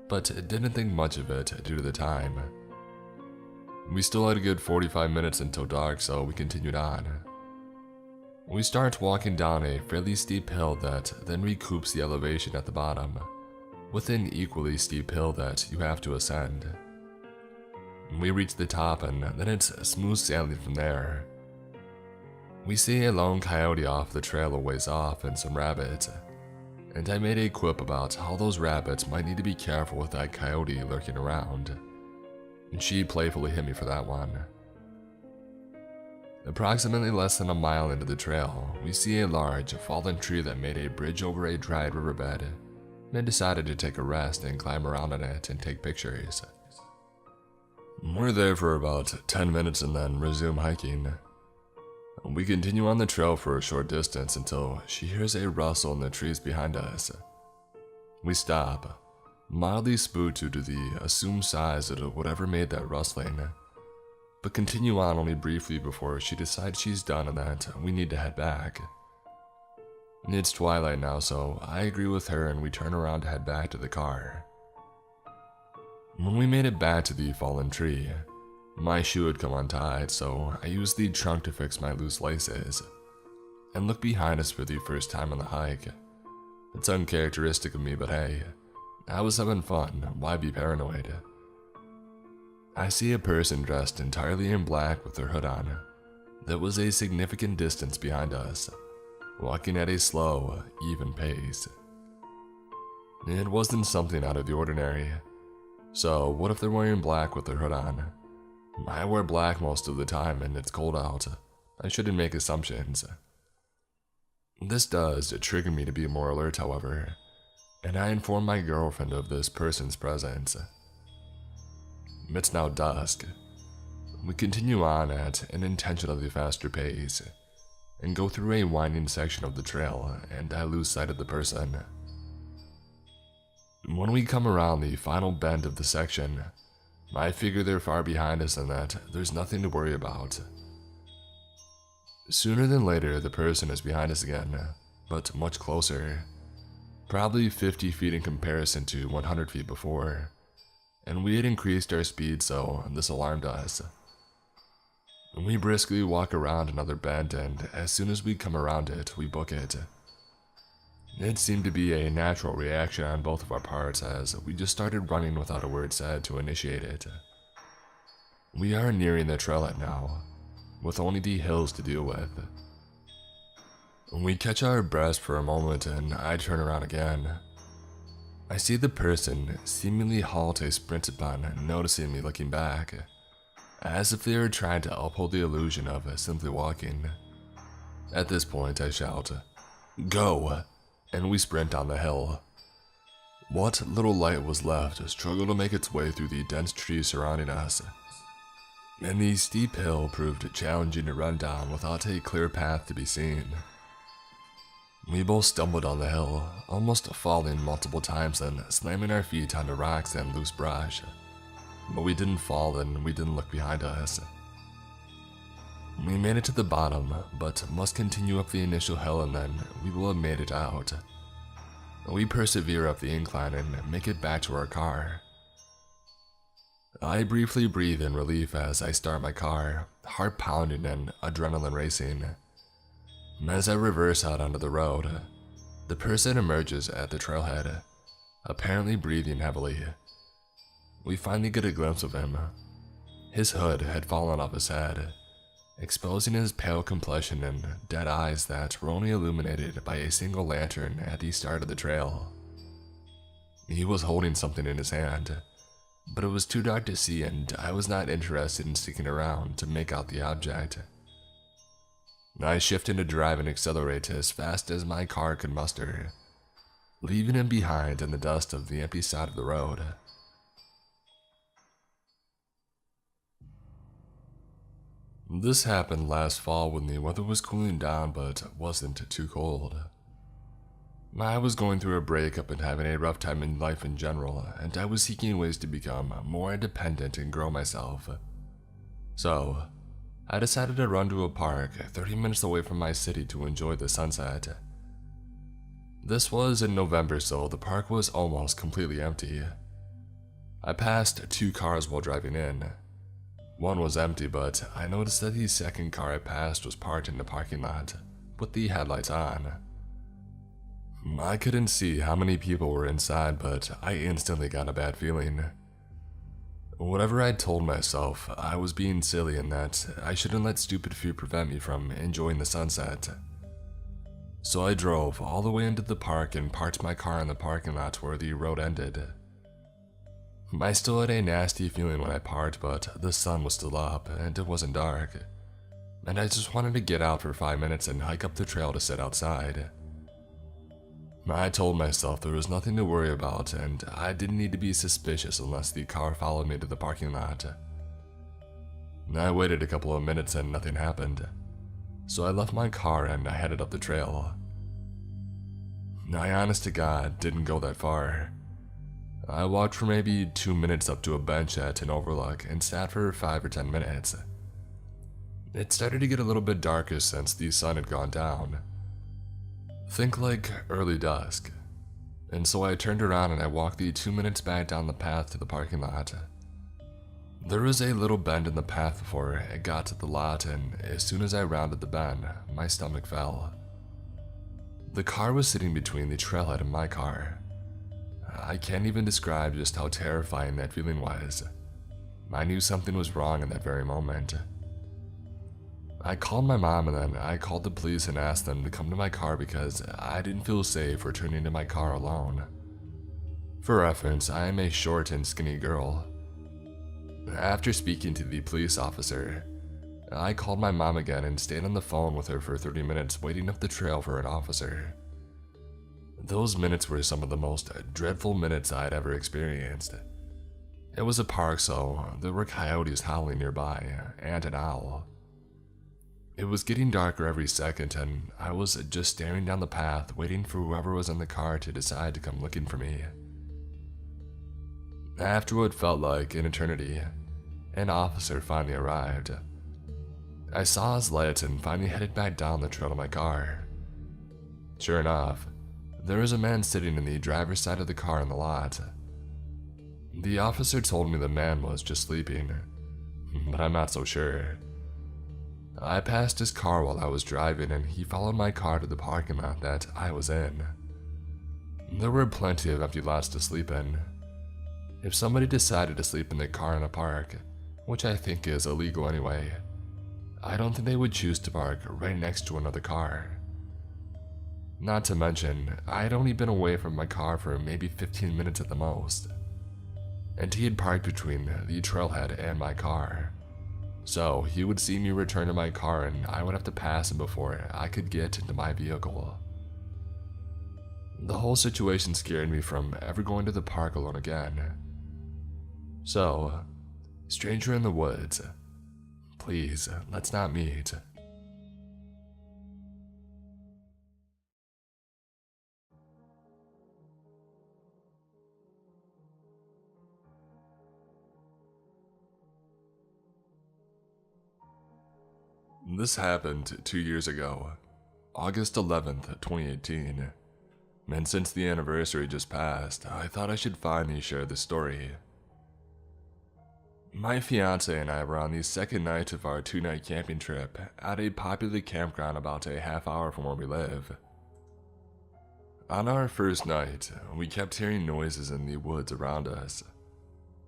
but didn't think much of it due to the time. We still had a good 45 minutes until dark, so we continued on. We start walking down a fairly steep hill that then recoups the elevation at the bottom, with an equally steep hill that you have to ascend. We reach the top and then it's smooth sailing from there. We see a lone coyote off the trail a ways off and some rabbits, and I made a quip about how those rabbits might need to be careful with that coyote lurking around, and she playfully hit me for that one. Approximately less than a mile into the trail, we see a large fallen tree that made a bridge over a dried riverbed, and decided to take a rest and climb around on it and take pictures. We're there for about 10 minutes and then resume hiking. We continue on the trail for a short distance until she hears a rustle in the trees behind us. We stop, mildly spooked due to the assumed size of whatever made that rustling, but continue on only briefly before she decides she's done and that we need to head back. It's twilight now, so I agree with her and we turn around to head back to the car. When we made it back to the fallen tree, my shoe had come untied, so I used the trunk to fix my loose laces, and looked behind us for the first time on the hike. It's uncharacteristic of me, but hey, I was having fun, why be paranoid? I see a person dressed entirely in black with their hood on, that was a significant distance behind us, walking at a slow, even pace. It wasn't something out of the ordinary, so what if they're wearing black with their hood on? I wear black most of the time and it's cold out. I shouldn't make assumptions. This does trigger me to be more alert, however, and I inform my girlfriend of this person's presence. It's now dusk. We continue on at an intentionally faster pace, and go through a winding section of the trail, and I lose sight of the person. When we come around the final bend of the section, I figure they're far behind us and that there's nothing to worry about. Sooner than later, the person is behind us again, but much closer. Probably 50 feet in comparison to 100 feet before, and we had increased our speed, so this alarmed us. We briskly walk around another bend, and as soon as we come around it, we book it. It seemed to be a natural reaction on both of our parts as we just started running without a word said to initiate it. We are nearing the trailhead now, with only the hills to deal with. We catch our breath for a moment and I turn around again. I see the person seemingly halt a sprint upon noticing me looking back, as if they were trying to uphold the illusion of simply walking. At this point I shout, "Go!" and we sprint down the hill. What little light was left struggled to make its way through the dense trees surrounding us, and the steep hill proved challenging to run down without a clear path to be seen. We both stumbled down the hill, almost falling multiple times and slamming our feet onto rocks and loose brush, but we didn't fall and we didn't look behind us. We made it to the bottom, but must continue up the initial hill and then we will have made it out. We persevere up the incline and make it back to our car. I briefly breathe in relief as I start my car, heart pounding and adrenaline racing. As I reverse out onto the road, the person emerges at the trailhead, apparently breathing heavily. We finally get a glimpse of him. His hood had fallen off his head, exposing his pale complexion and dead eyes that were only illuminated by a single lantern at the start of the trail. He was holding something in his hand, but it was too dark to see and I was not interested in sticking around to make out the object. I shift into drive and accelerate as fast as my car could muster, leaving him behind in the dust of the empty side of the road. This happened last fall when the weather was cooling down but wasn't too cold. I was going through a breakup and having a rough time in life in general, and I was seeking ways to become more independent and grow myself. So, I decided to run to a park 30 minutes away from my city to enjoy the sunset. This was in November, so the park was almost completely empty. I passed 2 cars while driving in. One was empty, but I noticed that the second car I passed was parked in the parking lot, with the headlights on. I couldn't see how many people were inside, but I instantly got a bad feeling. Whatever I'd told myself, I was being silly and that I shouldn't let stupid fear prevent me from enjoying the sunset. So I drove all the way into the park and parked my car in the parking lot where the road ended. I still had a nasty feeling when I parked, but the sun was still up and it wasn't dark, and I just wanted to get out for 5 minutes and hike up the trail to sit outside. I told myself there was nothing to worry about and I didn't need to be suspicious unless the car followed me to the parking lot. I waited a couple of minutes and nothing happened, so I left my car and I headed up the trail. I honest to God didn't go that far. I walked for maybe 2 minutes up to a bench at an overlook and sat for 5 or 10 minutes. It started to get a little bit darker since the sun had gone down. Think like early dusk. And so I turned around and I walked the 2 minutes back down the path to the parking lot. There was a little bend in the path before it got to the lot, and as soon as I rounded the bend, my stomach fell. The car was sitting between the trailhead and my car. I can't even describe just how terrifying that feeling was. I knew something was wrong in that very moment. I called my mom and then I called the police and asked them to come to my car because I didn't feel safe returning to my car alone. For reference, I am a short and skinny girl. After speaking to the police officer, I called my mom again and stayed on the phone with her for 30 minutes waiting up the trail for an officer. Those minutes were some of the most dreadful minutes I had ever experienced. It was a park, so there were coyotes howling nearby and an owl. It was getting darker every second, and I was just staring down the path, waiting for whoever was in the car to decide to come looking for me. After what felt like an eternity, an officer finally arrived. I saw his lights and finally headed back down the trail to my car. Sure enough, there was a man sitting in the driver's side of the car in the lot. The officer told me the man was just sleeping, but I'm not so sure. I passed his car while I was driving and he followed my car to the parking lot that I was in. There were plenty of empty lots to sleep in. If somebody decided to sleep in their car in a park, which I think is illegal anyway, I don't think they would choose to park right next to another car. Not to mention, I had only been away from my car for maybe 15 minutes at the most, and he had parked between the trailhead and my car. So he would see me return to my car and I would have to pass him before I could get into my vehicle. The whole situation scared me from ever going to the park alone again. So, stranger in the woods, please, let's not meet. This happened 2 years ago, August 11th, 2018, and since the anniversary just passed, I thought I should finally share this story. My fiance and I were on the second night of our 2-night camping trip at a popular campground about a half hour from where we live. On our first night, we kept hearing noises in the woods around us.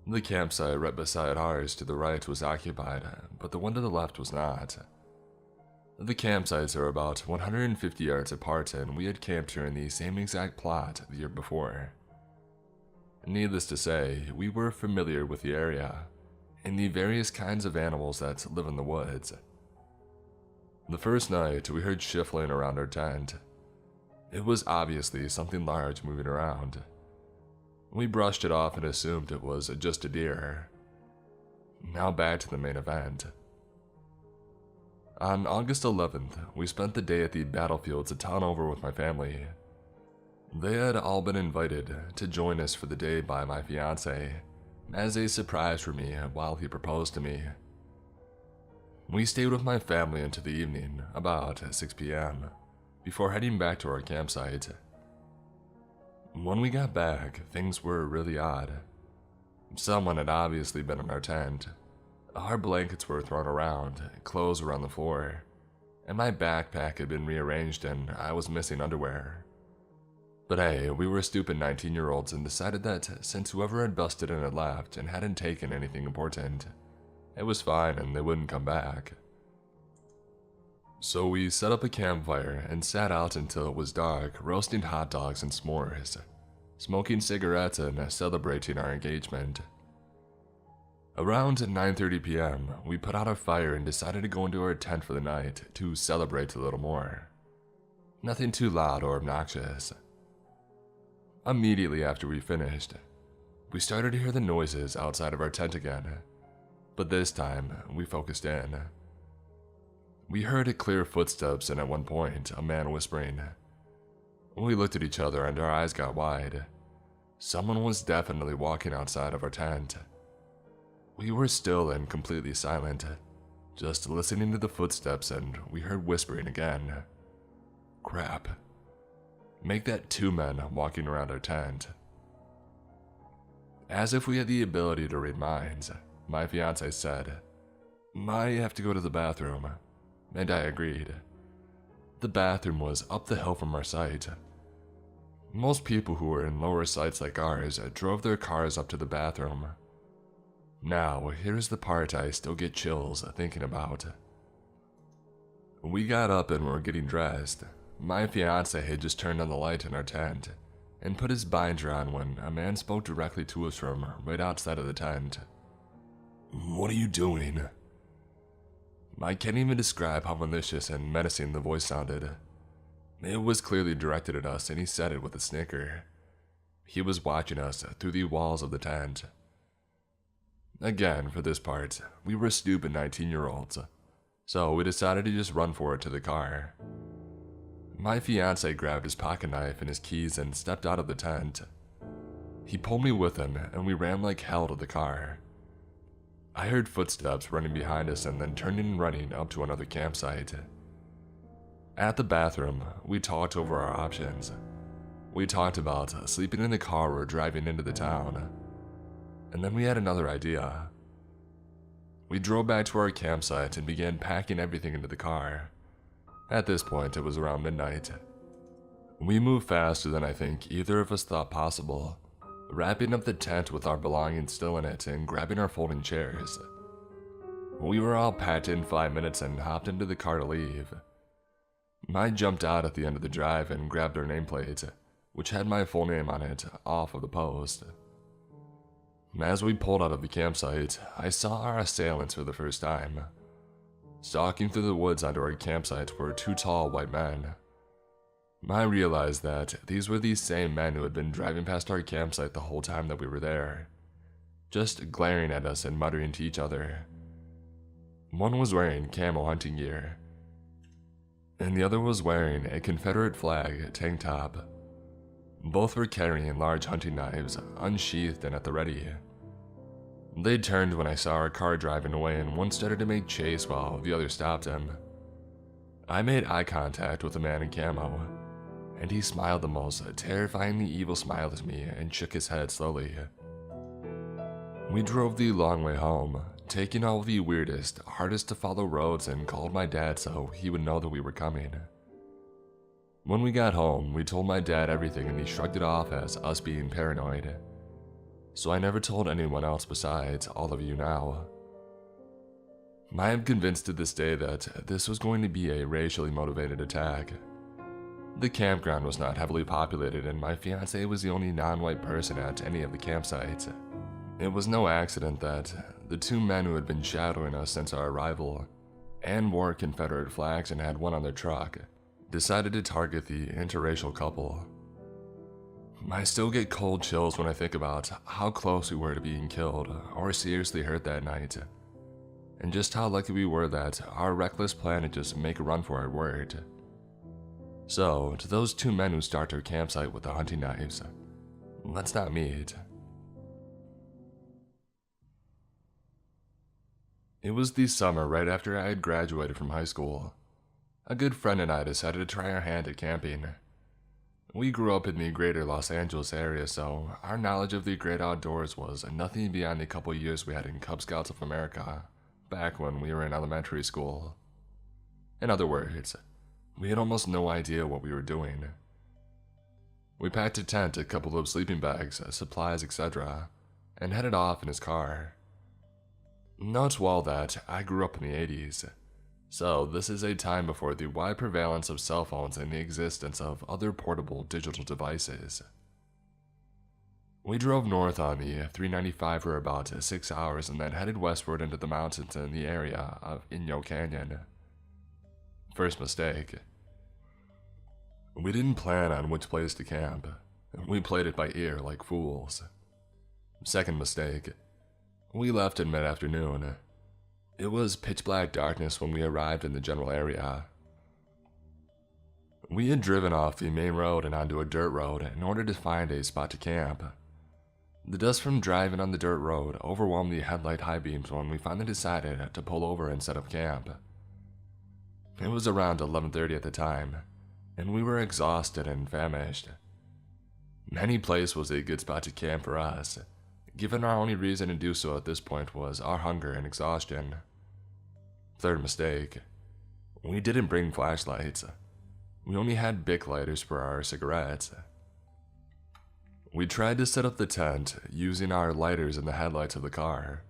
The campsite right beside ours to the right was occupied, but the one to the left was not. The campsites are about 150 yards apart and we had camped here in the same exact plot the year before. Needless to say, we were familiar with the area and the various kinds of animals that live in the woods. The first night, we heard shuffling around our tent. It was obviously something large moving around. We brushed it off and assumed it was just a deer. Now back to the main event. On August 11th, we spent the day at the battlefields a town over with my family. They had all been invited to join us for the day by my fiance, as a surprise for me while he proposed to me. We stayed with my family into the evening, about 6 p.m., before heading back to our campsite. When we got back, things were really odd. Someone had obviously been in our tent. Our blankets were thrown around, clothes were on the floor, and my backpack had been rearranged and I was missing underwear. But hey, we were stupid 19-year-olds and decided that since whoever had busted in had left and hadn't taken anything important, it was fine and they wouldn't come back. So we set up a campfire and sat out until it was dark, roasting hot dogs and s'mores, smoking cigarettes and celebrating our engagement. Around 9:30 p.m., we put out our fire and decided to go into our tent for the night to celebrate a little more. Nothing too loud or obnoxious. Immediately after we finished, we started to hear the noises outside of our tent again, but this time we focused in. We heard clear footsteps and at one point a man whispering. We looked at each other and our eyes got wide. Someone was definitely walking outside of our tent. We were still and completely silent, just listening to the footsteps, and we heard whispering again. Crap. Make that 2 men walking around our tent. As if we had the ability to read minds, my fiance said, "I have to go to the bathroom," and I agreed. The bathroom was up the hill from our site. Most people who were in lower sites like ours drove their cars up to the bathroom. Now, here's the part I still get chills thinking about. We got up and were getting dressed. My fiance had just turned on the light in our tent and put his binder on when a man spoke directly to us from right outside of the tent. "What are you doing?" I can't even describe how malicious and menacing the voice sounded. It was clearly directed at us and he said it with a snicker. He was watching us through the walls of the tent. Again, for this part, we were stupid 19-year-olds, so we decided to just run for it to the car. My fiance grabbed his pocket knife and his keys and stepped out of the tent. He pulled me with him and we ran like hell to the car. I heard footsteps running behind us and then turning and running up to another campsite. At the bathroom, we talked over our options. We talked about sleeping in the car or driving into the town. And then we had another idea. We drove back to our campsite and began packing everything into the car. At this point, it was around midnight. We moved faster than I think either of us thought possible, wrapping up the tent with our belongings still in it and grabbing our folding chairs. We were all packed in 5 minutes and hopped into the car to leave. I jumped out at the end of the drive and grabbed our nameplate, which had my full name on it, off of the post. As we pulled out of the campsite, I saw our assailants for the first time. Stalking through the woods onto our campsite were 2 tall white men. I realized that these were the same men who had been driving past our campsite the whole time that we were there, just glaring at us and muttering to each other. One was wearing camo hunting gear, and the other was wearing a Confederate flag tank top. Both were carrying large hunting knives, unsheathed and at the ready. They turned when I saw our car driving away and one started to make chase while the other stopped him. I made eye contact with the man in camo, and he smiled the most terrifyingly evil smile at me and shook his head slowly. We drove the long way home, taking all the weirdest, hardest to follow roads and called my dad so he would know that we were coming. When we got home, we told my dad everything and he shrugged it off as us being paranoid. So I never told anyone else besides all of you now. I am convinced to this day that this was going to be a racially motivated attack. The campground was not heavily populated and my fiancé was the only non-white person at any of the campsites. It was no accident that the 2 men who had been shadowing us since our arrival and wore Confederate flags and had one on their truck decided to target the interracial couple. I still get cold chills when I think about how close we were to being killed or seriously hurt that night, and just how lucky we were that our reckless plan to just make a run for it worked. So, to those 2 men who start our campsite with the hunting knives, let's not meet. It was the summer right after I had graduated from high school. A good friend and I decided to try our hand at camping. We grew up in the greater Los Angeles area, so our knowledge of the great outdoors was nothing beyond the couple years we had in Cub Scouts of America, back when we were in elementary school. In other words, we had almost no idea what we were doing. We packed a tent, a couple of sleeping bags, supplies, etc., and headed off in his car. Note well that I grew up in the 80s, so this is a time before the wide prevalence of cell phones and the existence of other portable digital devices. We drove north on the 395 for about 6 hours and then headed westward into the mountains in the area of Inyo Canyon. First mistake. We didn't plan on which place to camp. We played it by ear like fools. Second mistake. We left in mid-afternoon. It was pitch black darkness when we arrived in the general area. We had driven off the main road and onto a dirt road in order to find a spot to camp. The dust from driving on the dirt road overwhelmed the headlight high beams when we finally decided to pull over and set up camp. It was around 11:30 at the time, and we were exhausted and famished. Any place was a good spot to camp for us, given our only reason to do so at this point was our hunger and exhaustion. Third mistake. We didn't bring flashlights. We only had Bic lighters for our cigarettes. We tried to set up the tent using our lighters in the headlights of the car,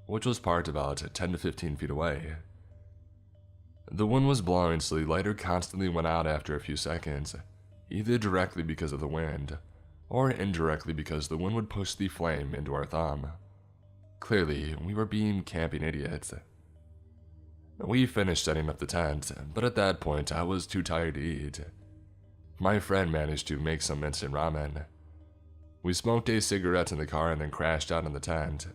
which was parked about 10 to 15 feet away. The wind was blowing, so the lighter constantly went out after a few seconds, either directly because of the wind, or indirectly because the wind would push the flame into our thumb. Clearly, we were being camping idiots. We finished setting up the tent, but at that point I was too tired to eat. My friend managed to make some instant ramen. We smoked a cigarette in the car and then crashed out in the tent.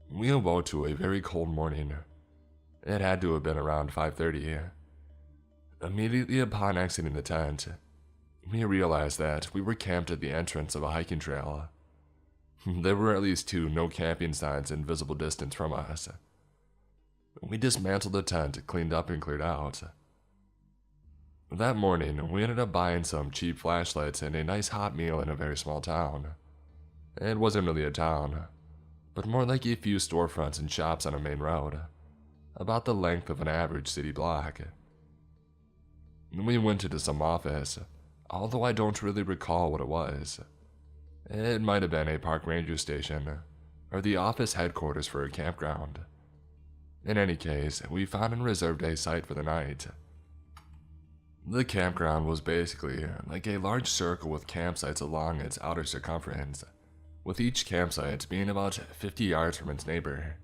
We awoke to a very cold morning. It had to have been around 5:30. Immediately upon exiting the tent, we realized that we were camped at the entrance of a hiking trail. There were at least 2 no camping signs in visible distance from us. We dismantled the tent, cleaned up, and cleared out. That morning, we ended up buying some cheap flashlights and a nice hot meal in a very small town. It wasn't really a town, but more like a few storefronts and shops on a main road, about the length of an average city block. We went into some office, although I don't really recall what it was. It might have been a park ranger station, or the office headquarters for a campground. In any case, we found and reserved a site for the night. The campground was basically like a large circle with campsites along its outer circumference, with each campsite being about 50 yards from its neighbor.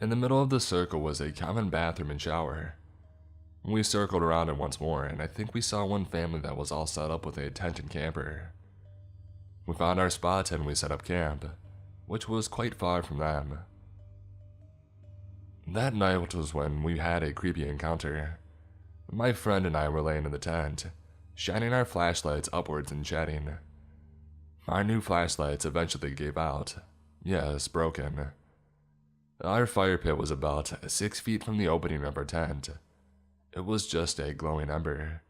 In the middle of the circle was a common bathroom and shower. We circled around it once more, and I think we saw one family that was all set up with a tent and camper. We found our spot and we set up camp, which was quite far from them. That night was when we had a creepy encounter. My friend and I were laying in the tent, shining our flashlights upwards and chatting. Our new flashlights eventually gave out. Yes, broken. Our fire pit was about 6 feet from the opening of our tent. It was just a glowing ember.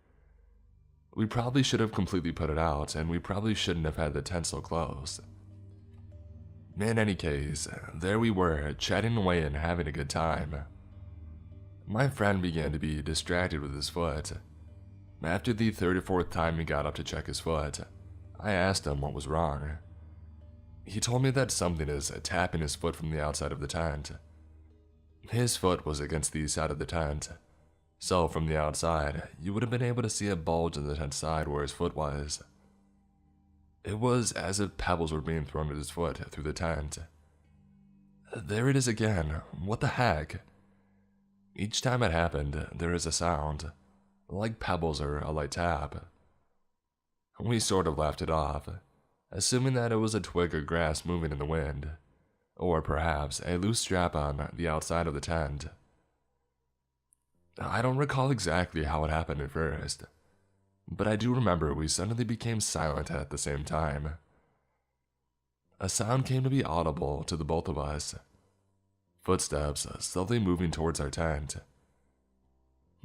We probably should have completely put it out, and we probably shouldn't have had the tent so close. In any case, there we were, chatting away and having a good time. My friend began to be distracted with his foot. After the 3rd or 4th time he got up to check his foot, I asked him what was wrong. He told me that something is tapping his foot from the outside of the tent. His foot was against the side of the tent, so from the outside, you would have been able to see a bulge in the tent side where his foot was. It was as if pebbles were being thrown at his foot through the tent. There it is again. What the heck? Each time it happened, there is a sound, like pebbles or a light tap. We sort of laughed it off, assuming that it was a twig or grass moving in the wind, or perhaps a loose strap on the outside of the tent. I don't recall exactly how it happened at first, but I do remember we suddenly became silent at the same time. A sound came to be audible to the both of us. footsteps slowly moving towards our tent.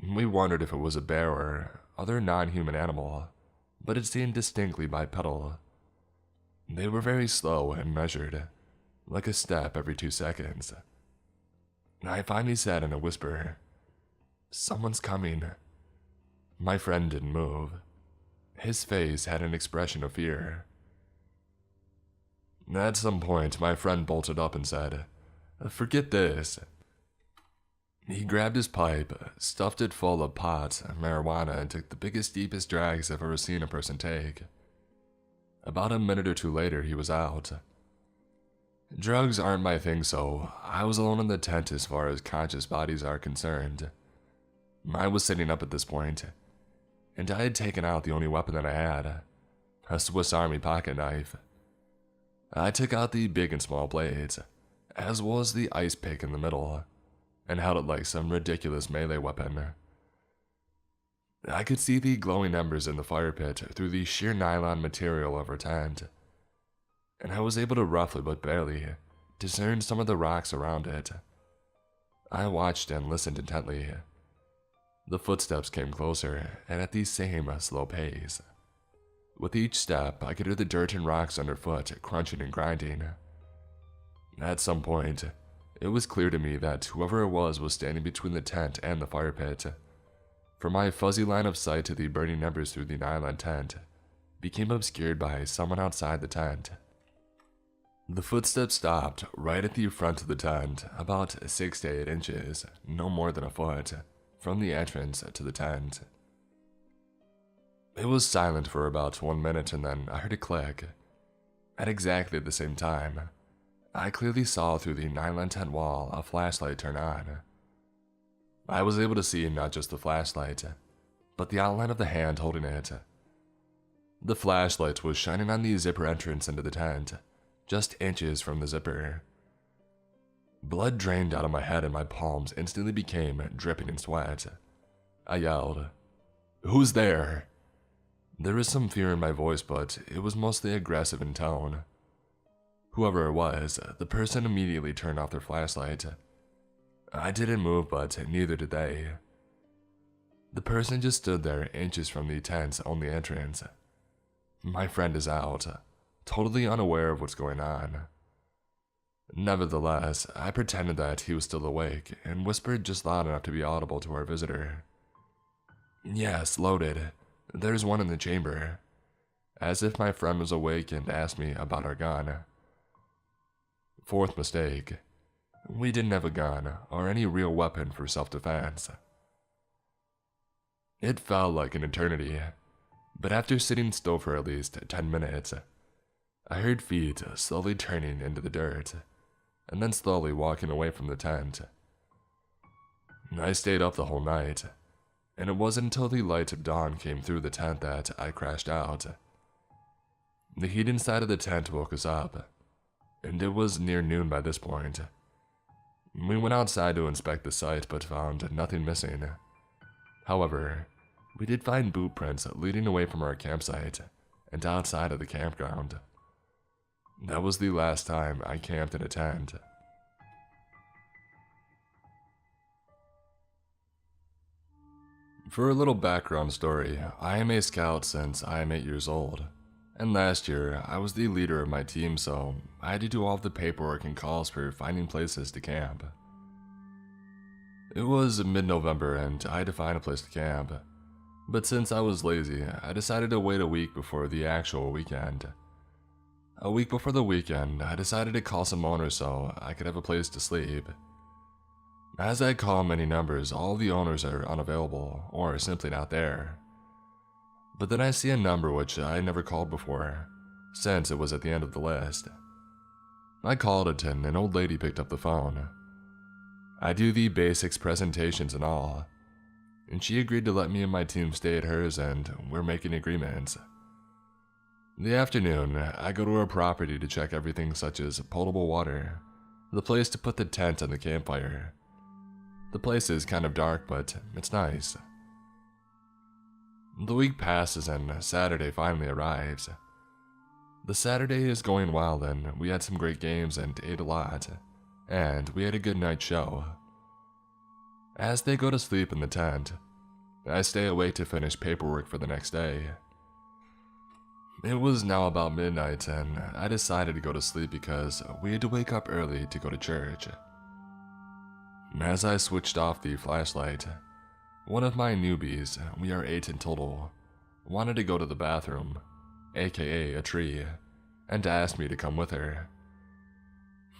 We wondered if it was a bear or other non-human animal, but it seemed distinctly bipedal. They were very slow and measured, like a step every 2 seconds. I finally said in a whisper, "Someone's coming." My friend didn't move. His face had an expression of fear. At some point, my friend bolted up and said, "Forget this." He grabbed his pipe, stuffed it full of pot, marijuana, and took the biggest, deepest drags I've ever seen a person take. About a minute or two later, he was out. Drugs aren't my thing, so I was alone in the tent as far as conscious bodies are concerned. I was sitting up at this point, and I had taken out the only weapon that I had, a Swiss Army pocket knife. I took out the big and small blades, as well as the ice pick in the middle, and held it like some ridiculous melee weapon. I could see the glowing embers in the fire pit through the sheer nylon material of our tent, and I was able to roughly but barely discern some of the rocks around it. I watched and listened intently. The footsteps came closer, and at the same slow pace. With each step, I could hear the dirt and rocks underfoot crunching and grinding. At some point, it was clear to me that whoever it was standing between the tent and the fire pit. For my fuzzy line of sight to the burning embers through the nylon tent became obscured by someone outside the tent. The footsteps stopped right at the front of the tent, about 6 to 8 inches, no more than a foot, from the entrance to the tent. It was silent for about 1 minute, and then I heard a click. At exactly the same time, I clearly saw through the nylon tent wall a flashlight turn on. I was able to see not just the flashlight, but the outline of the hand holding it. The flashlight was shining on the zipper entrance into the tent, just inches from the zipper. Blood drained out of my head and my palms instantly became dripping in sweat. I yelled, "Who's there?" There was some fear in my voice, but it was mostly aggressive in tone. Whoever it was, the person immediately turned off their flashlight. I didn't move, but neither did they. The person just stood there inches from the tent's only entrance. My friend is out, totally unaware of what's going on. Nevertheless, I pretended that he was still awake and whispered just loud enough to be audible to our visitor. "Yes, loaded. There's one in the chamber," as if my friend was awake and asked me about our gun. Fourth mistake. We didn't have a gun or any real weapon for self-defense. It felt like an eternity, but after sitting still for at least 10 minutes, I heard feet slowly turning into the dirt, and then slowly walking away from the tent. I stayed up the whole night, and it wasn't until the light of dawn came through the tent that I crashed out. The heat inside of the tent woke us up, and it was near noon by this point. We went outside to inspect the site but found nothing missing. However, we did find boot prints leading away from our campsite and outside of the campground. That was the last time I camped in a tent. For a little background story, I am a scout since I am 8 years old, and last year I was the leader of my team, so I had to do all of the paperwork and calls for finding places to camp. It was mid-November and I had to find a place to camp, but since I was lazy, I decided to wait a week before the actual weekend. A week before the weekend, I decided to call some owners so I could have a place to sleep. As I call many numbers, all the owners are unavailable or simply not there. But then I see a number which I never called before, since it was at the end of the list. I called it and an old lady picked up the phone. I do the basics, presentations and all, and she agreed to let me and my team stay at hers, and we're making agreements. The afternoon, I go to her property to check everything such as potable water, the place to put the tent and the campfire. The place is kind of dark, but it's nice. The week passes and Saturday finally arrives. The Saturday is going well and we had some great games and ate a lot. and we had a good night show. As they go to sleep in the tent, I stay awake to finish paperwork for the next day. It was now about midnight and I decided to go to sleep because we had to wake up early to go to church. As I switched off the flashlight, one of my newbies, we are 8 in total, wanted to go to the bathroom, aka a tree, and asked me to come with her.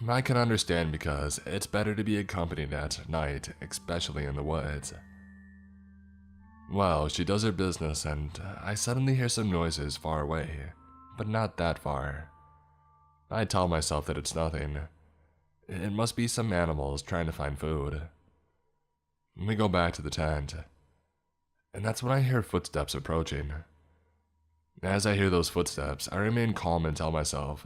I can understand because it's better to be accompanied at night, especially in the woods. Well, she does her business and I suddenly hear some noises far away, but not that far. I tell myself that it's nothing. It must be some animals trying to find food. We go back to the tent, and that's when I hear footsteps approaching. As I hear those footsteps, I remain calm and tell myself,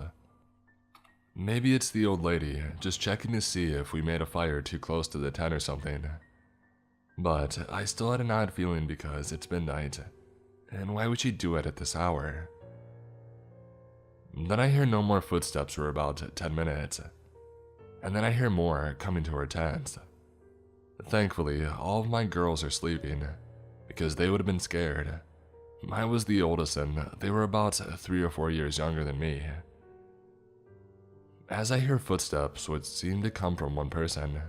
maybe it's the old lady just checking to see if we made a fire too close to the tent or something. But I still had an odd feeling because it's midnight, and why would she do it at this hour? Then I hear no more footsteps for about 10 minutes, and then I hear more coming to our tent. Thankfully, all of my girls are sleeping, because they would have been scared. I was the oldest and they were about 3 or 4 years younger than me. As I hear footsteps which seem to come from one person,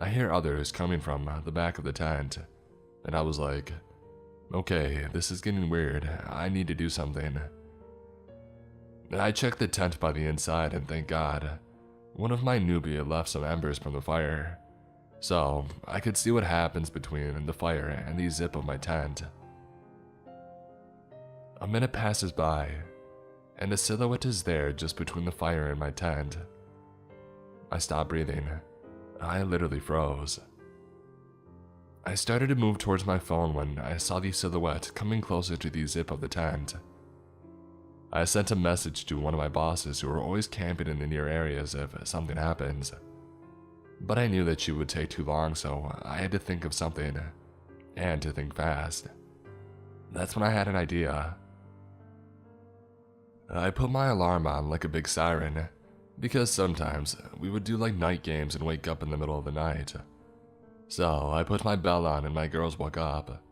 I hear others coming from the back of the tent, and I was like, okay, this is getting weird, I need to do something. I checked the tent by the inside and thank God, one of my newbie had left some embers from the fire, so I could see what happens between the fire and the zip of my tent. A minute passes by, and a silhouette is there just between the fire and my tent. I stopped breathing. I literally froze. I started to move towards my phone when I saw the silhouette coming closer to the zip of the tent. I sent a message to one of my bosses who were always camping in the near areas if something happens. But I knew that she would take too long, so I had to think of something, and to think fast. That's when I had an idea. I put my alarm on like a big siren, because sometimes we would do like night games and wake up in the middle of the night. So I put my bell on and my girls woke up.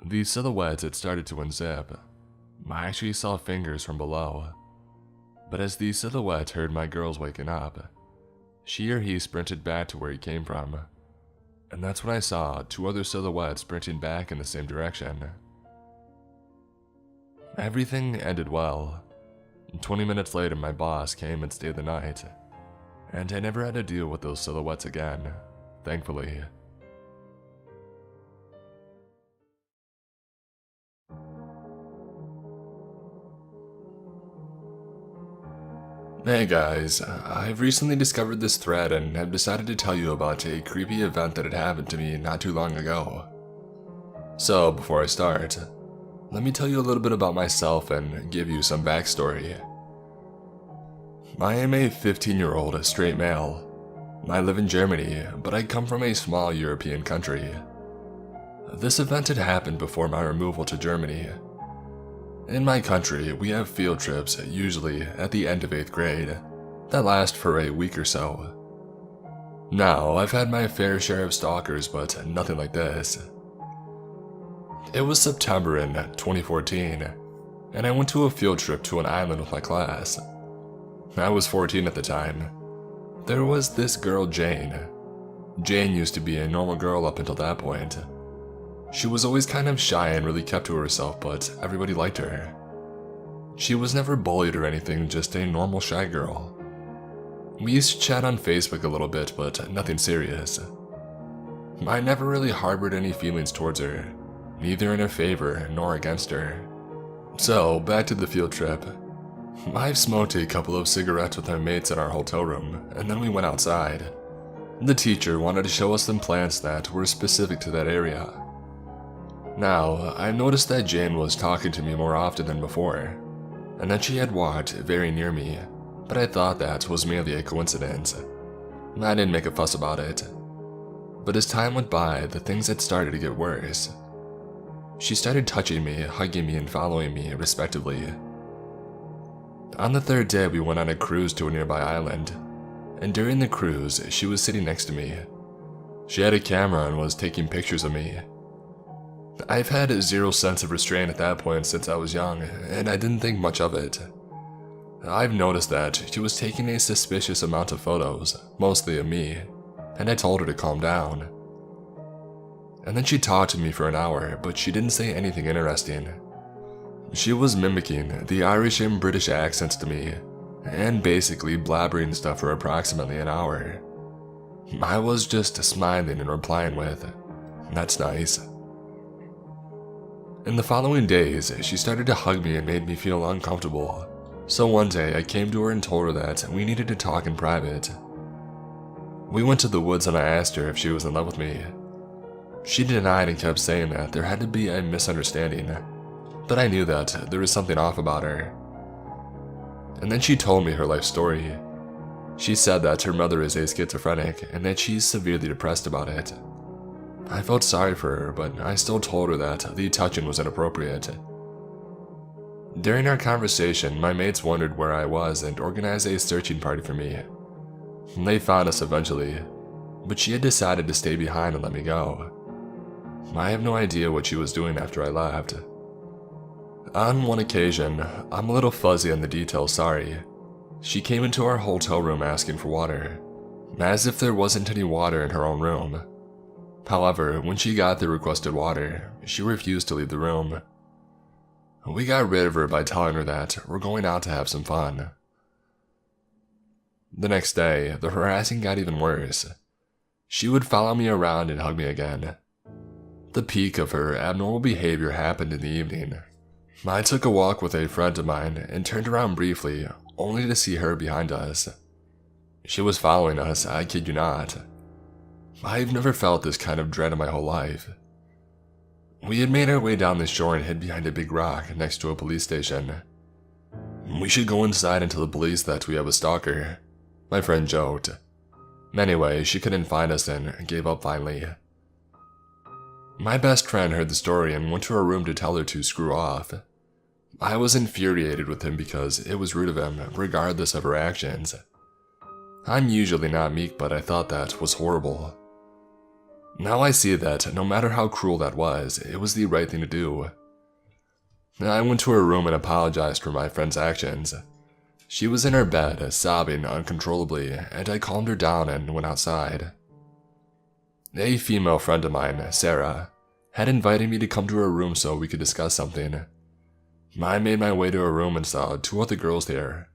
The silhouette had started to unzip. I actually saw fingers from below. But as the silhouette heard my girls waking up, she or he sprinted back to where he came from. And that's when I saw 2 other silhouettes sprinting back in the same direction. Everything ended well. 20 minutes later, my boss came and stayed the night, and I never had to deal with those silhouettes again, thankfully. Hey guys, I've recently discovered this thread and have decided to tell you about a creepy event that had happened to me not too long ago. So before I start, let me tell you a little bit about myself and give you some backstory. I am a 15-year-old straight male. I live in Germany, but I come from a small European country. This event had happened before my removal to Germany. In my country, we have field trips, usually at the end of 8th grade, that last for a week or so. Now, I've had my fair share of stalkers, but nothing like this. It was September in 2014, and I went to a field trip to an island with my class. I was 14 at the time. There was this girl, Jane. Jane used to be a normal girl up until that point. She was always kind of shy and really kept to herself, but everybody liked her. She was never bullied or anything, just a normal shy girl. We used to chat on Facebook a little bit, but nothing serious. I never really harbored any feelings towards her, neither in her favor nor against her. So, back to the field trip. I've smoked a couple of cigarettes with our mates in our hotel room, and then we went outside. The teacher wanted to show us some plants that were specific to that area. Now, I noticed that Jane was talking to me more often than before, and that she had walked very near me, but I thought that was merely a coincidence. I didn't make a fuss about it. But as time went by, the things had started to get worse. She started touching me, hugging me, and following me, respectively. On the 3rd day, we went on a cruise to a nearby island, and during the cruise, she was sitting next to me. She had a camera and was taking pictures of me. I've had zero sense of restraint at that point since I was young, and I didn't think much of it. I've noticed that she was taking a suspicious amount of photos, mostly of me, and I told her to calm down. And then she talked to me for an hour, but she didn't say anything interesting. She was mimicking the Irish and British accents to me, and basically blabbering stuff for approximately an hour. I was just smiling and replying with, "That's nice." In the following days, she started to hug me and made me feel uncomfortable. So one day I came to her and told her that we needed to talk in private. We went to the woods and I asked her if she was in love with me. She denied and kept saying that there had to be a misunderstanding, but I knew that there was something off about her. And then she told me her life story. She said that her mother is a schizophrenic and that she's severely depressed about it. I felt sorry for her, but I still told her that the touching was inappropriate. During our conversation, my mates wondered where I was and organized a searching party for me. They found us eventually, but she had decided to stay behind and let me go. I have no idea what she was doing after I left. On one occasion, I'm a little fuzzy on the details, sorry. She came into our hotel room asking for water, as if there wasn't any water in her own room. However, when she got the requested water, she refused to leave the room. We got rid of her by telling her that we're going out to have some fun. The next day, the harassing got even worse. She would follow me around and hug me again. The peak of her abnormal behavior happened in the evening. I took a walk with a friend of mine and turned around briefly, only to see her behind us. She was following us, I kid you not. I've never felt this kind of dread in my whole life. We had made our way down the shore and hid behind a big rock next to a police station. "We should go inside and tell the police that we have a stalker," my friend joked. Anyway, she couldn't find us and gave up finally. My best friend heard the story and went to her room to tell her to screw off. I was infuriated with him because it was rude of him, regardless of her actions. I'm usually not meek, but I thought that was horrible. Now I see that no matter how cruel that was, it was the right thing to do. I went to her room and apologized for my friend's actions. She was in her bed, sobbing uncontrollably, and I calmed her down and went outside. A female friend of mine, Sarah, had invited me to come to her room so we could discuss something. I made my way to her room and saw two other girls there.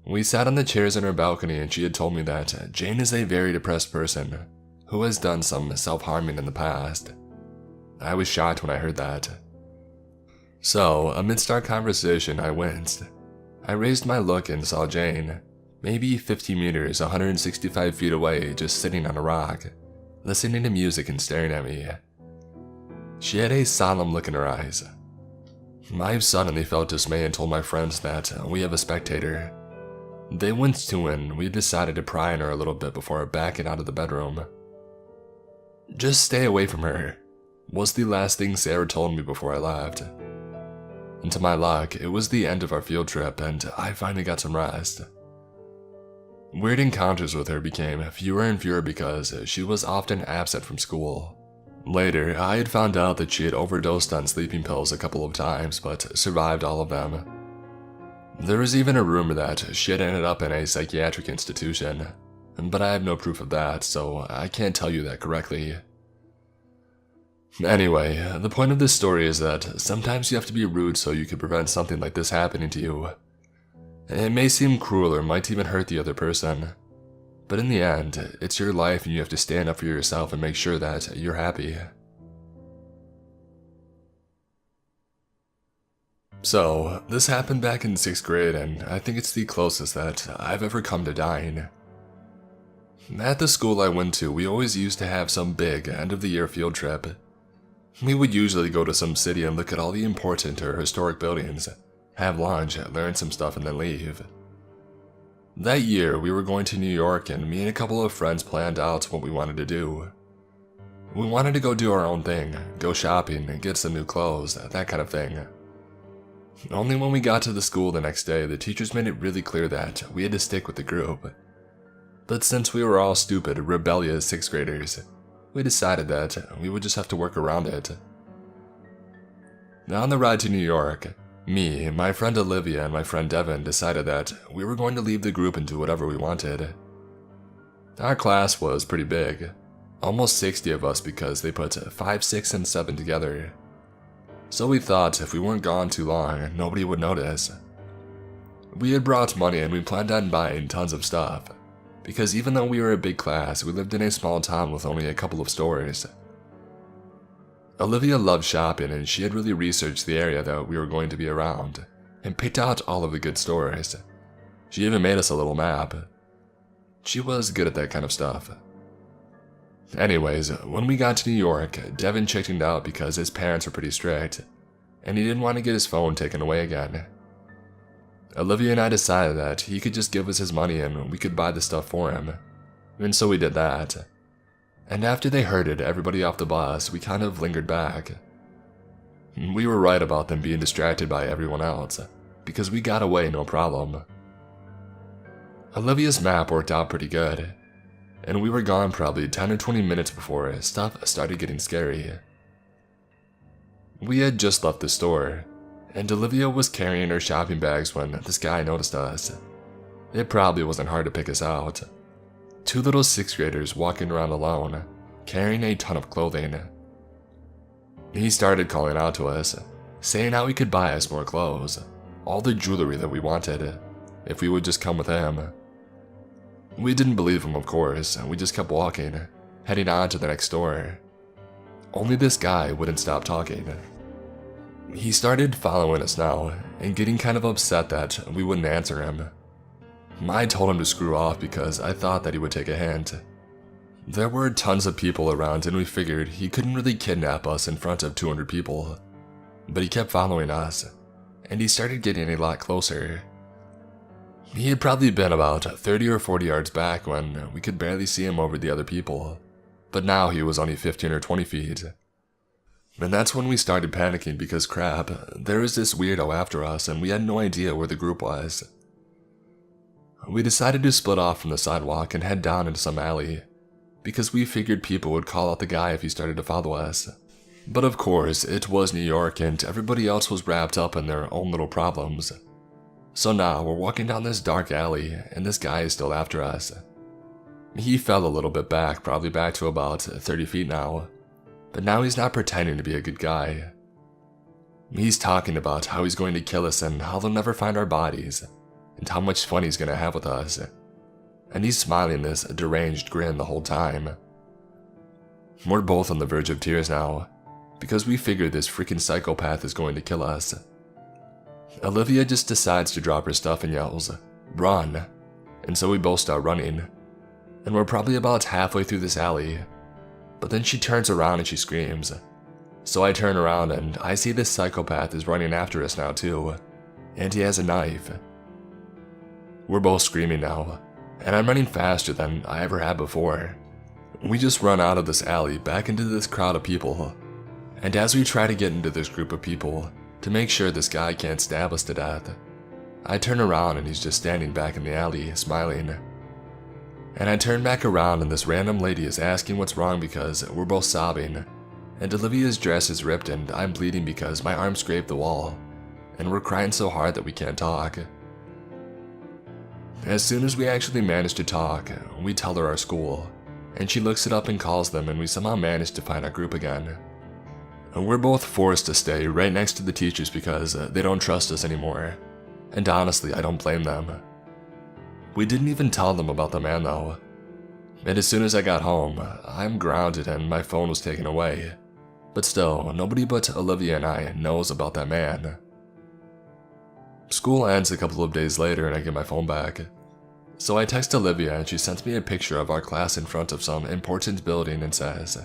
We sat on the chairs in her balcony and she had told me that Jane is a very depressed person who has done some self-harming in the past. I was shocked when I heard that. So, amidst our conversation, I winced. I raised my look and saw Jane, maybe 50 meters, 165 feet away, just sitting on a rock, listening to music and staring at me. She had a solemn look in her eyes. I suddenly felt dismay and told my friends that we have a spectator. They went to and we decided to pry on her a little bit before backing out of the bedroom. "Just stay away from her," was the last thing Sarah told me before I left. And to my luck, it was the end of our field trip and I finally got some rest. Weird encounters with her became fewer and fewer because she was often absent from school. Later, I had found out that she had overdosed on sleeping pills a couple of times but survived all of them. There was even a rumor that she had ended up in a psychiatric institution, but I have no proof of that, so I can't tell you that correctly. Anyway, the point of this story is that sometimes you have to be rude so you can prevent something like this happening to you. It may seem cruel or might even hurt the other person, but in the end, it's your life and you have to stand up for yourself and make sure that you're happy. So, this happened back in 6th grade and I think it's the closest that I've ever come to dying. At the school I went to, we always used to have some big end-of-the-year field trip. We would usually go to some city and look at all the important or historic buildings, have lunch, learn some stuff, and then leave. That year, we were going to New York and me and a couple of friends planned out what we wanted to do. We wanted to go do our own thing, go shopping, get some new clothes, that kind of thing. Only when we got to the school the next day, the teachers made it really clear that we had to stick with the group. But since we were all stupid, rebellious 6th graders, we decided that we would just have to work around it. On the ride to New York, me, my friend Olivia, and my friend Devin decided that we were going to leave the group and do whatever we wanted. Our class was pretty big, almost 60 of us because they put 5, 6, and 7 together. So we thought if we weren't gone too long, nobody would notice. We had brought money and we planned on buying tons of stuff, because even though we were a big class, we lived in a small town with only a couple of stores. Olivia loved shopping and she had really researched the area that we were going to be around, and picked out all of the good stores. She even made us a little map. She was good at that kind of stuff. Anyways, when we got to New York, Devin chickened out because his parents were pretty strict, and he didn't want to get his phone taken away again. Olivia and I decided that he could just give us his money and we could buy the stuff for him, and so we did that. And after they herded everybody off the bus, we kind of lingered back. We were right about them being distracted by everyone else, because we got away no problem. Olivia's map worked out pretty good, and we were gone probably 10 or 20 minutes before stuff started getting scary. We had just left the store, and Olivia was carrying her shopping bags when this guy noticed us. It probably wasn't hard to pick us out. 2 little 6th graders walking around alone, carrying a ton of clothing. He started calling out to us, saying how he could buy us more clothes, all the jewelry that we wanted, if we would just come with him. We didn't believe him, of course, and we just kept walking, heading on to the next store. Only this guy wouldn't stop talking. He started following us now, and getting kind of upset that we wouldn't answer him. I told him to screw off because I thought that he would take a hint. There were tons of people around and we figured he couldn't really kidnap us in front of 200 people. But he kept following us, and he started getting a lot closer. He had probably been about 30 or 40 yards back when we could barely see him over the other people, but now he was only 15 or 20 feet. And that's when we started panicking because crap, there was this weirdo after us and we had no idea where the group was. We decided to split off from the sidewalk and head down into some alley, because we figured people would call out the guy if he started to follow us. But of course, it was New York and everybody else was wrapped up in their own little problems. So now we're walking down this dark alley and this guy is still after us. He fell a little bit back, probably back to about 30 feet now, but now he's not pretending to be a good guy. He's talking about how he's going to kill us and how they'll never find our bodies, and how much fun he's going to have with us. And he's smiling this deranged grin the whole time. We're both on the verge of tears now, because we figure this freaking psychopath is going to kill us. Olivia just decides to drop her stuff and yells, "Run!" And so we both start running. And we're probably about halfway through this alley, but then she turns around and she screams. So I turn around and I see this psychopath is running after us now too, and he has a knife. We're both screaming now, and I'm running faster than I ever had before. We just run out of this alley back into this crowd of people, and as we try to get into this group of people to make sure this guy can't stab us to death, I turn around and he's just standing back in the alley, smiling. And I turn back around and this random lady is asking what's wrong because we're both sobbing, and Olivia's dress is ripped and I'm bleeding because my arm scraped the wall, and we're crying so hard that we can't talk. As soon as we actually manage to talk, we tell her our school, and she looks it up and calls them, and we somehow manage to find our group again. And we're both forced to stay right next to the teachers because they don't trust us anymore, and honestly, I don't blame them. We didn't even tell them about the man though, and as soon as I got home, I'm grounded and my phone was taken away, but still, nobody but Olivia and I knows about that man. School ends a couple of days later and I get my phone back. So I text Olivia and she sends me a picture of our class in front of some important building and says,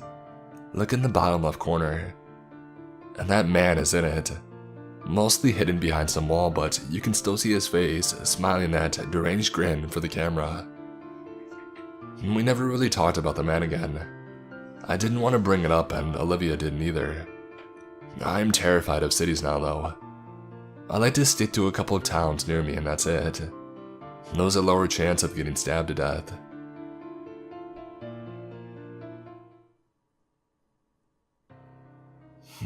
"Look in the bottom left corner." And that man is in it. Mostly hidden behind some wall, but you can still see his face, smiling that deranged grin for the camera. We never really talked about the man again. I didn't want to bring it up and Olivia didn't either. I'm terrified of cities now though. I like to stick to a couple of towns near me and that's it. There's a lower chance of getting stabbed to death.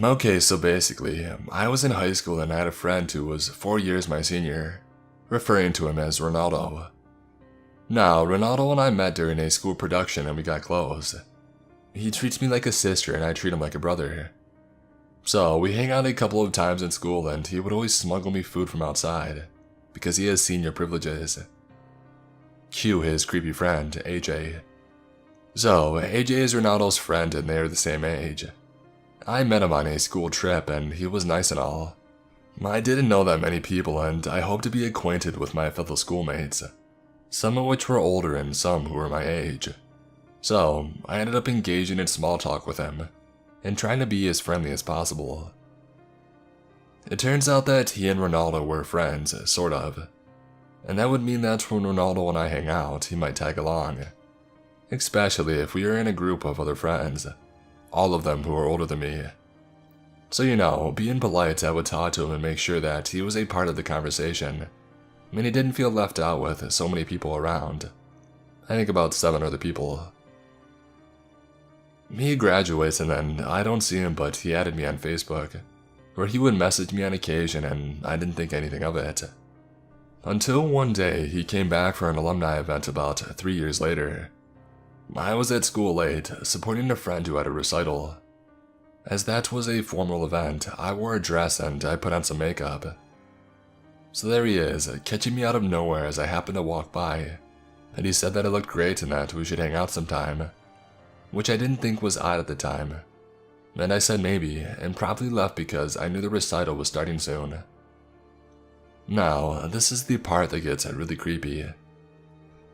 Okay, so basically, I was in high school and I had a friend who was 4 years my senior, referring to him as Ronaldo. Now, Ronaldo and I met during a school production and we got close. He treats me like a sister and I treat him like a brother. So, we hang out a couple of times in school and he would always smuggle me food from outside, because he has senior privileges. Cue his creepy friend, AJ. So, AJ is Ronaldo's friend and they are the same age. I met him on a school trip and he was nice and all. I didn't know that many people and I hoped to be acquainted with my fellow schoolmates, some of which were older and some who were my age. So, I ended up engaging in small talk with him and trying to be as friendly as possible. It turns out that he and Ronaldo were friends, sort of, and that would mean that when Ronaldo and I hang out, he might tag along, especially if we are in a group of other friends, all of them who are older than me. So being polite, I would talk to him and make sure that he was a part of the conversation, and he didn't feel left out with so many people around. I think about 7 other people. He graduates and then I don't see him, but he added me on Facebook, where he would message me on occasion and I didn't think anything of it. Until one day he came back for an alumni event about 3 years later. I was at school late, supporting a friend who had a recital. As that was a formal event, I wore a dress and I put on some makeup. So there he is, catching me out of nowhere as I happened to walk by, and he said that I looked great and that we should hang out sometime, which I didn't think was odd at the time. And I said maybe, and promptly left because I knew the recital was starting soon. Now, this is the part that gets really creepy.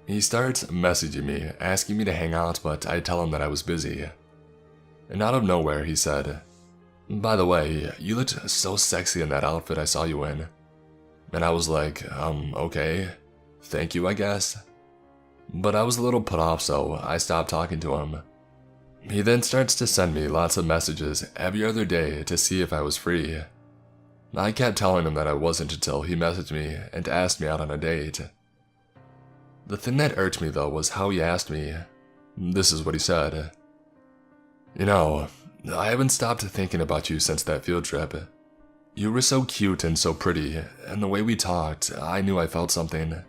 He starts messaging me, asking me to hang out, but I tell him that I was busy. And out of nowhere, he said, "By the way, you looked so sexy in that outfit I saw you in." And I was like, okay, thank you, I guess. But I was a little put off, so I stopped talking to him. He then starts to send me lots of messages every other day to see if I was free. I kept telling him that I wasn't until he messaged me and asked me out on a date. The thing that irked me though was how he asked me. This is what he said. I haven't stopped thinking about you since that field trip. You were so cute and so pretty, and the way we talked, I knew I felt something.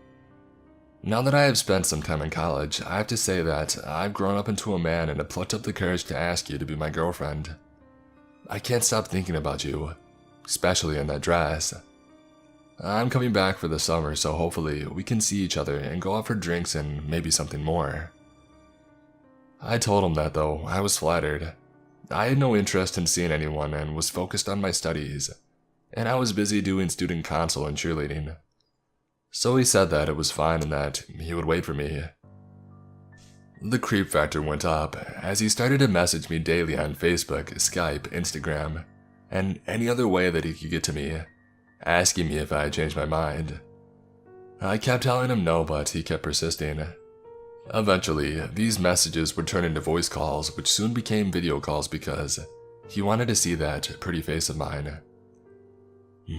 Now that I have spent some time in college, I have to say that I've grown up into a man and have plucked up the courage to ask you to be my girlfriend. I can't stop thinking about you, especially in that dress. I'm coming back for the summer, so hopefully we can see each other and go out for drinks and maybe something more. I told him that though, I was flattered. I had no interest in seeing anyone and was focused on my studies, and I was busy doing student council and cheerleading. So he said that it was fine and that he would wait for me. The creep factor went up as he started to message me daily on Facebook, Skype, Instagram, and any other way that he could get to me, asking me if I had changed my mind. I kept telling him no, but he kept persisting. Eventually, these messages would turn into voice calls, which soon became video calls because he wanted to see that pretty face of mine.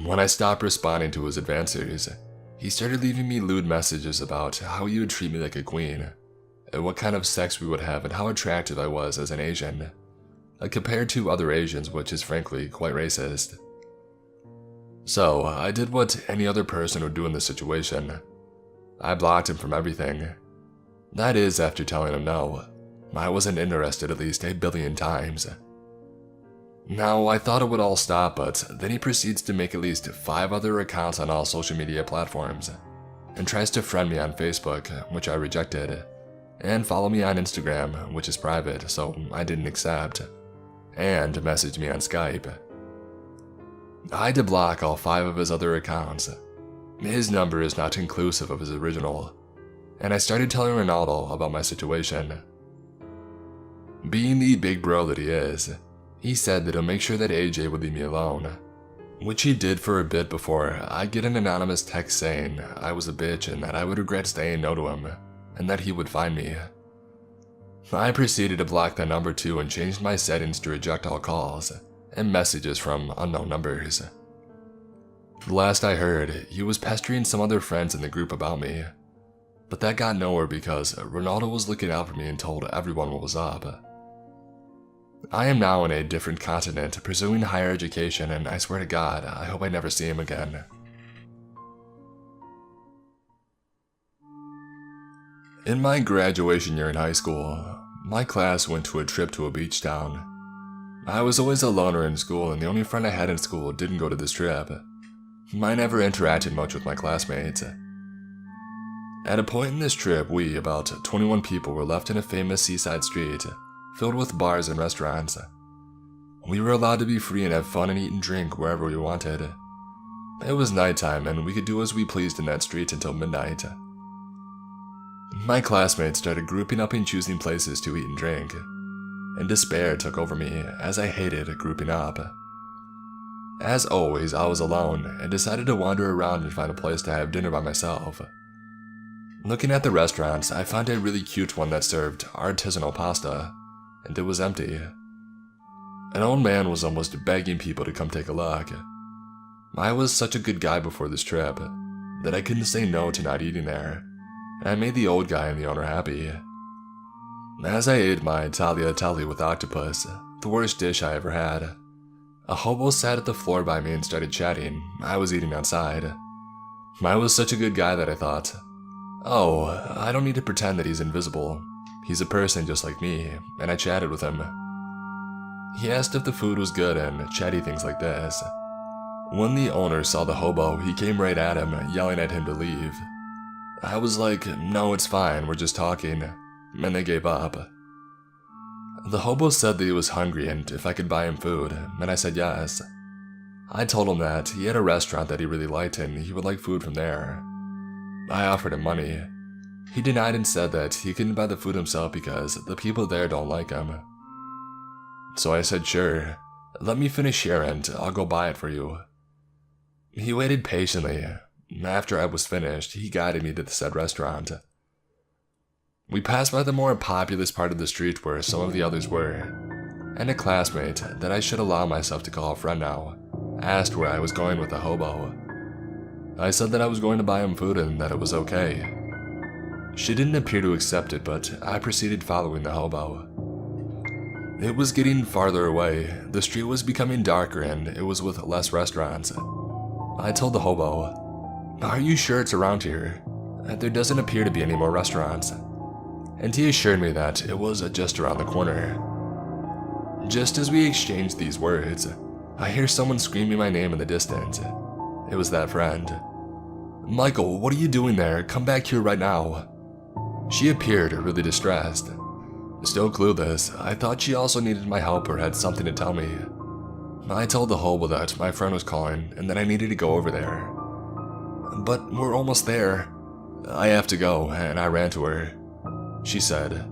When I stopped responding to his advances, he started leaving me lewd messages about how he would treat me like a queen, and what kind of sex we would have and how attractive I was as an Asian, compared to other Asians, which is frankly quite racist. So, I did what any other person would do in this situation. I blocked him from everything. That is, after telling him no. I wasn't interested at least 8 billion times. Now, I thought it would all stop, but then he proceeds to make at least 5 other accounts on all social media platforms, and tries to friend me on Facebook, which I rejected, and follow me on Instagram, which is private, so I didn't accept, and message me on Skype. I had to block all 5 of his other accounts. His number is not inclusive of his original, and I started telling Ronaldo about my situation. Being the big bro that he is, he said that he'll make sure that AJ would leave me alone, which he did for a bit before I'd get an anonymous text saying I was a bitch and that I would regret saying no to him, and that he would find me. I proceeded to block that number too and changed my settings to reject all calls and messages from unknown numbers. Last I heard, he was pestering some other friends in the group about me, but that got nowhere because Ronaldo was looking out for me and told everyone what was up. I am now on a different continent, pursuing higher education, and I swear to God, I hope I never see him again. In my graduation year in high school, my class went to a trip to a beach town. I was always a loner in school, and the only friend I had in school didn't go to this trip. I never interacted much with my classmates. At a point in this trip, we, about 21 people, were left in a famous seaside street, filled with bars and restaurants. We were allowed to be free and have fun and eat and drink wherever we wanted. It was nighttime, and we could do as we pleased in that street until midnight. My classmates started grouping up and choosing places to eat and drink, and despair took over me as I hated grouping up. As always, I was alone and decided to wander around and find a place to have dinner by myself. Looking at the restaurants, I found a really cute one that served artisanal pasta, and it was empty. An old man was almost begging people to come take a look. I was such a good guy before this trip that I couldn't say no to not eating there, and I made the old guy and the owner happy. As I ate my tagliatelle with octopus, the worst dish I ever had, a hobo sat at the floor by me and started chatting. I was eating outside. I was such a good guy that I thought, oh, I don't need to pretend that he's invisible. He's a person just like me, and I chatted with him. He asked if the food was good and chatty things like this. When the owner saw the hobo, he came right at him, yelling at him to leave. I was like, no, it's fine, we're just talking, and they gave up. The hobo said that he was hungry and if I could buy him food, and I said yes. I told him that he had a restaurant that he really liked and he would like food from there. I offered him money. He denied and said that he couldn't buy the food himself because the people there don't like him. So I said, sure, let me finish here and I'll go buy it for you. He waited patiently. After I was finished, he guided me to the said restaurant. We passed by the more populous part of the street where some of the others were, and a classmate that I should allow myself to call a friend now asked where I was going with the hobo. I said that I was going to buy him food and that it was okay. She didn't appear to accept it, but I proceeded following the hobo. It was getting farther away, the street was becoming darker and it was with less restaurants. I told the hobo, are you sure it's around here? There doesn't appear to be any more restaurants. And he assured me that it was just around the corner. Just as we exchanged these words, I hear someone screaming my name in the distance. It was that friend. Michael, what are you doing there? Come back here right now. She appeared really distressed. Still clueless, I thought she also needed my help or had something to tell me. I told the hobo that my friend was calling and that I needed to go over there. But we're almost there. I have to go, and I ran to her. She said,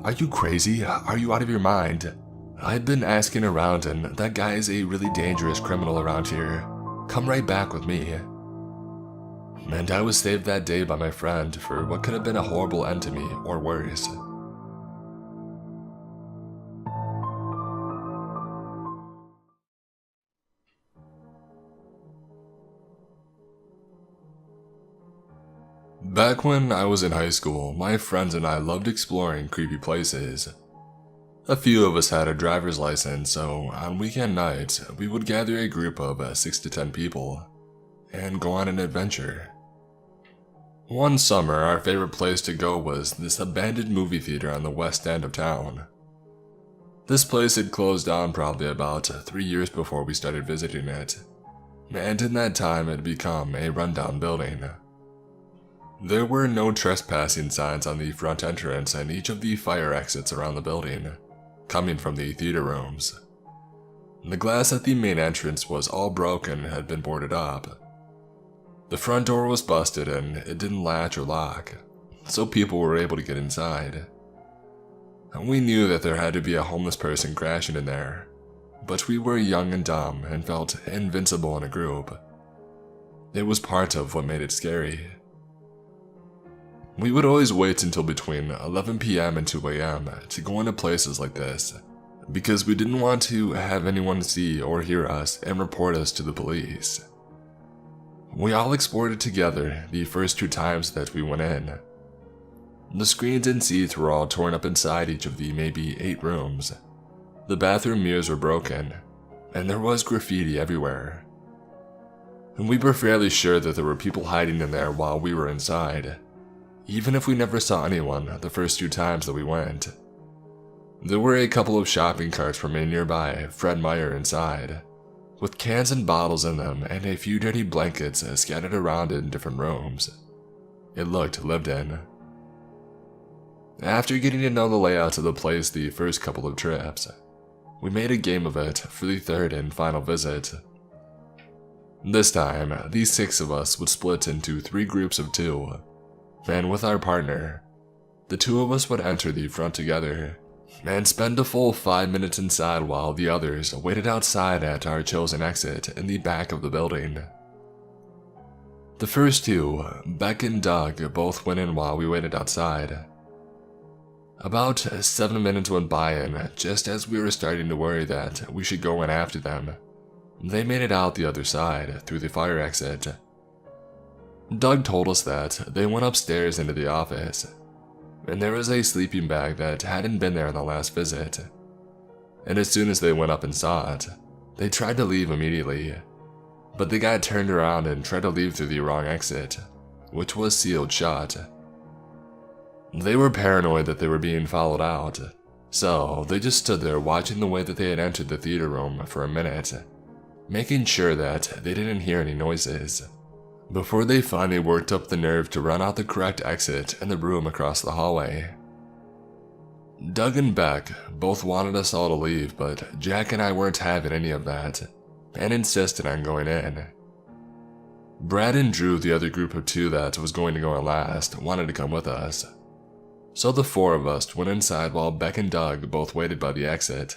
are you crazy? Are you out of your mind? I'd been asking around and that guy is a really dangerous criminal around here. Come right back with me. And I was saved that day by my friend for what could have been a horrible end to me, or worse. Back when I was in high school, my friends and I loved exploring creepy places. A few of us had a driver's license, so on weekend nights, we would gather a group of 6 to 10 people and go on an adventure. One summer, our favorite place to go was this abandoned movie theater on the west end of town. This place had closed down probably about 3 years before we started visiting it, and in that time it had become a rundown building. There were no trespassing signs on the front entrance and each of the fire exits around the building, coming from the theater rooms. The glass at the main entrance was all broken and had been boarded up. The front door was busted and it didn't latch or lock, so people were able to get inside. We knew that there had to be a homeless person crashing in there, but we were young and dumb and felt invincible in a group. It was part of what made it scary. We would always wait until between 11 p.m. and 2 a.m. to go into places like this, because we didn't want to have anyone see or hear us and report us to the police. We all explored it together the first 2 times that we went in. The screens and seats were all torn up inside each of the maybe 8 rooms. The bathroom mirrors were broken, and there was graffiti everywhere. And we were fairly sure that there were people hiding in there while we were inside, even if we never saw anyone the first few times that we went. There were a couple of shopping carts from a nearby Fred Meyer inside, with cans and bottles in them and a few dirty blankets scattered around in different rooms. It looked lived in. After getting to know the layout of the place the first couple of trips, we made a game of it for the third and final visit. This time, these 6 of us would split into 3 groups of 2, and with our partner, the 2 of us would enter the front together and spend a full 5 minutes inside while the others waited outside at our chosen exit in the back of the building. The first 2, Beck and Doug, both went in while we waited outside. About 7 minutes went by, and just as we were starting to worry that we should go in after them, they made it out the other side through the fire exit. Doug told us that they went upstairs into the office, and there was a sleeping bag that hadn't been there on the last visit. And as soon as they went up and saw it, they tried to leave immediately, but the guy turned around and tried to leave through the wrong exit, which was sealed shut. They were paranoid that they were being followed out, so they just stood there watching the way that they had entered the theater room for a minute, making sure that they didn't hear any noises, before they finally worked up the nerve to run out the correct exit in the room across the hallway. Doug and Beck both wanted us all to leave, but Jack and I weren't having any of that, and insisted on going in. Brad and Drew, the other group of 2 that was going to go in last, wanted to come with us. So the 4 of us went inside while Beck and Doug both waited by the exit.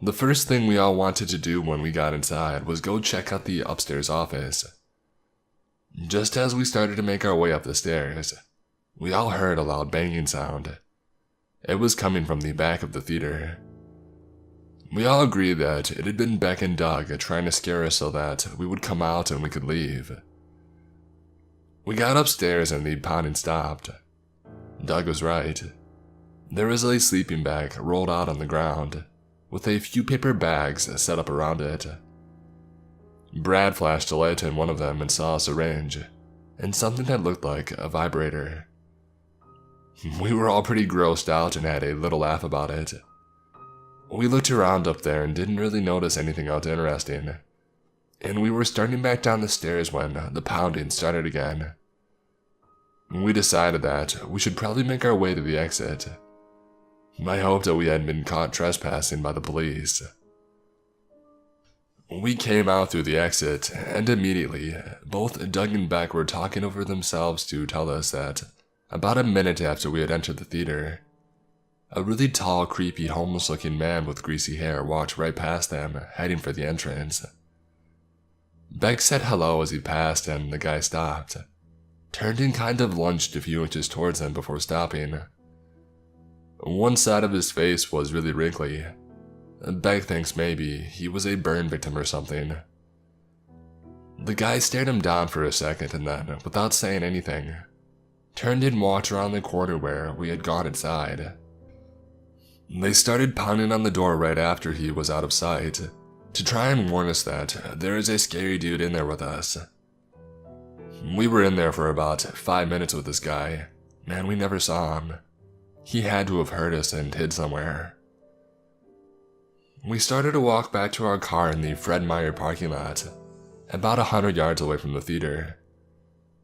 The first thing we all wanted to do when we got inside was go check out the upstairs office. Just as we started to make our way up the stairs, we all heard a loud banging sound. It was coming from the back of the theater. We all agreed that it had been Beck and Doug trying to scare us so that we would come out and we could leave. We got upstairs and the pounding stopped. Doug was right. There was a sleeping bag rolled out on the ground, with a few paper bags set up around it. Brad flashed a light in one of them and saw a syringe, and something that looked like a vibrator. We were all pretty grossed out and had a little laugh about it. We looked around up there and didn't really notice anything else interesting, and we were starting back down the stairs when the pounding started again. We decided that we should probably make our way to the exit. I hoped that we hadn't been caught trespassing by the police. We came out through the exit, and immediately, both Doug and Beck were talking over themselves to tell us that about a minute after we had entered the theater, a really tall, creepy, homeless-looking man with greasy hair walked right past them, heading for the entrance. Beck said hello as he passed, and the guy stopped, turned and kind of lunged a few inches towards him before stopping. One side of his face was really wrinkly. Beck thinks maybe he was a burn victim or something. The guy stared him down for a second and then, without saying anything, turned and walked around the corner where we had gone inside. They started pounding on the door right after he was out of sight, to try and warn us that there is a scary dude in there with us. We were in there for about 5 minutes with this guy, and we never saw him. He had to have heard us and hid somewhere. We started to walk back to our car in the Fred Meyer parking lot, about 100 yards away from the theater,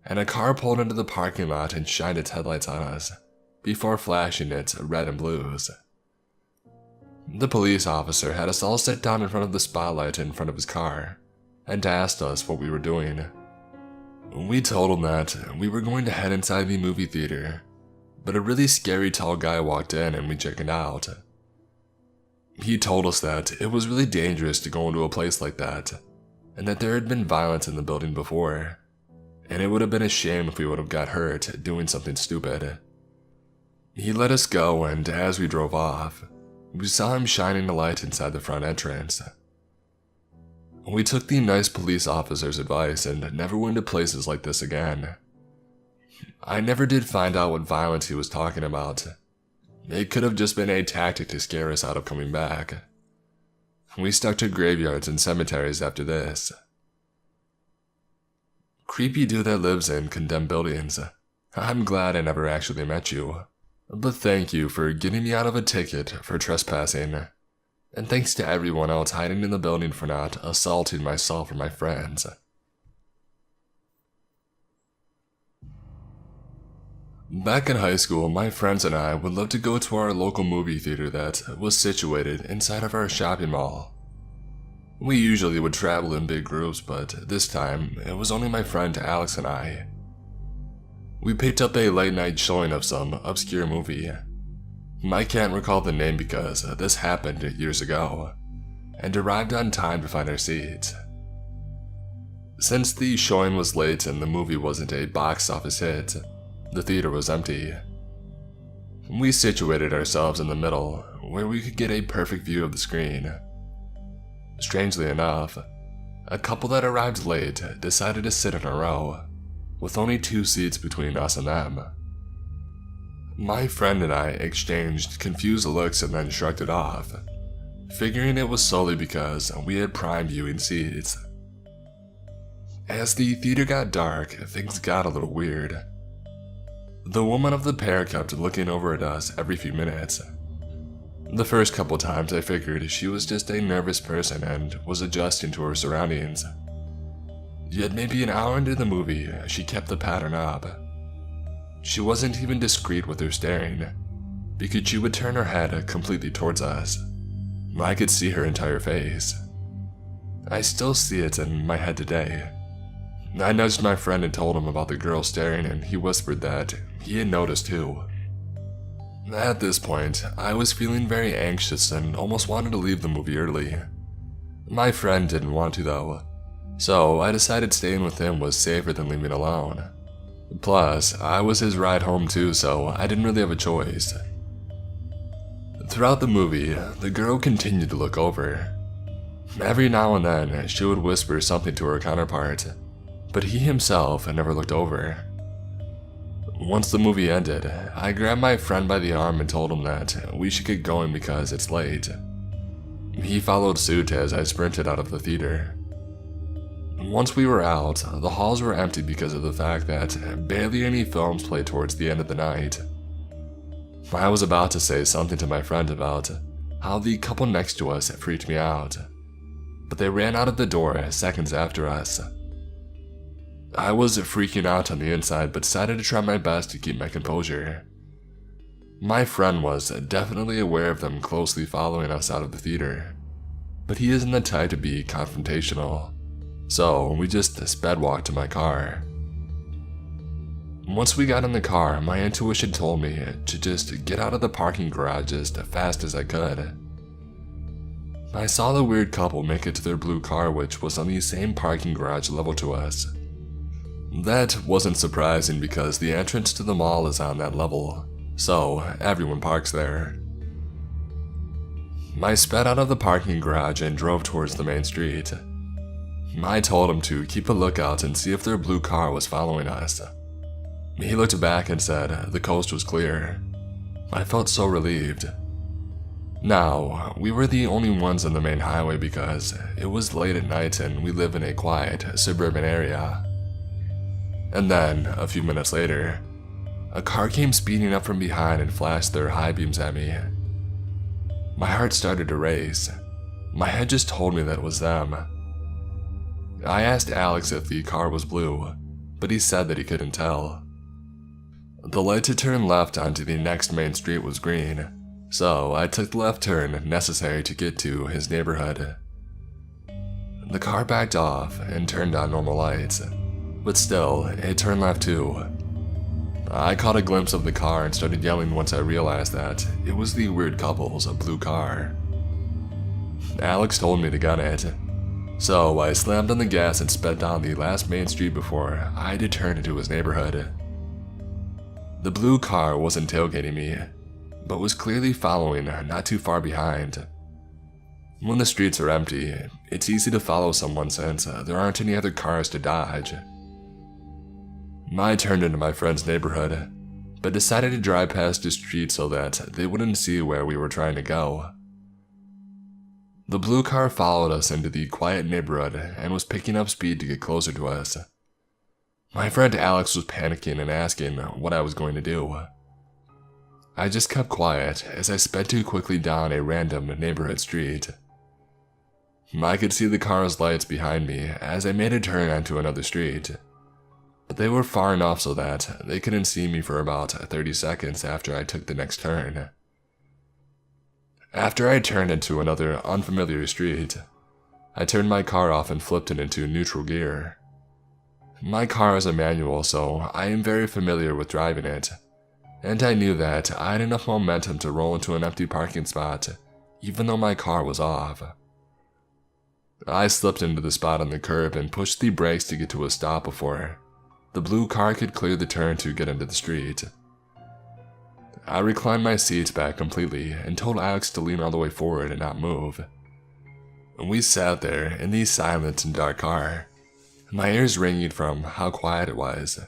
and a car pulled into the parking lot and shined its headlights on us, before flashing its red and blues. The police officer had us all sit down in front of the spotlight in front of his car, and asked us what we were doing. We told him that we were going to head inside the movie theater, but a really scary tall guy walked in and we chickened out. He told us that it was really dangerous to go into a place like that, and that there had been violence in the building before, and it would have been a shame if we would have got hurt doing something stupid. He let us go, and as we drove off, we saw him shining a light inside the front entrance. We took the nice police officer's advice and never went to places like this again. I never did find out what violence he was talking about. It could have just been a tactic to scare us out of coming back. We stuck to graveyards and cemeteries after this. Creepy dude that lives in condemned buildings. I'm glad I never actually met you. But thank you for getting me out of a ticket for trespassing. And thanks to everyone else hiding in the building for not assaulting myself or my friends. Back in high school, my friends and I would love to go to our local movie theater that was situated inside of our shopping mall. We usually would travel in big groups, but this time, it was only my friend Alex and I. We picked up a late night showing of some obscure movie. I can't recall the name because this happened years ago, and arrived on time to find our seats. Since the showing was late and the movie wasn't a box office hit, the theater was empty. We situated ourselves in the middle, where we could get a perfect view of the screen. Strangely enough, a couple that arrived late decided to sit in a row, with only 2 seats between us and them. My friend and I exchanged confused looks and then shrugged it off, figuring it was solely because we had prime viewing seats. As the theater got dark, things got a little weird. The woman of the pair kept looking over at us every few minutes. The first couple times I figured she was just a nervous person and was adjusting to her surroundings. Yet maybe an hour into the movie, she kept the pattern up. She wasn't even discreet with her staring, because she would turn her head completely towards us. I could see her entire face. I still see it in my head today. I nudged my friend and told him about the girl staring, and he whispered that he had noticed too. At this point, I was feeling very anxious and almost wanted to leave the movie early. My friend didn't want to though, so I decided staying with him was safer than leaving alone. Plus, I was his ride home too, so I didn't really have a choice. Throughout the movie, the girl continued to look over. Every now and then, she would whisper something to her counterpart, but he himself never looked over. Once the movie ended, I grabbed my friend by the arm and told him that we should get going because it's late. He followed suit as I sprinted out of the theater. Once we were out, the halls were empty because of the fact that barely any films played towards the end of the night. I was about to say something to my friend about how the couple next to us freaked me out, but they ran out of the door seconds after us. I was freaking out on the inside, but decided to try my best to keep my composure. My friend was definitely aware of them closely following us out of the theater, but he isn't the type to be confrontational, so we just sped walked to my car. Once we got in the car, my intuition told me to just get out of the parking garage as fast as I could. I saw the weird couple make it to their blue car, which was on the same parking garage level to us. That wasn't surprising because the entrance to the mall is on that level, so everyone parks there. I sped out of the parking garage and drove towards the main street. I told him to keep a lookout and see if their blue car was following us. He looked back and said the coast was clear. I felt so relieved. Now, we were the only ones on the main highway because it was late at night and we live in a quiet, suburban area. And then, a few minutes later, a car came speeding up from behind and flashed their high beams at me. My heart started to race. My head just told me that it was them. I asked Alex if the car was blue, but he said that he couldn't tell. The light to turn left onto the next main street was green, so I took the left turn necessary to get to his neighborhood. The car backed off and turned on normal lights, but still, it turned left too. I caught a glimpse of the car and started yelling once I realized that it was the weird couple's blue car. Alex told me to gun it, so I slammed on the gas and sped down the last main street before I had to turn into his neighborhood. The blue car wasn't tailgating me, but was clearly following not too far behind. When the streets are empty, it's easy to follow someone since there aren't any other cars to dodge. I turned into my friend's neighborhood, but decided to drive past the street so that they wouldn't see where we were trying to go. The blue car followed us into the quiet neighborhood and was picking up speed to get closer to us. My friend Alex was panicking and asking what I was going to do. I just kept quiet as I sped too quickly down a random neighborhood street. I could see the car's lights behind me as I made a turn onto another street, but they were far enough so that they couldn't see me for about 30 seconds after I took the next turn. After I turned into another unfamiliar street, I turned my car off and flipped it into neutral gear. My car is a manual, so I am very familiar with driving it, and I knew that I had enough momentum to roll into an empty parking spot, even though my car was off. I slipped into the spot on the curb and pushed the brakes to get to a stop before the blue car could clear the turn to get into the street. I reclined my seat back completely and told Alex to lean all the way forward and not move. We sat there in the silent and dark car, my ears ringing from how quiet it was.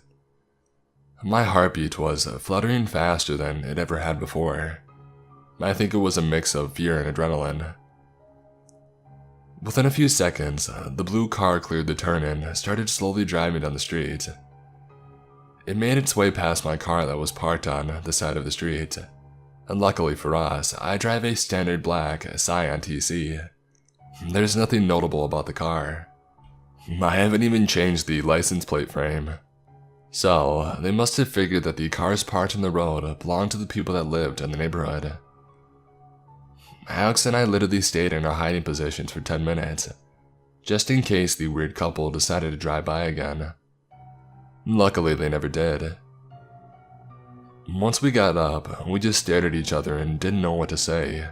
My heartbeat was fluttering faster than it ever had before. I think it was a mix of fear and adrenaline. Within a few seconds, the blue car cleared the turn and started slowly driving down the street. It made its way past my car that was parked on the side of the street, and luckily for us, I drive a standard black Scion TC. There's nothing notable about the car. I haven't even changed the license plate frame. So, they must have figured that the cars parked on the road belonged to the people that lived in the neighborhood. Alex and I literally stayed in our hiding positions for 10 minutes, just in case the weird couple decided to drive by again. Luckily, they never did. Once we got up, we just stared at each other and didn't know what to say.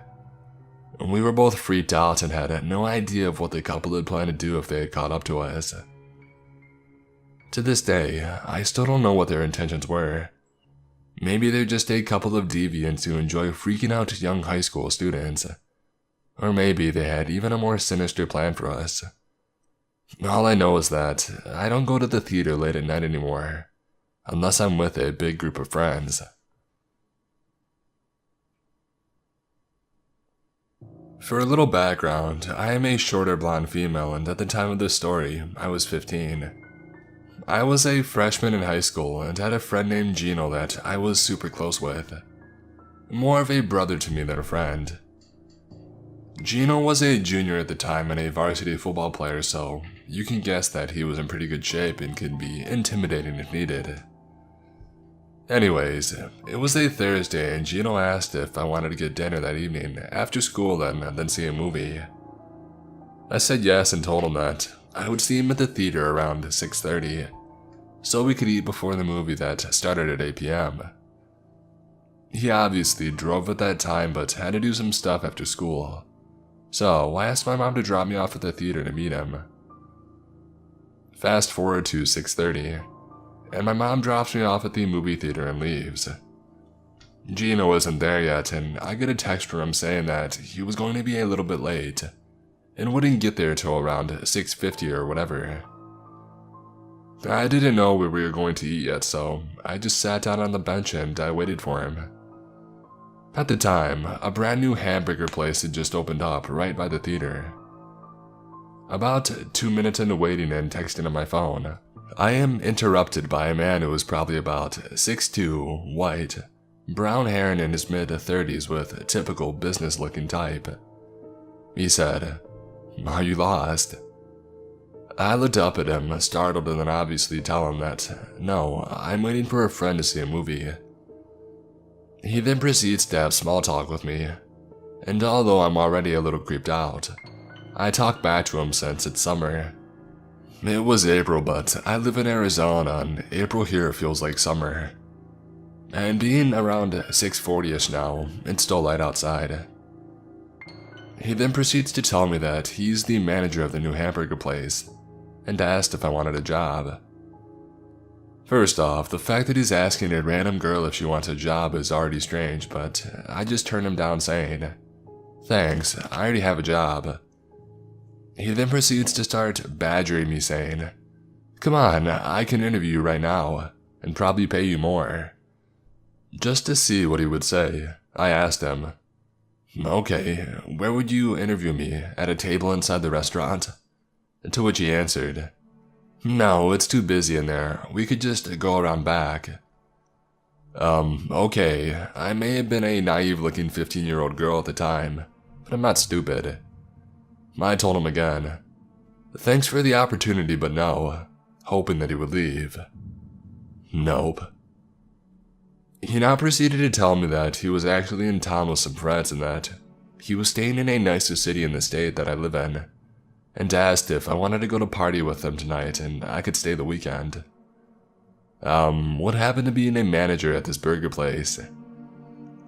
We were both freaked out and had no idea of what the couple had planned to do if they had caught up to us. To this day, I still don't know what their intentions were. Maybe they're just a couple of deviants who enjoy freaking out young high school students. Or maybe they had even a more sinister plan for us. All I know is that I don't go to the theater late at night anymore, unless I'm with a big group of friends. For a little background, I am a shorter blonde female, and at the time of this story, I was 15. I was a freshman in high school and had a friend named Gino that I was super close with. More of a brother to me than a friend. Gino was a junior at the time and a varsity football player, so you can guess that he was in pretty good shape and could be intimidating if needed. Anyways, it was a Thursday and Gino asked if I wanted to get dinner that evening after school then see a movie. I said yes and told him that I would see him at the theater around 6:30, so we could eat before the movie that started at 8 p.m. He obviously drove at that time but had to do some stuff after school, so I asked my mom to drop me off at the theater to meet him. Fast forward to 6:30, and my mom drops me off at the movie theater and leaves. Gino isn't there yet, and I get a text from him saying that he was going to be a little bit late, and wouldn't get there till around 6:50 or whatever. I didn't know where we were going to eat yet, so I just sat down on the bench and I waited for him. At the time, a brand new hamburger place had just opened up right by the theater. About 2 minutes into waiting and texting on my phone, I am interrupted by a man who was probably about 6'2", white, brown hair and in his mid-30s with a typical business-looking type. He said, "Are you lost?" I looked up at him, startled, and then obviously tell him that, no, I'm waiting for a friend to see a movie. He then proceeds to have small talk with me, and although I'm already a little creeped out, I talk back to him since it's summer. It was April, but I live in Arizona, and April here feels like summer. And being around 6:40ish now, it's still light outside. He then proceeds to tell me that he's the manager of the new hamburger place, and asked if I wanted a job. First off, the fact that he's asking a random girl if she wants a job is already strange, but I just turned him down saying, "Thanks, I already have a job." He then proceeds to start badgering me saying, "Come on, I can interview you right now, and probably pay you more." Just to see what he would say, I asked him, "Okay, where would you interview me? At a table inside the restaurant?" To which he answered, "No, it's too busy in there. We could just go around back." Okay, I may have been a naive-looking 15-year-old girl at the time, but I'm not stupid. I told him again, "Thanks for the opportunity, but no," hoping that he would leave. Nope. He now proceeded to tell me that he was actually in town with some friends and that he was staying in a nicer city in the state that I live in, and asked if I wanted to go to party with them tonight and I could stay the weekend. What happened to being a manager at this burger place?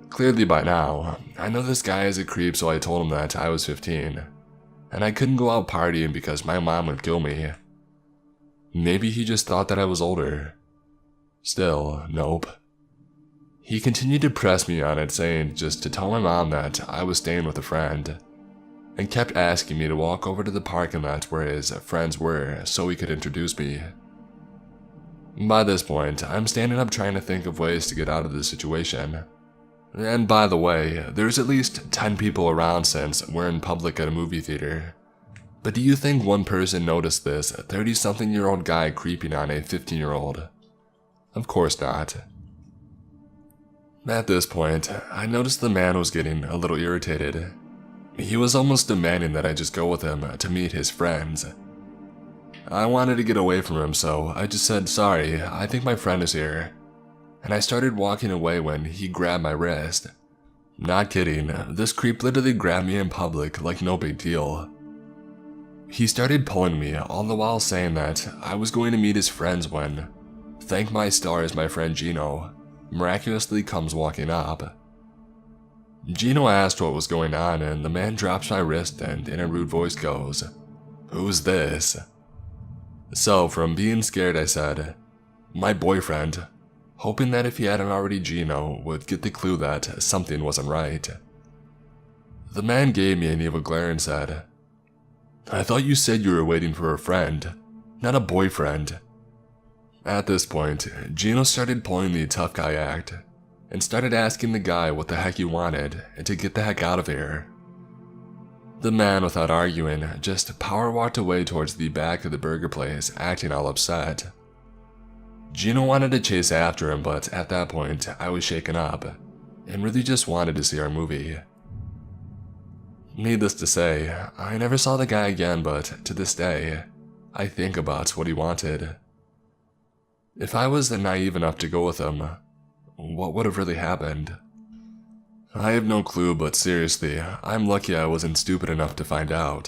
Clearly by now, I know this guy is a creep, so I told him that I was 15, and I couldn't go out partying because my mom would kill me. Maybe he just thought that I was older. Still, nope. He continued to press me on it, saying just to tell my mom that I was staying with a friend, and kept asking me to walk over to the parking lot where his friends were so he could introduce me. By this point, I'm standing up trying to think of ways to get out of this situation. And by the way, there's at least 10 people around since we're in public at a movie theater. But do you think one person noticed this 30-something-year-old guy creeping on a 15-year-old? Of course not. At this point, I noticed the man was getting a little irritated. He was almost demanding that I just go with him to meet his friends. I wanted to get away from him, so I just said, "Sorry, I think my friend is here." And I started walking away when he grabbed my wrist. Not kidding, this creep literally grabbed me in public like no big deal. He started pulling me, all the while saying that I was going to meet his friends when, thank my stars, my friend Gino miraculously comes walking up. Gino asked what was going on, and the man drops my wrist and in a rude voice goes, "Who's this?" So from being scared I said, "My boyfriend," hoping that if he hadn't already, Gino would get the clue that something wasn't right. The man gave me an evil glare and said, "I thought you said you were waiting for a friend, not a boyfriend." At this point, Gino started pulling the tough guy act, and started asking the guy what the heck he wanted and to get the heck out of here. The man, without arguing, just power walked away towards the back of the burger place, acting all upset. Gino wanted to chase after him, but at that point, I was shaken up, and really just wanted to see our movie. Needless to say, I never saw the guy again, but to this day, I think about what he wanted. If I was naive enough to go with him, what would have really happened? I have no clue, but seriously, I'm lucky I wasn't stupid enough to find out.